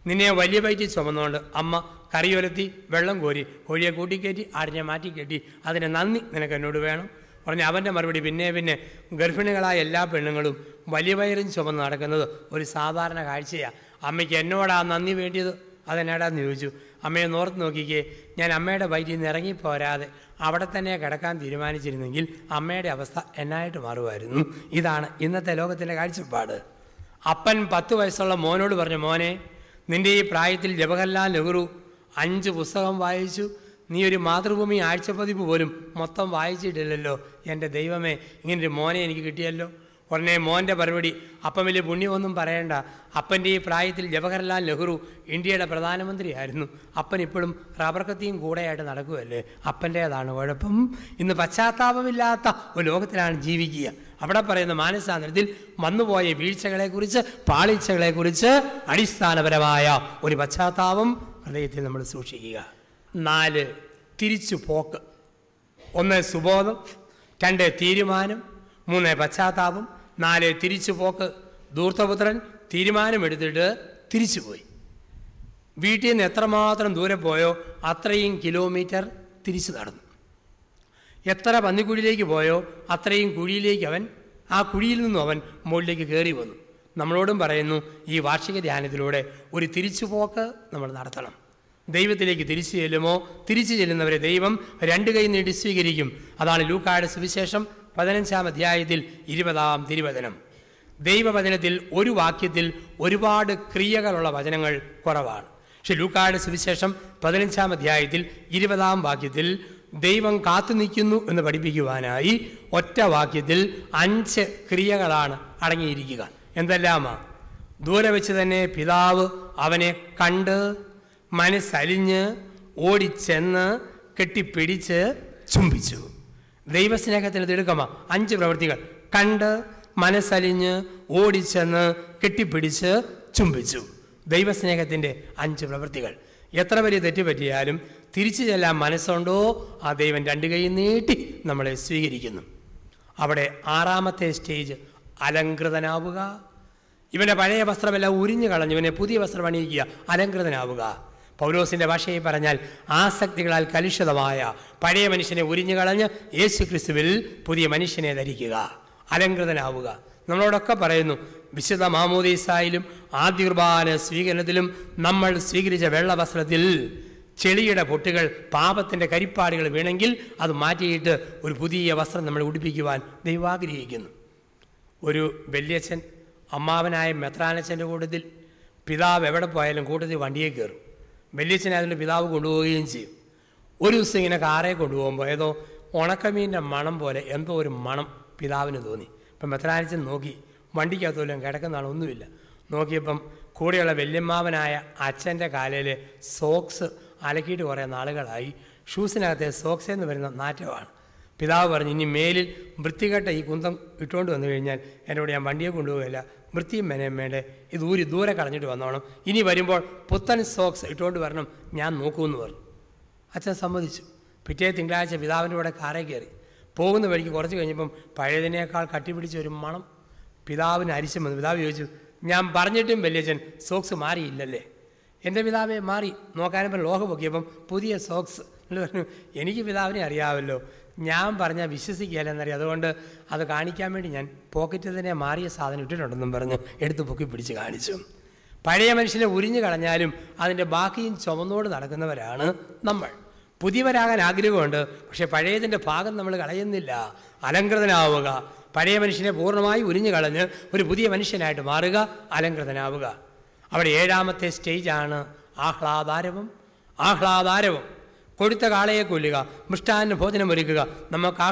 നിന്നെ വലിയ വയറ്റിൽ ചുമന്നുകൊണ്ട് അമ്മ കറിയൊലത്തി വെള്ളം കോരി കോഴിയെ കൂട്ടിക്കയറ്റി ആടിനെ മാറ്റിക്കയറ്റി, അതിന് നന്ദി നിനക്ക് എന്നോട് വേണം പറഞ്ഞ് അവൻ്റെ മറുപടി, പിന്നെ ഗർഭിണികളായ എല്ലാ പെണ്ണുങ്ങളും വലിയ വയറും ചുമന്ന് നടക്കുന്നത് ഒരു സാധാരണ കാഴ്ചയാണ്. അമ്മയ്ക്ക് എന്നോടാ നന്ദി വേണ്ടിയത്, അതെന്നാടാന്ന് ചോദിച്ചു. അമ്മയെ നോർത്ത് നോക്കിക്കേ, ഞാൻ അമ്മയുടെ വയറ്റിൽ നിന്ന് ഇറങ്ങിപ്പോരാതെ അവിടെ തന്നെ കിടക്കാൻ തീരുമാനിച്ചിരുന്നെങ്കിൽ അമ്മയുടെ അവസ്ഥ എന്നായിട്ട് മാറുമായിരുന്നു. ഇതാണ് ഇന്നത്തെ ലോകത്തിൻ്റെ കാഴ്ചപ്പാട്. അപ്പൻ 10 വയസ്സുള്ള മോനോട് പറഞ്ഞു, മോനെ, നിൻ്റെ ഈ പ്രായത്തിൽ ജവഹർലാൽ നെഹ്റു 5 പുസ്തകം വായിച്ചു, നീ ഒരു മാതൃഭൂമി ആഴ്ചപ്പതിപ്പ് പോലും മൊത്തം വായിച്ചിട്ടില്ലല്ലോ. എൻ്റെ ദൈവമേ, ഇങ്ങനൊരു മോനെ എനിക്ക് കിട്ടിയല്ലോ. ഉടനെ മോൻ്റെ മറുപടി, അപ്പം വലിയ പുണ്യമൊന്നും പറയണ്ട, അപ്പൻ്റെ ഈ പ്രായത്തിൽ ജവഹർലാൽ നെഹ്റു ഇന്ത്യയുടെ പ്രധാനമന്ത്രിയായിരുന്നു, അപ്പൻ ഇപ്പോഴും റബ്ബർ കത്തിയും കൂടെയായിട്ട് നടക്കുമല്ലേ, അപ്പൻ്റേതാണ് കുഴപ്പം. ഇന്ന് പശ്ചാത്താപമില്ലാത്ത ഒരു ലോകത്തിലാണ് ജീവിക്കുക. അവിടെ പറയുന്ന മാനസാന്തരത്തിൽ വന്നുപോയ വീഴ്ചകളെക്കുറിച്ച്, പാളിച്ചകളെക്കുറിച്ച് അടിസ്ഥാനപരമായ ഒരു പശ്ചാത്താപം ഹൃദയത്തിൽ നമ്മൾ സൂക്ഷിക്കുക. 4, തിരിച്ചു പോക്ക്. 1, സുബോധം. 2, തീരുമാനം. 3, പശ്ചാത്താപം. 4, തിരിച്ചു പോക്ക്. ധൂർത്തപുത്രൻ തീരുമാനമെടുത്തിട്ട് തിരിച്ചുപോയി. വീട്ടിൽ നിന്ന് എത്രമാത്രം ദൂരെ പോയോ അത്രയും കിലോമീറ്റർ തിരിച്ചു നടന്നു. എത്ര പന്നിക്കുഴിയിലേക്ക് പോയോ അത്രയും കുഴിയിലേക്ക് അവൻ, ആ കുഴിയിൽ നിന്നും അവൻ മുകളിലേക്ക് കയറി വന്നു. നമ്മളോടും പറയുന്നു, ഈ വാർഷിക ധ്യാനത്തിലൂടെ ഒരു തിരിച്ചുപോക്ക് നമ്മൾ നടത്തണം. ദൈവത്തിലേക്ക് തിരിച്ചു ചെല്ലുമോ, തിരിച്ചു ചെല്ലുന്നവരെ ദൈവം 2 കൈ നീട്ടി സ്വീകരിക്കും. അതാണ് ലൂക്കായുടെ സുവിശേഷം 15-ാം അധ്യായത്തിൽ 20-ാം തിരുവചനം. ദൈവവചനത്തിൽ ഒരു വാക്യത്തിൽ ഒരുപാട് ക്രിയകളുള്ള വചനങ്ങൾ കുറവാണ്. പക്ഷെ ലൂക്കായുടെ സുവിശേഷം 15-ാം അധ്യായത്തിൽ 20-ാം വാക്യത്തിൽ ദൈവം കാത്തു നിൽക്കുന്നു എന്ന് പഠിപ്പിക്കുവാനായി ഒറ്റ വാക്യത്തിൽ 5 ക്രിയകളാണ് അടങ്ങിയിരിക്കുക. എന്തെല്ലാമാ? ദൂരെ വെച്ച് തന്നെ പിതാവ് അവനെ കണ്ട്, മനസ്സലിഞ്ഞ്, ഓടിച്ചെന്ന്, കെട്ടിപ്പിടിച്ച്, ചുംബിച്ചു. ദൈവസ്നേഹത്തിന് തിടുക്കമാ 5 പ്രവൃത്തികൾ. കണ്ട്, മനസ്സലിഞ്ഞ്, ഓടിച്ചെന്ന്, കെട്ടിപ്പിടിച്ച്, ചുംബിച്ചു. ദൈവസ്നേഹത്തിൻ്റെ 5 പ്രവൃത്തികൾ. എത്ര വലിയ തെറ്റ് പറ്റിയാലും തിരിച്ചു ചെല്ലാൻ മനസ്സുണ്ടോ ആ ദൈവം 2 കൈ നീട്ടി നമ്മളെ സ്വീകരിക്കുന്നു. അവിടെ 6-ാമത്തെ സ്റ്റേജ് അലങ്കൃതനാവുക. ഇവൻ്റെ പഴയ വസ്ത്രമെല്ലാം ഉരിഞ്ഞു കളഞ്ഞ് ഇവനെ പുതിയ വസ്ത്രം അണിയിക്കുക, അലങ്കൃതനാവുക. പൗലോസിൻ്റെ ഭാഷയിൽ പറഞ്ഞാൽ ആസക്തികളാൽ കലുഷിതമായ പഴയ മനുഷ്യനെ ഉരിഞ്ഞു കളഞ്ഞ് യേശു ക്രിസ്തുവിൽ പുതിയ മനുഷ്യനെ ധരിക്കുക, അലങ്കൃതനാവുക. നമ്മളോടൊക്കെ പറയുന്നു, വിശുദ്ധ മാമോദീസായിലും ആദ്യ കുർബാന സ്വീകരണത്തിലും നമ്മൾ സ്വീകരിച്ച വെള്ള വസ്ത്രത്തിൽ ചെളിയുടെ പൊട്ടുകൾ, പാപത്തിൻ്റെ കരിപ്പാടുകൾ വീണെങ്കിൽ അത് മാറ്റിയിട്ട് ഒരു പുതിയ വസ്ത്രം നമ്മൾ ഉടുപ്പിക്കുവാൻ ദൈവം ആഗ്രഹിക്കുന്നു. ഒരു വല്യച്ഛൻ അമ്മാവനായ മെത്രാനച്ഛൻ്റെ കൂട്ടത്തിൽ പിതാവ് എവിടെ പോയാലും കൂട്ടത്തിൽ വണ്ടിയെ കയറും. വലിയച്ഛനെ അതിൻ്റെ പിതാവ് കൊണ്ടുപോവുകയും ചെയ്യും. ഒരു ദിവസം ഇങ്ങനെ കാറേ കൊണ്ടുപോകുമ്പോൾ ഏതോ ഉണക്കമീൻ്റെ മണം പോലെ എന്തോ ഒരു മണം പിതാവിന് തോന്നി. ഇപ്പം മെത്രാനിച്ചൻ നോക്കി, വണ്ടിക്കകത്തോലും കിടക്കുന്നതാണ്, ഒന്നുമില്ല. നോക്കിയപ്പം കൂടെയുള്ള വല്യമ്മാവനായ അച്ഛൻ്റെ കാലയിൽ സോക്സ് അലക്കിയിട്ട് കുറേ നാളുകളായി. ഷൂസിനകത്തെ സോക്സ് എന്ന് വരുന്ന നാറ്റമാണ്. പിതാവ് പറഞ്ഞു, ഇനി മേലിൽ വൃത്തികെട്ട ഈ കുന്തം ഇട്ടുകൊണ്ട് വന്നു കഴിഞ്ഞാൽ എന്നോട് ഞാൻ വണ്ടിയെ കൊണ്ടുപോകില്ല, വൃത്തിയും മെനയും വേണ്ടേ, ഇത് ദൂരെ കളഞ്ഞിട്ട് വന്നോണം, ഇനി വരുമ്പോൾ പുത്തൻ സോക്സ് ഇട്ടുകൊണ്ട് വരണം, ഞാൻ നോക്കുമെന്ന് പറഞ്ഞു. അച്ഛൻ സമ്മതിച്ചു. പിറ്റേ തിങ്കളാഴ്ച പിതാവിൻ്റെ കൂടെ കാറേ കയറി. പോകുന്ന വഴിക്ക് കുറച്ച് കഴിഞ്ഞപ്പം പഴയതിനേക്കാൾ കട്ടിപ്പിടിച്ച ഒരു മണം പിതാവിന് അരിശം വന്നു. പിതാവ് ചോദിച്ചു, ഞാൻ പറഞ്ഞിട്ടും വലിയച്ഛൻ സോക്സ് മാറിയില്ലല്ലേ? എൻ്റെ പിതാവെ മാറി. നോക്കാനും ലോഹ പൊക്കിയപ്പം പുതിയ സോക്സ് എന്ന് പറഞ്ഞു. എനിക്ക് പിതാവിനെ അറിയാമല്ലോ, ഞാൻ പറഞ്ഞാൽ വിശ്വസിക്കുകയല്ലെന്നറിയാം, അതുകൊണ്ട് അത് കാണിക്കാൻ വേണ്ടി ഞാൻ പോക്കറ്റിൽ തന്നെ മാറിയ സാധനം ഇട്ടിട്ടുണ്ടെന്നും പറഞ്ഞ് എടുത്ത് പൊക്കി പിടിച്ച് കാണിച്ചു. പഴയ മനുഷ്യനെ ഉരിഞ്ഞു കളഞ്ഞാലും അതിൻ്റെ ബാക്കിയും ചുമന്നോട് നടക്കുന്നവരാണ് നമ്മൾ. പുതിയവരാകാൻ ആഗ്രഹമുണ്ട്, പക്ഷെ പഴയതിൻ്റെ ഭാഗം നമ്മൾ കളയുന്നില്ല. അലങ്കൃതനാവുക, പഴയ മനുഷ്യനെ പൂർണ്ണമായി ഉരിഞ്ഞു കളഞ്ഞ് ഒരു പുതിയ മനുഷ്യനായിട്ട് മാറുക, അലങ്കൃതനാവുക. അവിടെ 7ാമത്തെ സ്റ്റേജാണ് ആഹ്ലാദാരവം. കൊഴുത്ത കാളയെ കൊല്ലുക, മൃഷ്ടാന്ന ഭോജനം ഒരുക്കുക, നമുക്ക്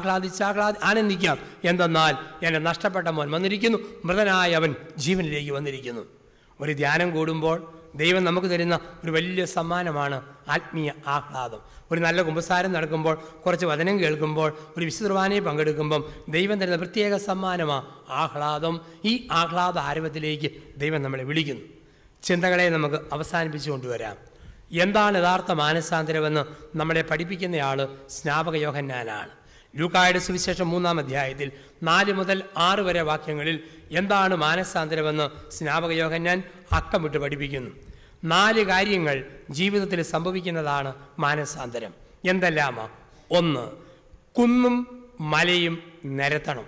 ആനന്ദിക്കാം. എന്തെന്നാൽ എൻ്റെ നഷ്ടപ്പെട്ട മോൻ വന്നിരിക്കുന്നു, മൃതനായ അവൻ ജീവനിലേക്ക് വന്നിരിക്കുന്നു. ഒരു ധ്യാനം കൂടുമ്പോൾ ദൈവം നമുക്ക് തരുന്ന ഒരു വലിയ സമ്മാനമാണ് ആത്മീയ ആഹ്ലാദം. ഒരു നല്ല കുമ്പസാരം നടക്കുമ്പോൾ, കുറച്ച് വചനം കേൾക്കുമ്പോൾ, ഒരു വിശുദ്ധ കുർബാനയിൽ പങ്കെടുക്കുമ്പം ദൈവം തരുന്ന പ്രത്യേക സമ്മാനമാണ് ആഹ്ലാദം. ഈ ആഹ്ലാദ ആരവത്തിലേക്ക് ദൈവം നമ്മളെ വിളിക്കുന്നു. ചിന്തകളെ നമുക്ക് അവസാനിപ്പിച്ചു കൊണ്ടുവരാം. എന്താണ് യഥാർത്ഥ മാനസാന്തരമെന്ന് നമ്മളെ പഠിപ്പിക്കുന്നയാൾ സ്നാപക യോഹന്നാനാണ്. ലൂക്കായുടെ സുവിശേഷം 3-ാം അധ്യായത്തിൽ 4 മുതൽ 6 വരെ വാക്യങ്ങളിൽ എന്താണ് മാനസാന്തരമെന്ന് സ്നാപക യോഹന്നാൻ അക്കമിട്ട് പഠിപ്പിക്കുന്നു. 4 കാര്യങ്ങൾ ജീവിതത്തിൽ സംഭവിക്കുന്നതാണ് മാനസാന്തരം. എന്തെല്ലാമാ? 1, കുന്നും മലയും നിരത്തണം.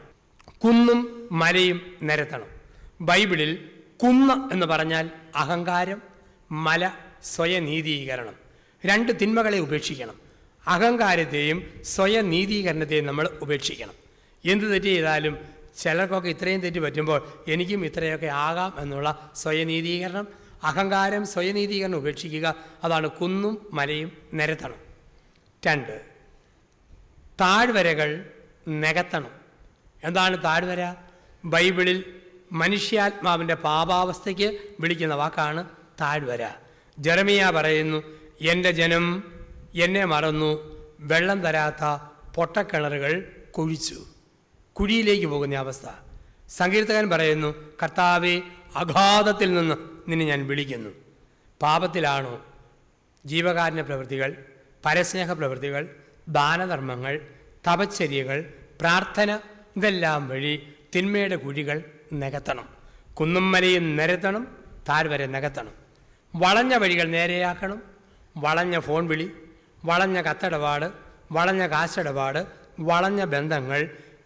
ബൈബിളിൽ കുന്ന് എന്ന് പറഞ്ഞാൽ അഹങ്കാരം, മല സ്വയനീതീകരണം. 2 തിന്മകളെ ഉപേക്ഷിക്കണം. അഹങ്കാരത്തെയും സ്വയനീതീകരണത്തെയും നമ്മൾ ഉപേക്ഷിക്കണം. എന്ത് തെറ്റ് ചെയ്താലും ചിലർക്കൊക്കെ ഇത്രയും തെറ്റ് പറ്റുമ്പോൾ എനിക്കും ഇത്രയൊക്കെ ആകാം എന്നുള്ള സ്വയനീതീകരണം, അഹങ്കാരം, സ്വയനീതീകരണം ഉപേക്ഷിക്കുക. അതാണ് കുന്നും മലയും നിരത്തണം. 2, താഴ്വരകൾ നികത്തണം. എന്താണ് താഴ്വര? ബൈബിളിൽ മനുഷ്യാത്മാവിൻ്റെ പാപാവസ്ഥയ്ക്ക് വിളിക്കുന്ന വാക്കാണ് താഴ്വര. ജെറമിയ പറയുന്നു, എൻ്റെ ജനം എന്നെ മറന്നു, വെള്ളം തരാത്ത പൊട്ടക്കിണറുകൾ കുഴിച്ചു. കുഴിയിലേക്ക് പോകുന്ന അവസ്ഥ. സങ്കീർത്തകൻ പറയുന്നു, കർത്താവേ, അഗാധത്തിൽ നിന്ന് നിന്നെ ഞാൻ വിളിക്കുന്നു. പാപത്തിലാണോ? ജീവകാരുണ്യ പ്രവൃത്തികൾ, പരസ്നേഹ പ്രവൃത്തികൾ, ദാനധർമ്മങ്ങൾ, തപശ്ചര്യകൾ, പ്രാർത്ഥന, ഇതെല്ലാം വഴി തിന്മയുടെ കുഴികൾ നികത്തണം. കുന്നും മലയും നിരത്തണം, താഴ്വര നികത്തണം. വളഞ്ഞ വഴികൾ നേരെയാക്കണം. വളഞ്ഞ ഫോൺ വിളി, വളഞ്ഞ കത്തിടപാട്, വളഞ്ഞ കാശിടപാട്, വളഞ്ഞ ബന്ധങ്ങൾ,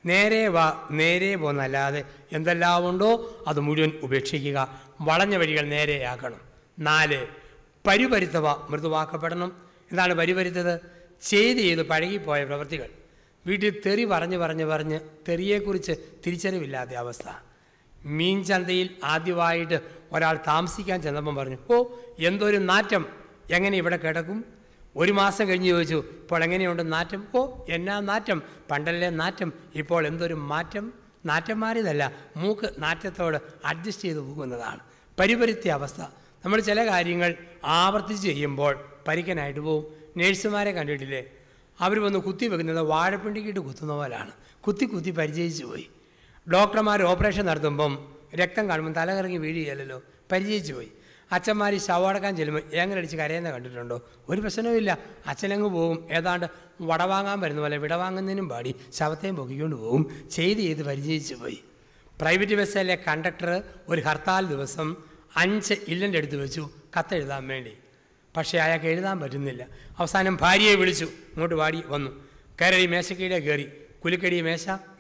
നേരെ പോന്നല്ലാതെ എന്തെല്ലാം ഉണ്ടോ അത് മുഴുവൻ ഉപേക്ഷിക്കുക. വളഞ്ഞ വഴികൾ നേരെയാക്കണം. 4, പരിപരുത്തവ മൃദുവാക്കപ്പെടണം. എന്താണ് പരിപരുത്തത്? ചെയ്ത് പഴകിപ്പോയ പ്രവൃത്തികൾ. വീട്ടിൽ തെറി പറഞ്ഞ് തെറിയെക്കുറിച്ച് തിരിച്ചറിവില്ലാത്ത അവസ്ഥ. മീൻ ചന്തയിൽ ആദ്യമായിട്ട് ഒരാൾ താമസിക്കാൻ ചെന്നപ്പം പറഞ്ഞു, എന്തൊരു നാറ്റം, എങ്ങനെ ഇവിടെ കിടക്കും? 1 മാസം കഴിഞ്ഞ് ചോദിച്ചു, ഇപ്പോൾ എങ്ങനെയുണ്ട് നാറ്റം? എന്നാ നാറ്റം, പണ്ടല്ലേ നാറ്റം, ഇപ്പോൾ എന്തൊരു മാറ്റം. നാറ്റം മാറിയതല്ല, മൂക്ക് നാറ്റത്തോട് അഡ്ജസ്റ്റ് ചെയ്ത് പോകുന്നതാണ്. പരിപരുത്തിയ അവസ്ഥ. നമ്മൾ ചില കാര്യങ്ങൾ ആവർത്തിച്ച് ചെയ്യുമ്പോൾ പരിക്കനായിട്ട് പോവും. നേഴ്സുമാരെ കണ്ടിട്ടില്ലേ? അവർ വന്ന് കുത്തി വെക്കുന്നത് വാഴപ്പിണ്ടിക്കിട്ട് കുത്തുന്ന പോലാണ്. കുത്തി പരിചയിച്ചു പോയി. ഡോക്ടർമാർ ഓപ്പറേഷൻ നടത്തുമ്പം രക്തം കാണുമ്പം തലകറങ്ങി വീഴുകയല്ലോ, പരിചയിച്ചു പോയി. അച്ഛന്മാർ ശവടക്കാൻ ചെല്ലുമ്പോൾ ഏങ്ങനടിച്ച് കരയുന്ന കണ്ടിട്ടുണ്ടോ? ഒരു പ്രശ്നവുമില്ല, അച്ഛനങ്ങ് പോകും. ഏതാണ്ട് വടവാങ്ങാൻ വരുന്ന പോലെ വിടവാങ്ങുന്നതിനും പാടി ശവത്തെയും പൊക്കിക്കൊണ്ട് പോകും. ചെയ്ത് പരിചയിച്ചു പോയി. പ്രൈവറ്റ് ബസ്സിലെ കണ്ടക്ടർ ഒരു ഹർത്താൽ ദിവസം 5 ഇല്ലൻ്റെ അടുത്ത് വെച്ചു കത്തെഴുതാൻ വേണ്ടി. പക്ഷേ അയാൾക്ക് എഴുതാൻ പറ്റുന്നില്ല. അവസാനം ഭാര്യയെ വിളിച്ചു, ഇങ്ങോട്ട് പാടി വന്നു. കയറി മേശക്കീടെ കയറി, കുലുക്കടി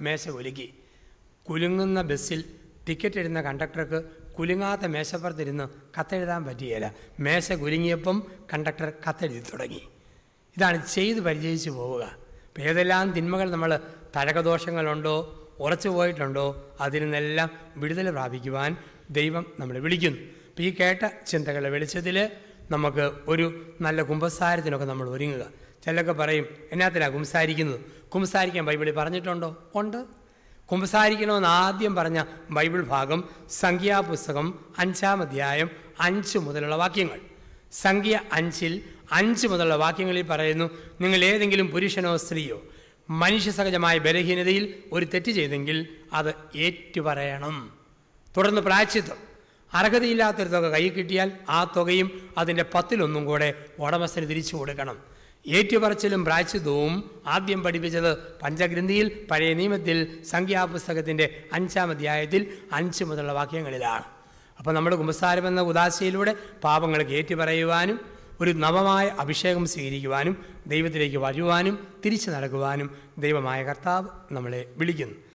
മേശ കുലുക്കി. കുലുങ്ങുന്ന ബസ്സിൽ ടിക്കറ്റ് ഇടുന്ന കണ്ടക്ടർക്ക് കുലുങ്ങാത്ത മേശപ്പുറത്തിരുന്ന് കത്തെഴുതാൻ പറ്റുകയില്ല. മേശ കുലുങ്ങിയപ്പം കണ്ടക്ടർ കത്തെഴുതി തുടങ്ങി. ഇതാണ് ചെയ്ത് പരിചയിച്ചു പോവുക. അപ്പം ഏതെല്ലാം തിന്മകൾ നമ്മൾ തഴകദോഷങ്ങളുണ്ടോ, ഉറച്ചു പോയിട്ടുണ്ടോ, അതിൽ നിന്നെല്ലാം വിടുതൽ പ്രാപിക്കുവാൻ ദൈവം നമ്മളെ വിളിക്കുന്നു. ഈ കേട്ട ചിന്തകളുടെ വെളിച്ചത്തിൽ നമുക്ക് ഒരു നല്ല കുമ്പസാരത്തിനൊക്കെ നമ്മൾ ഒരുങ്ങുക. ചിലരൊക്കെ പറയും, എന്നാത്തിനാണ് കുമ്പസാരിക്കുന്നത്? കുമ്പസാരിക്കാൻ ബൈബിളിൽ പറഞ്ഞിട്ടുണ്ടോ? ഉണ്ട്. കുമ്പസാരിക്കണമെന്ന് ആദ്യം പറഞ്ഞ ബൈബിൾ ഭാഗം സംഖ്യാപുസ്തകം 5-ാം അധ്യായം 5 മുതലുള്ള വാക്യങ്ങൾ. സംഖ്യ 5 മുതലുള്ള വാക്യങ്ങളിൽ പറയുന്നു, നിങ്ങൾ ഏതെങ്കിലും പുരുഷനോ സ്ത്രീയോ മനുഷ്യസഹജമായ ബലഹീനതയിൽ ഒരു തെറ്റ് ചെയ്തെങ്കിൽ അത് ഏറ്റുപറയണം. തുടർന്ന് പ്രായശ്ചിത്തം. അർഹതയില്ലാത്തൊരു തുക കൈ കിട്ടിയാൽ ആ തുകയും അതിൻ്റെ 10-1 കൂടെ ഉടമസ്ഥന് തിരിച്ചു കൊടുക്കണം. ഏറ്റുപറച്ചിലും പ്രായശ്ചിത്തവും ആദ്യം പഠിപ്പിച്ചത് പഞ്ചഗ്രന്ഥിയിൽ പഴയ നിയമത്തിൽ സംഖ്യാപുസ്തകത്തിൻ്റെ 5-ാം അധ്യായത്തിൽ 5 മുതലുള്ള വാക്യങ്ങളിലാണ്. അപ്പോൾ നമ്മുടെ കുമ്പസാരം എന്ന ഉദാശയിലൂടെ പാപങ്ങൾക്ക് ഏറ്റുപറയുവാനും ഒരു നവമായ അഭിഷേകം സ്വീകരിക്കുവാനും ദൈവത്തിലേക്ക് വരുവാനും തിരിച്ചു നടക്കുവാനും ദൈവമായ കർത്താവ് നമ്മളെ വിളിക്കുന്നു.